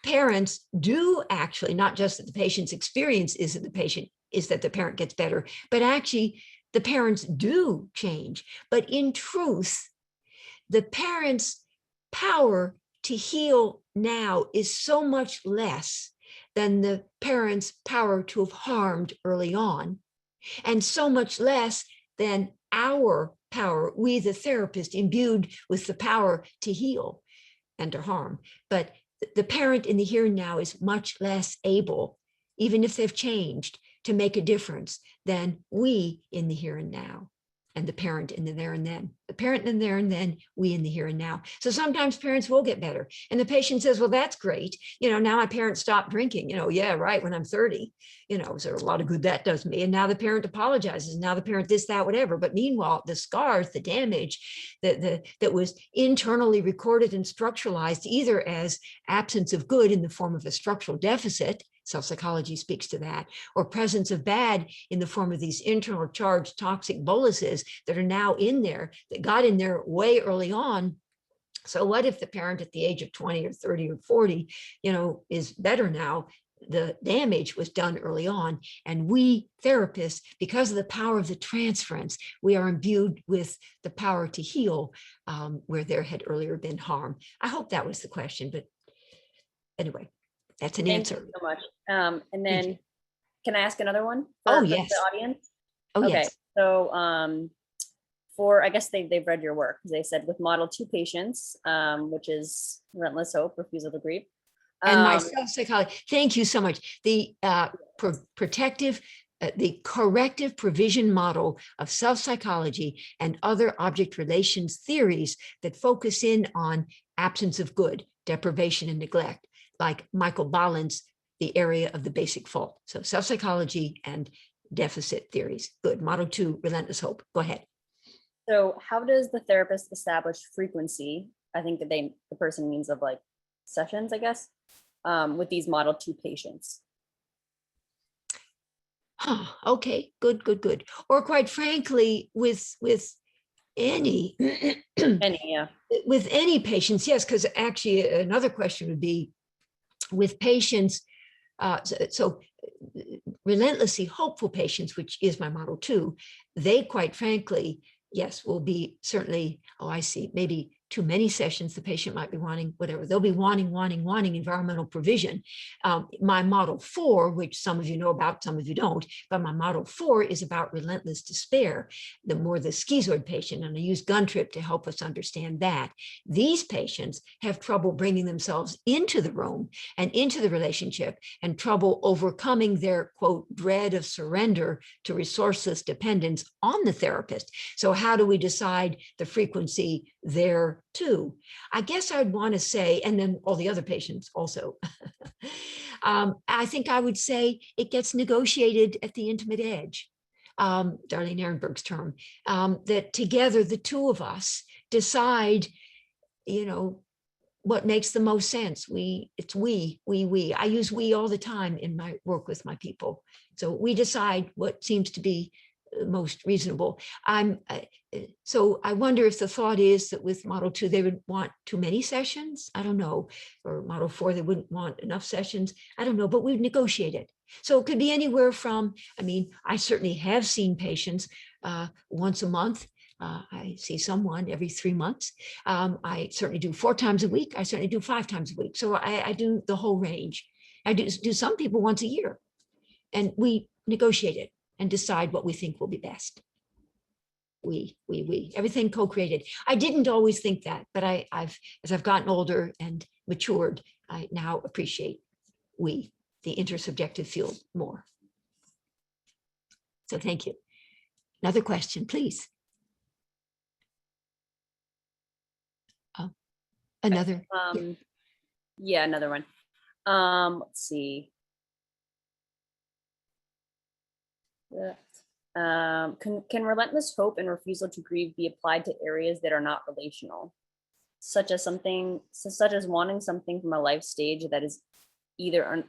parents do actually, not just that the patient's experience is that the parent gets better, but actually the parents do change. But in truth, the parents' power to heal now is so much less than the parents' power to have harmed early on, and so much less than our power, we the therapist, imbued with the power to heal and to harm. But the parent in the here and now is much less able, even if they've changed, to make a difference than we in the here and now, and the parent in the there and then. The parent in the there and then, we in the here and now. So sometimes parents will get better. And the patient says, well, that's great. Now my parents stopped drinking, yeah, right, when I'm 30, so a lot of good that does me. And now the parent apologizes. Now the parent this, that, whatever. But meanwhile, the scars, the damage that was internally recorded and structuralized, either as absence of good in the form of a structural deficit, self-psychology speaks to that, or presence of bad in the form of these internal charged toxic boluses that are now in there, that got in there way early on. So what if the parent at the age of 20 or 30 or 40, is better now? The damage was done early on. And we therapists, because of the power of the transference, we are imbued with the power to heal where there had earlier been harm. I hope that was the question, but anyway, that's an Thank answer. you so much. And then, can I ask another one? Oh, for yes. the audience? Oh, Okay, yes. so I guess they've read your work, because they said with Model 2 patients, which is Relentless Hope, Refusal to Grieve. And my self-psychology, thank you so much. The the corrective provision model of self-psychology and other object relations theories that focus in on absence of good, deprivation and neglect, like Michael Ballin's The Area of the Basic Fault. So self-psychology and deficit theories. Good. Model 2, Relentless Hope. Go ahead. So how does the therapist establish frequency? I think that the person means of like sessions, I guess, with these Model 2 patients. Okay, good. Or quite frankly, with any Yeah. with any patients, yes, because actually another question would be with patients. So relentlessly hopeful patients, which is my Model 2, they quite frankly, yes, will be certainly, I see, maybe too many sessions. The patient might be wanting whatever. They'll be wanting environmental provision. My Model 4, which some of you know about, some of you don't, but my Model 4 is about relentless despair, the more the schizoid patient, and I use Guntrip to help us understand that. These patients have trouble bringing themselves into the room and into the relationship, and trouble overcoming their, quote, dread of surrender to resourceless dependence on the therapist. So how do we decide the frequency there too? I guess I'd want to say, and then all the other patients also, I think I would say it gets negotiated at the intimate edge. Darlene Ehrenberg's term, that together the two of us decide, what makes the most sense. It's we. I use we all the time in my work with my people. So we decide what seems to be most reasonable. So I wonder if the thought is that with Model 2, they would want too many sessions. I don't know. Or Model 4, they wouldn't want enough sessions. I don't know, but we've negotiated. So it could be anywhere from, I certainly have seen patients once a month. I see someone every 3 months. I certainly do 4 times a week. I certainly do 5 times a week. So I do the whole range. I do some people once a year, and we negotiate it and decide what we think will be best. We, everything co-created. I didn't always think that, but as I've gotten older and matured, I now appreciate we, the intersubjective field, more. So thank you. Another question, please. Another. Yeah, another one. Let's see. Can relentless hope and refusal to grieve be applied to areas that are not relational, such as wanting something from a life stage that is either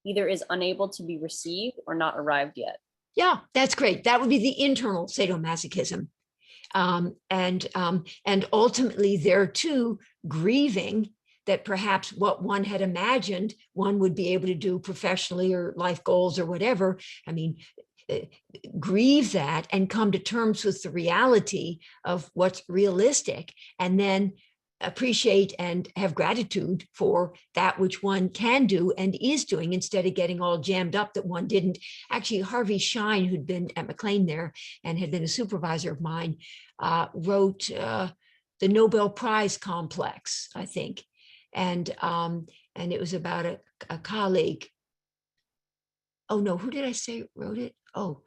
is unable to be received or not arrived yet? Yeah, that's great. That would be the internal sadomasochism. And ultimately there too, grieving that perhaps what one had imagined one would be able to do professionally or life goals or whatever. I mean, grieve that and come to terms with the reality of what's realistic, and then appreciate and have gratitude for that which one can do and is doing, instead of getting all jammed up that one didn't. Actually, Harvey Schein, who'd been at McLean there and had been a supervisor of mine, wrote the Nobel Prize Complex, I think. And it was about a colleague. Oh no, who did I say wrote it? Oh,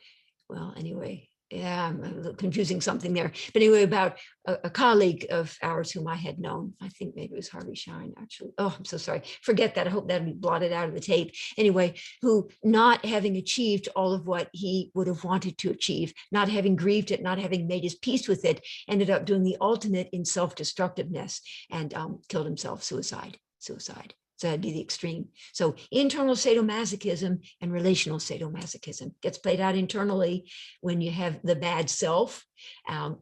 well, anyway, yeah, I'm confusing something there. But anyway, about a colleague of ours whom I had known. I think maybe it was Harvey Schein, actually. Oh, I'm so sorry. Forget that. I hope that'll be blotted out of the tape. Anyway, who, not having achieved all of what he would have wanted to achieve, not having grieved it, not having made his peace with it, ended up doing the ultimate in self-destructiveness and killed himself, suicide. So that'd be the extreme. So internal sadomasochism and relational sadomasochism gets played out internally when you have the bad self,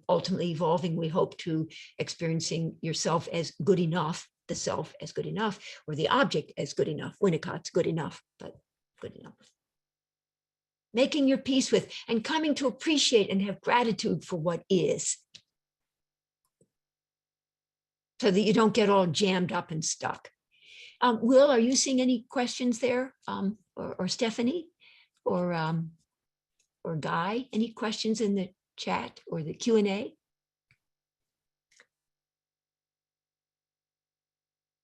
ultimately evolving, we hope, to experiencing yourself as good enough, the self as good enough, or the object as good enough. Winnicott's good enough, but good enough. Making your peace with and coming to appreciate and have gratitude for what is, so that you don't get all jammed up and stuck. Will, are you seeing any questions there? Or Stephanie or Guy, any questions in the chat or the Q&A?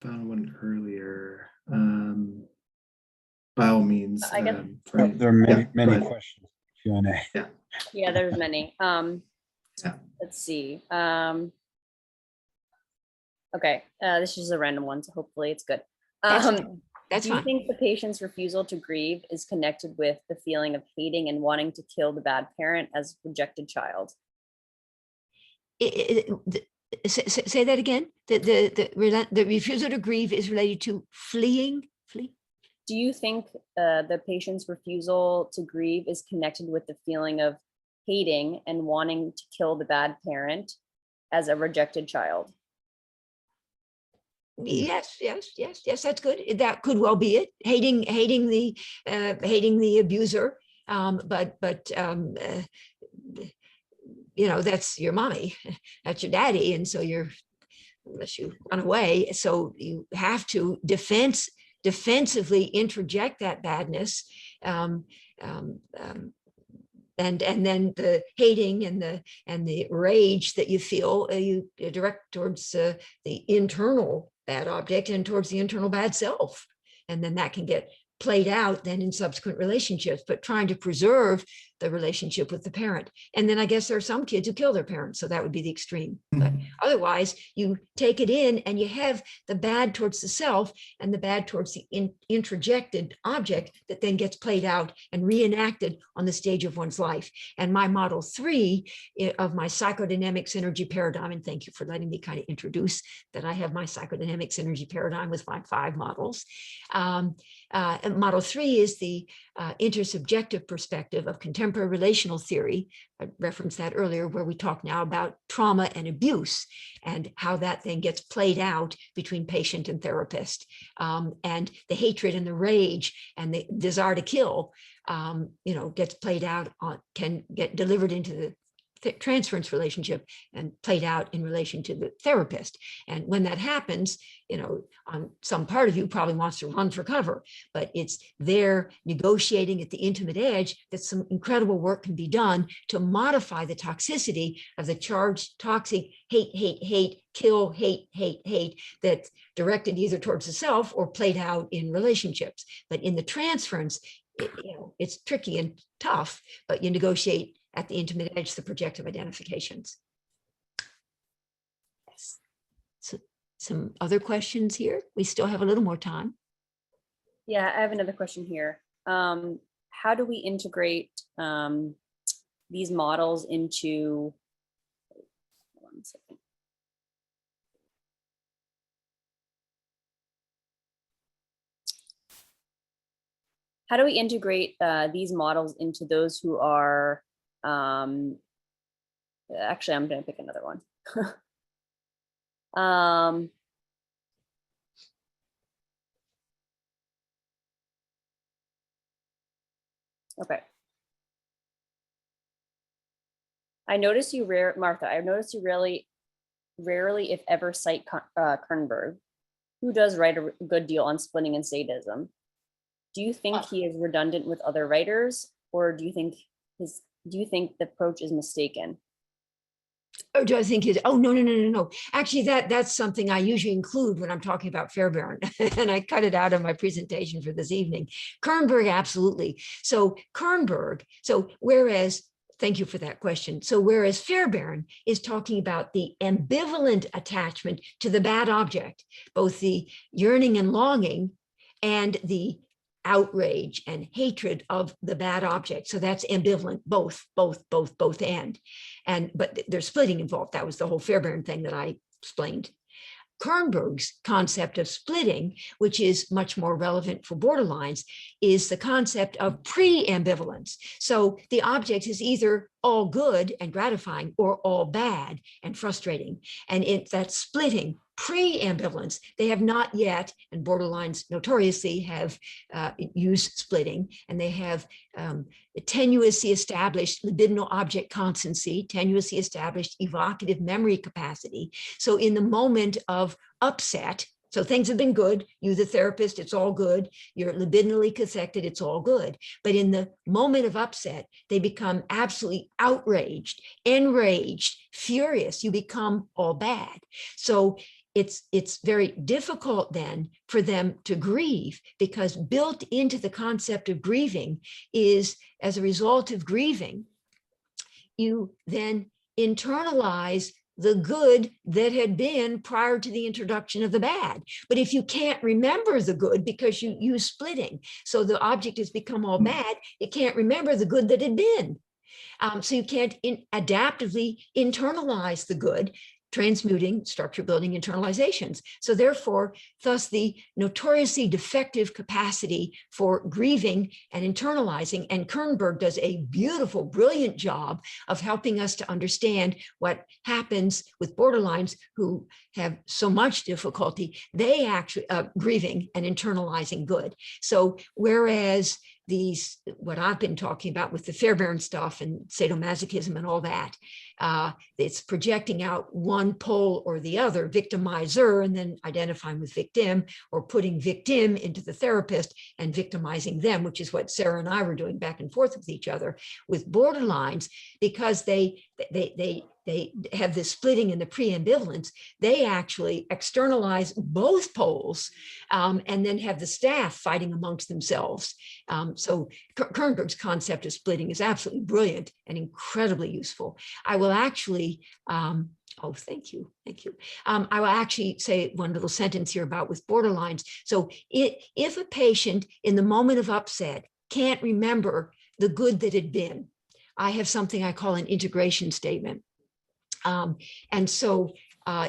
Found one earlier. By all means. I guess There are many, Yeah, many go ahead. questions. Q&A. yeah, there's many. Yeah. Let's see. Okay, this is a random one, so hopefully it's good. That's Do you fine. think the patient's refusal to grieve is connected with the feeling of hating and wanting to kill the bad parent as rejected child? Say that again. The refusal to grieve is related to fleeing. Do you think the patient's refusal to grieve is connected with the feeling of hating and wanting to kill the bad parent as a rejected child? Yes, that's good. That could well be it. Hating the abuser, but you know, that's your mommy, that's your daddy, and so unless you run away, so you have to defensively interject that badness, and then the hating and the rage that you feel, you direct towards the internal bad object and towards the internal bad self, and then that can get played out then in subsequent relationships, but trying to preserve the relationship with the parent. And then I guess there are some kids who kill their parents, so that would be the extreme. But otherwise, you take it in and you have the bad towards the self and the bad towards the introjected object that then gets played out and reenacted on the stage of one's life. And my model 3 of my psychodynamics energy paradigm, and thank you for letting me kind of introduce that I have my psychodynamics energy paradigm with my 5 models. Model 3 is the intersubjective perspective of contemporary relational theory. I referenced that earlier, where we talk now about trauma and abuse and how that then gets played out between patient and therapist, and the hatred and the rage and the desire to kill, gets played out can get delivered into the transference relationship and played out in relation to the therapist. And when that happens, some part of you probably wants to run for cover, but it's there negotiating at the intimate edge that some incredible work can be done to modify the toxicity of the charged, toxic hate, kill, hate that's directed either towards the self or played out in relationships. But in the transference, it's tricky and tough, but you negotiate at the intimate edge, the projective identifications. Yes. some other questions here. We still have a little more time. Yeah, I have another question here. How do we integrate these models into, one second. How do we integrate these models into those who are, actually, I'm going to pick another one. Okay. I notice you Martha, I notice you rarely, if ever, cite Kernberg, who does write a good deal on splitting and sadism. Do you think he is redundant with other writers, or do you think the approach is mistaken? Oh, do I think his, oh, no. Actually, that's something I usually include when I'm talking about Fairbairn, and I cut it out of my presentation for this evening. Kernberg, absolutely. So Kernberg, thank you for that question. So whereas Fairbairn is talking about the ambivalent attachment to the bad object, both the yearning and longing and the outrage and hatred of the bad object. So that's ambivalent, both and but there's splitting involved. That was the whole Fairbairn thing that I explained. Kernberg's concept of splitting, which is much more relevant for borderlines, is the concept of pre-ambivalence. So the object is either all good and gratifying or all bad and frustrating. And that splitting, pre-ambivalence, they have not yet, and borderlines notoriously have used splitting, and they have tenuously established libidinal object constancy, tenuously established evocative memory capacity. So in the moment of upset, so things have been good, you the therapist, it's all good, you're libidinally cathected, it's all good. But in the moment of upset, they become absolutely outraged, enraged, furious, you become all bad. So it's very difficult then for them to grieve, because built into the concept of grieving is, as a result of grieving, you then internalize the good that had been prior to the introduction of the bad. But if you can't remember the good because you use splitting, so the object has become all bad, it can't remember the good that had been. So you can't adaptively internalize the good, transmuting structure building internalizations. So therefore, thus the notoriously defective capacity for grieving and internalizing. And Kernberg does a beautiful, brilliant job of helping us to understand what happens with borderlines who have so much difficulty. They actually grieving and internalizing good. So whereas these, what I've been talking about with the Fairbairn stuff and sadomasochism and all that, it's projecting out one pole or the other, victimizer, and then identifying with victim, or putting victim into the therapist and victimizing them, which is what Sarah and I were doing back and forth with each other with borderlines, because they have this splitting and the pre-ambivalence. They actually externalize both poles and then have the staff fighting amongst themselves. So Kernberg's concept of splitting is absolutely brilliant and incredibly useful. I will actually, oh, thank you. I will actually say one little sentence here about with borderlines. So if a patient in the moment of upset can't remember the good that had been, I have something I call an integration statement. And so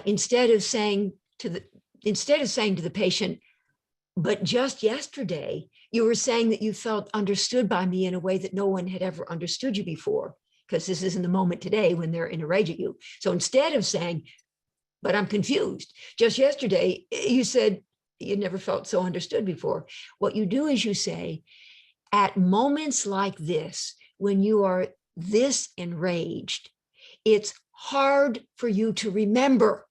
instead of saying to the patient, but just yesterday, you were saying that you felt understood by me in a way that no one had ever understood you before, because this is in the moment today when they're in a rage at you. So instead of saying, but I'm confused, just yesterday, you said you never felt so understood before. What you do is you say, at moments like this, when you are this enraged, it's hard for you to remember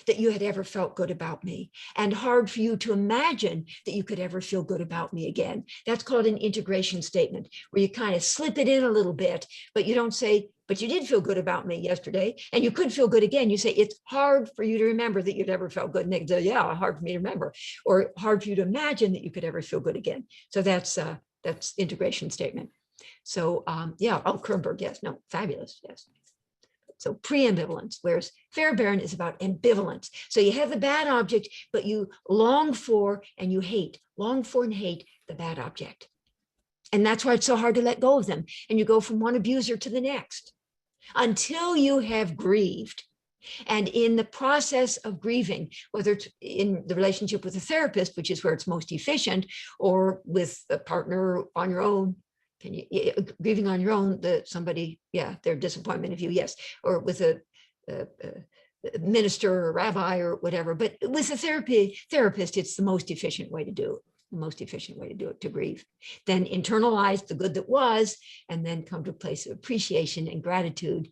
that you had ever felt good about me, and hard for you to imagine that you could ever feel good about me again. That's called an integration statement, where you kind of slip it in a little bit, but you don't say, but you did feel good about me yesterday, and you could feel good again. You say, it's hard for you to remember that you'd ever felt good. And they say, yeah, hard for me to remember, or hard for you to imagine that you could ever feel good again. So that's integration statement. So yeah, oh, Kernberg, yes, no, fabulous, yes. So pre-ambivalence, whereas Fairbairn is about ambivalence. So you have the bad object, but you long for and you hate, long for and hate the bad object. And that's why it's so hard to let go of them. And you go from one abuser to the next until you have grieved. And in the process of grieving, whether it's in the relationship with a therapist, which is where it's most efficient, or with a partner on your own, grieving on your own, somebody, their disappointment of you, yes, or with a minister or rabbi or whatever. But with a therapist, it's the most efficient way to do it. The most efficient way to do it, to grieve. Then internalize the good that was, and then come to a place of appreciation and gratitude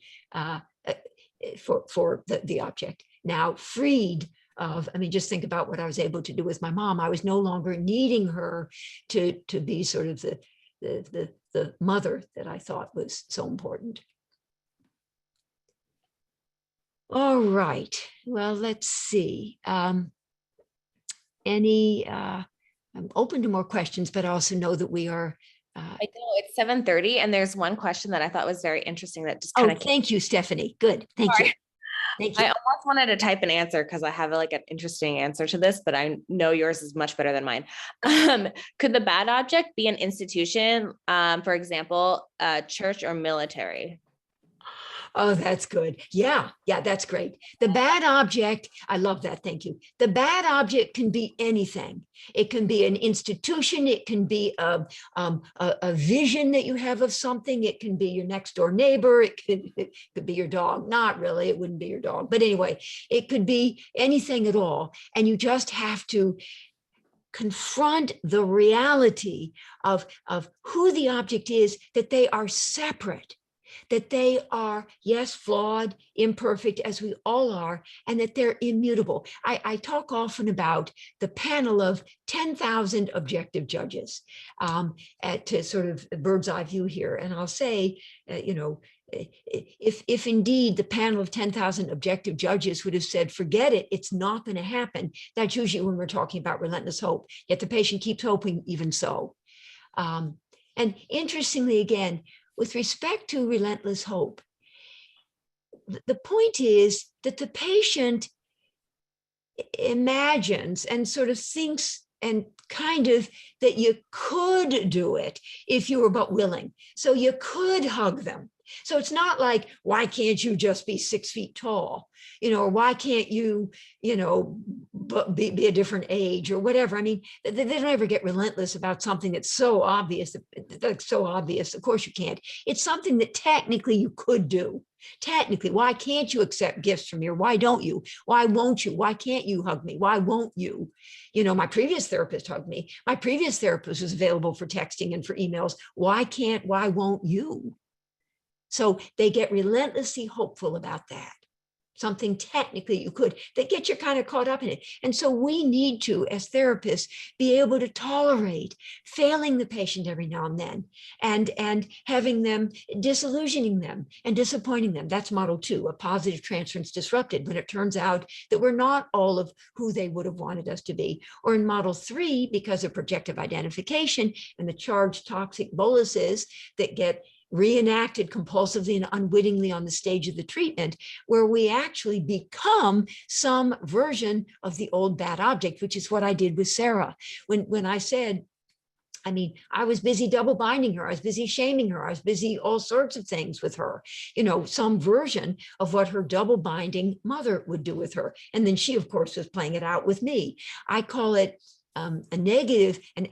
for the object. Now freed of, I mean, just think about what I was able to do with my mom. I was no longer needing her to be sort of the mother that I thought was so important. All right, well, let's see. I'm open to more questions, but I also know that we are. I know it's 7:30, and there's one question that I thought was very interesting that just kind of. Thank you, Stephanie. Good, thank you. Thank you. I almost wanted to type an answer because I have like an interesting answer to this, but I know yours is much better than mine. Could the bad object be an institution, for example, a church or military? Oh, that's good. Yeah, that's great. The bad object, I love that. Thank you. The bad object can be anything. It can be an institution. It can be a vision that you have of something. It can be your next door neighbor. It could be your dog. Not really. It wouldn't be your dog. But anyway, it could be anything at all. And you just have to confront the reality of who the object is, that they are separate, that they are, yes, flawed, imperfect, as we all are, and that they're immutable. I talk often about the panel of 10,000 objective judges to sort of a bird's eye view here. And I'll say, if indeed the panel of 10,000 objective judges would have said, forget it, it's not going to happen, that's usually when we're talking about relentless hope, yet the patient keeps hoping even so. And interestingly, again, with respect to relentless hope, the point is that the patient imagines and sort of thinks and kind of that you could do it if you were but willing. So you could hug them. So it's not like, why can't you just be 6 feet tall? Or why can't you, be a different age or whatever? I mean, they don't ever get relentless about something that's so obvious. That's so obvious. Of course you can't. It's something that technically you could do. Technically, why can't you accept gifts from me? Or why don't you? Why won't you? Why can't you hug me? Why won't you? My previous therapist hugged me. My previous therapist was available for texting and for emails. Why won't you? So they get relentlessly hopeful about that. Something technically you could, that gets you kind of caught up in it. And so we need to, as therapists, be able to tolerate failing the patient every now and then, and having them, disillusioning them and disappointing them. That's model 2, a positive transference disrupted, when it turns out that we're not all of who they would have wanted us to be. Or in model 3, because of projective identification and the charged toxic boluses that get reenacted compulsively and unwittingly on the stage of the treatment, where we actually become some version of the old bad object, which is what I did with Sarah. When I said, I was busy double binding her, I was busy shaming her, I was busy all sorts of things with her, some version of what her double binding mother would do with her. And then she, of course, was playing it out with me. I call it an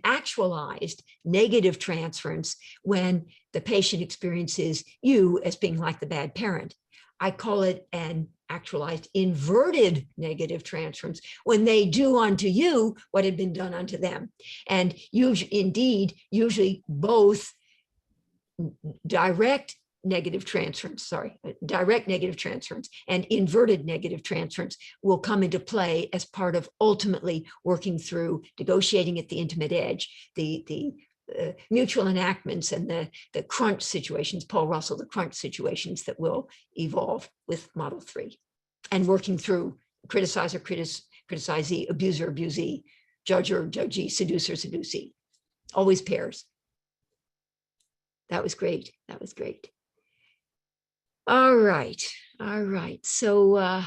actualized negative transference when the patient experiences you as being like the bad parent. I call it an actualized inverted negative transference when they do unto you what had been done unto them. And usually both direct negative transference and inverted negative transference will come into play as part of ultimately working through negotiating at the intimate edge, the mutual enactments and the crunch situations, Paul Russell, the crunch situations that will evolve with model 3, and working through criticizer, criticizee, abuser, abusee, judger, judgee, seducer, seducee, always pairs. That was great. All right. All right. So I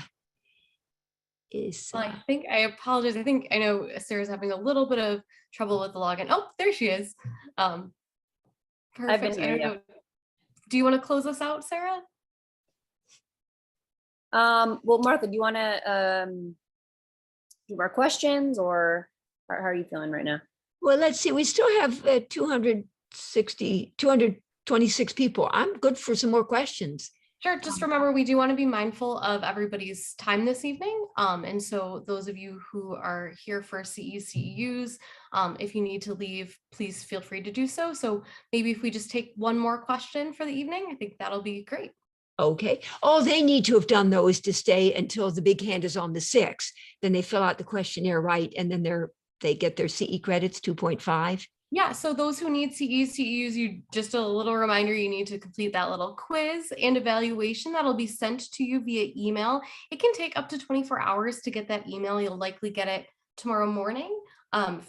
think I apologize. I know Sarah's having a little bit of trouble with the login. Oh, there she is. I've been Perfect. I here, don't yeah. know. Do you want to close us out, Sarah? Well, Martha, do you want to do more questions, or how are you feeling right now? well, let's see. We still have 226 people. I'm good for some more questions. Sure. Just remember, we do want to be mindful of everybody's time this evening. And so those of you who are here for CEUs, if you need to leave, please feel free to do so. So maybe if we just take one more question for the evening, I think that'll be great. Okay. All they need to have done, though, is to stay until the big hand is on the 6. Then they fill out the questionnaire, right? And then they get their CE credits, 2.5. Yeah, so those who need CEUs, you just a little reminder, you need to complete that little quiz and evaluation that'll be sent to you via email. It can take up to 24 hours to get that email. You'll likely get it tomorrow morning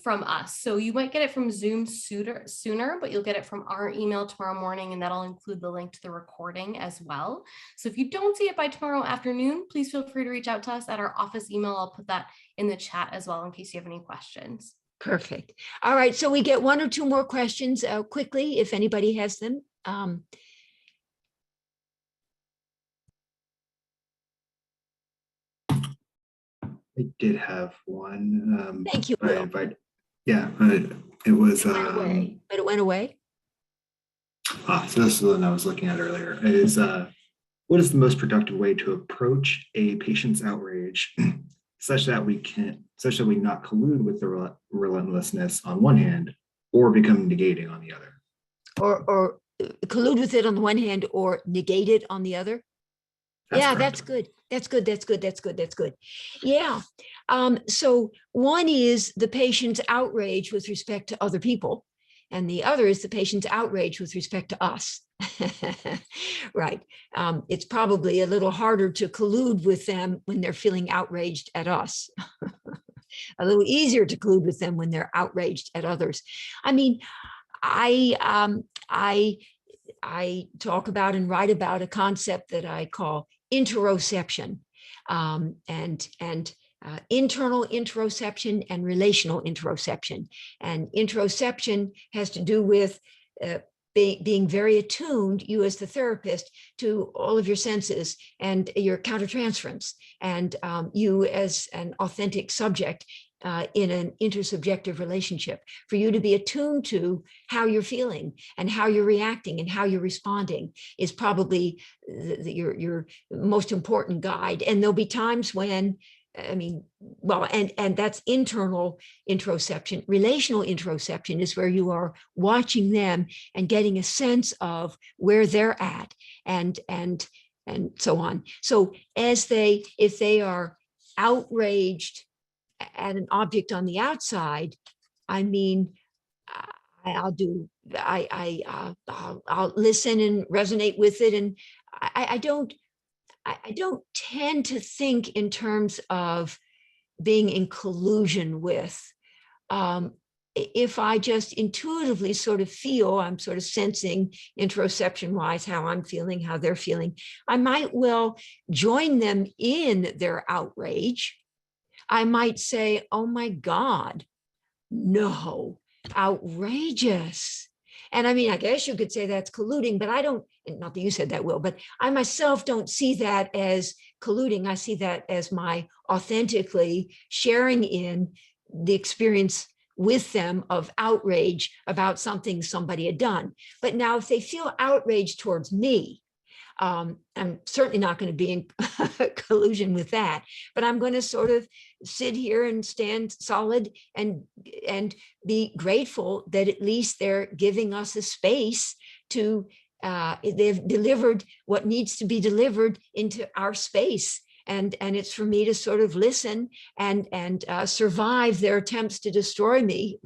from us. So you might get it from Zoom sooner, but you'll get it from our email tomorrow morning, and that'll include the link to the recording as well. So if you don't see it by tomorrow afternoon, please feel free to reach out to us at our office email. I'll put that in the chat as well in case you have any questions. Perfect. All right. So we get 1 or 2 more questions quickly, if anybody has them. I did have one. Thank you, Will. It was. It went away, but it went away. So this is the one I was looking at earlier. Is what is the most productive way to approach a patient's outrage such that we not collude with the relentlessness on one hand, or become negating on the other? Or collude with it on the one hand, or negate it on the other. Yeah, that's good. That's good. That's good. That's good. That's good. Yeah. So one is the patient's outrage with respect to other people, and the other is the patient's outrage with respect to us. Right. It's probably a little harder to collude with them when they're feeling outraged at us. A little easier to collude with them when they're outraged at others. I mean, I talk about and write about a concept that I call interoception, and internal interoception and relational interoception. And interoception has to do with being very attuned, you as the therapist, to all of your senses and your countertransference, and you as an authentic subject in an intersubjective relationship, for you to be attuned to how you're feeling and how you're reacting and how you're responding is probably your most important guide. And there'll be times when, I mean, well, and that's internal interoception. Relational interoception is where you are watching them and getting a sense of where they're at and so on. So if they are outraged at an object on the outside, I mean, I'll listen and resonate with it, and I don't tend to think in terms of being in collusion with. If I just intuitively sort of feel, I'm sort of sensing interoception wise how I'm feeling, how they're feeling, I might well join them in their outrage. I might say, oh my God, no, outrageous. And I mean, I guess you could say that's colluding, but I don't, not that you said that, Will, but I myself don't see that as colluding. I see that as my authentically sharing in the experience with them of outrage about something somebody had done. But now if they feel outraged towards me, I'm certainly not going to be in collusion with that, but I'm going to sort of sit here and stand solid and be grateful that at least they're giving us a space to, they've delivered what needs to be delivered into our space. And it's for me to sort of listen and survive their attempts to destroy me,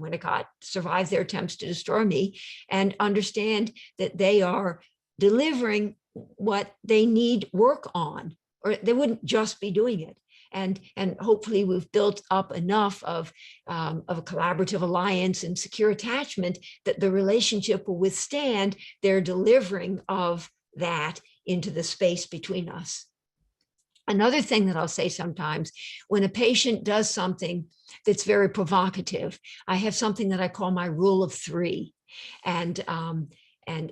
survive their attempts to destroy me, and understand that they are delivering what they need work on, or they wouldn't just be doing it. And hopefully we've built up enough of a collaborative alliance and secure attachment that the relationship will withstand their delivering of that into the space between us. Another thing that I'll say sometimes, when a patient does something that's very provocative, I have something that I call my rule of three. And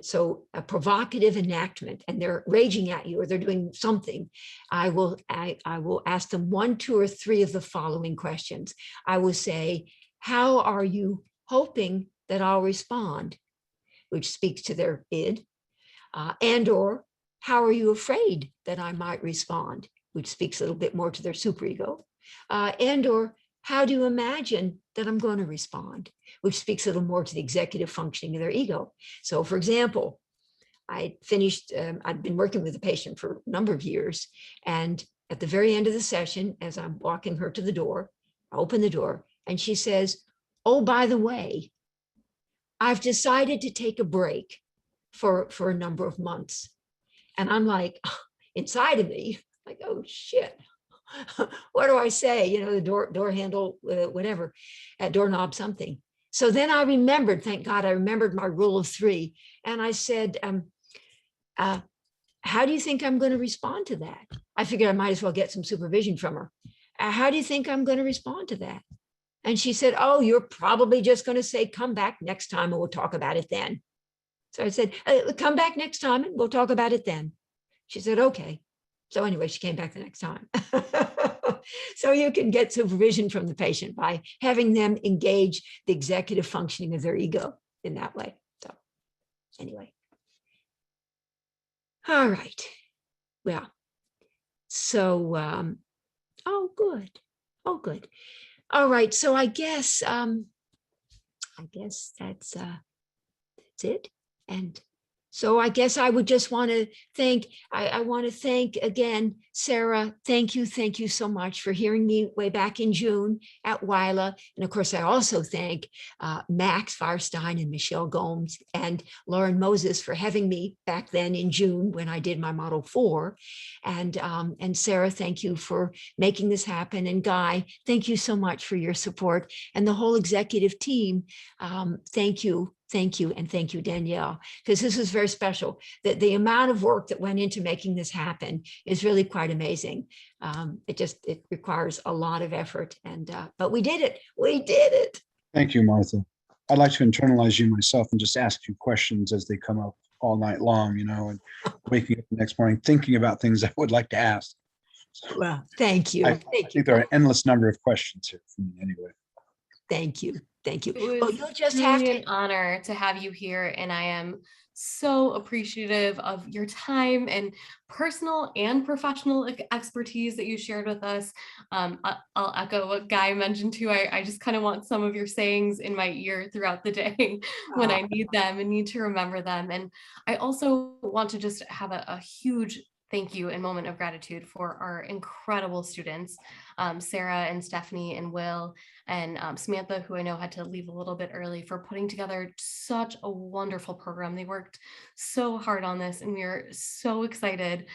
so a provocative enactment, and they're raging at you or they're doing something, I will ask them 1, 2, or 3 of the following questions. I will say, how are you hoping that I'll respond? Which speaks to their id. And or how are you afraid that I might respond? Which speaks a little bit more to their superego. And or how do you imagine that I'm going to respond? Which speaks a little more to the executive functioning of their ego. So for example, I'd been working with a patient for a number of years. And at the very end of the session, as I'm walking her to the door, I open the door and she says, oh, by the way, I've decided to take a break for a number of months. And I'm like, inside of me, like, oh shit, what do I say? You know, the door handle, whatever, doorknob, something. So then I remembered, thank God, I remembered my rule of three. And I said, how do you think I'm going to respond to that? I figured I might as well get some supervision from her. How do you think I'm going to respond to that? And she said, oh, you're probably just going to say, come back next time and we'll talk about it then. So I said, come back next time and we'll talk about it then. She said, okay. So anyway, she came back the next time. So you can get supervision from the patient by having them engage the executive functioning of their ego in that way. So anyway. All right. Well, so, oh, good. Oh, good. All right. So I guess that's it. And so I guess I would just want to thank, I want to thank again, Sarah, thank you so much for hearing me way back in June at WILA. And of course, I also thank Max Firestein and Michelle Gomes and Lauren Moses for having me back then in June when I did my Model 4. And Sarah, thank you for making this happen. And Guy, thank you so much for your support. And the whole executive team, thank you. Thank you. And thank you, Danielle, because this is very special. The amount of work that went into making this happen is really quite amazing. It requires a lot of effort. And but we did it. We did it. Thank you, Martha. I'd like to internalize you myself and just ask you questions as they come up all night long, you know, and waking up the next morning thinking about things I would like to ask. So well, thank you. I think there are an endless number of questions here for me anyway. Thank you. Thank you. It Well, was you'll just have truly to. an honor to have you here, and I am so appreciative of your time and personal and professional expertise that you shared with us. I'll echo what Guy mentioned too. I just kind of want some of your sayings in my ear throughout the day when I need them and need to remember them. And I also want to just have a huge thank you and moment of gratitude for our incredible students, Sarah and Stephanie and Will and Samantha, who I know had to leave a little bit early, for putting together such a wonderful program. They worked so hard on this and we are so excited.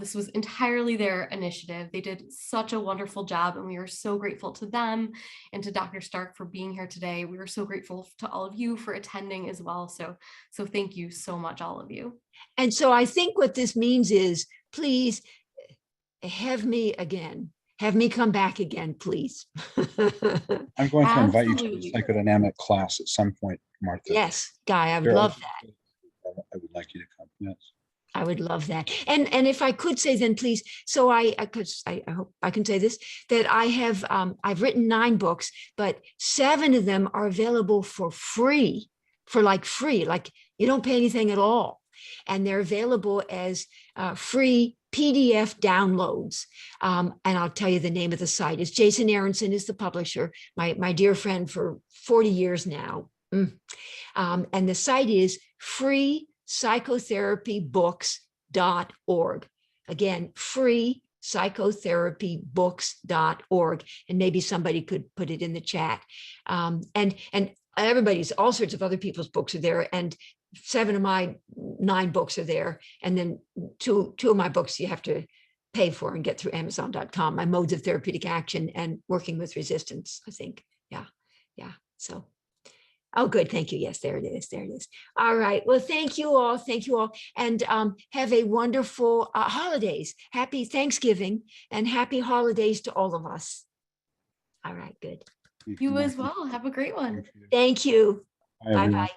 This was entirely their initiative. They did such a wonderful job and we are so grateful to them and to Dr. Stark for being here today. We are so grateful to all of you for attending as well. So thank you so much, all of you. And so I think what this means is, please have me again. Have me come back again, please. I'm going to invite you to Absolutely. the psychodynamic class at some point, Martha. Yes, Guy, I would Sure. love that. I would like you to come. Yes. I would love that. And if I could say then, please, so I hope I can say this, that I have, I've written 9 books, but 7 of them are available for free, like you don't pay anything at all. And they're available as free PDF downloads. And I'll tell you the name of the site is Jason Aronson is the publisher, my dear friend for 40 years now. And the site is freepsychotherapiebooks.org. Again, freepsychotherapiebooks.org. And maybe somebody could put it in the chat. And everybody's, all sorts of other people's books are there. And 7 of my 9 books are there. And then two of my books you have to pay for and get through Amazon.com, my modes of therapeutic action and working with resistance, I think. Yeah. So Oh, good. Thank you. Yes, there it is. There it is. All right. Well, thank you all. Thank you all. And have a wonderful holidays. Happy Thanksgiving and happy holidays to all of us. All right. Good. You as well. Have a great one. Thank you. Bye, everyone. Bye-bye.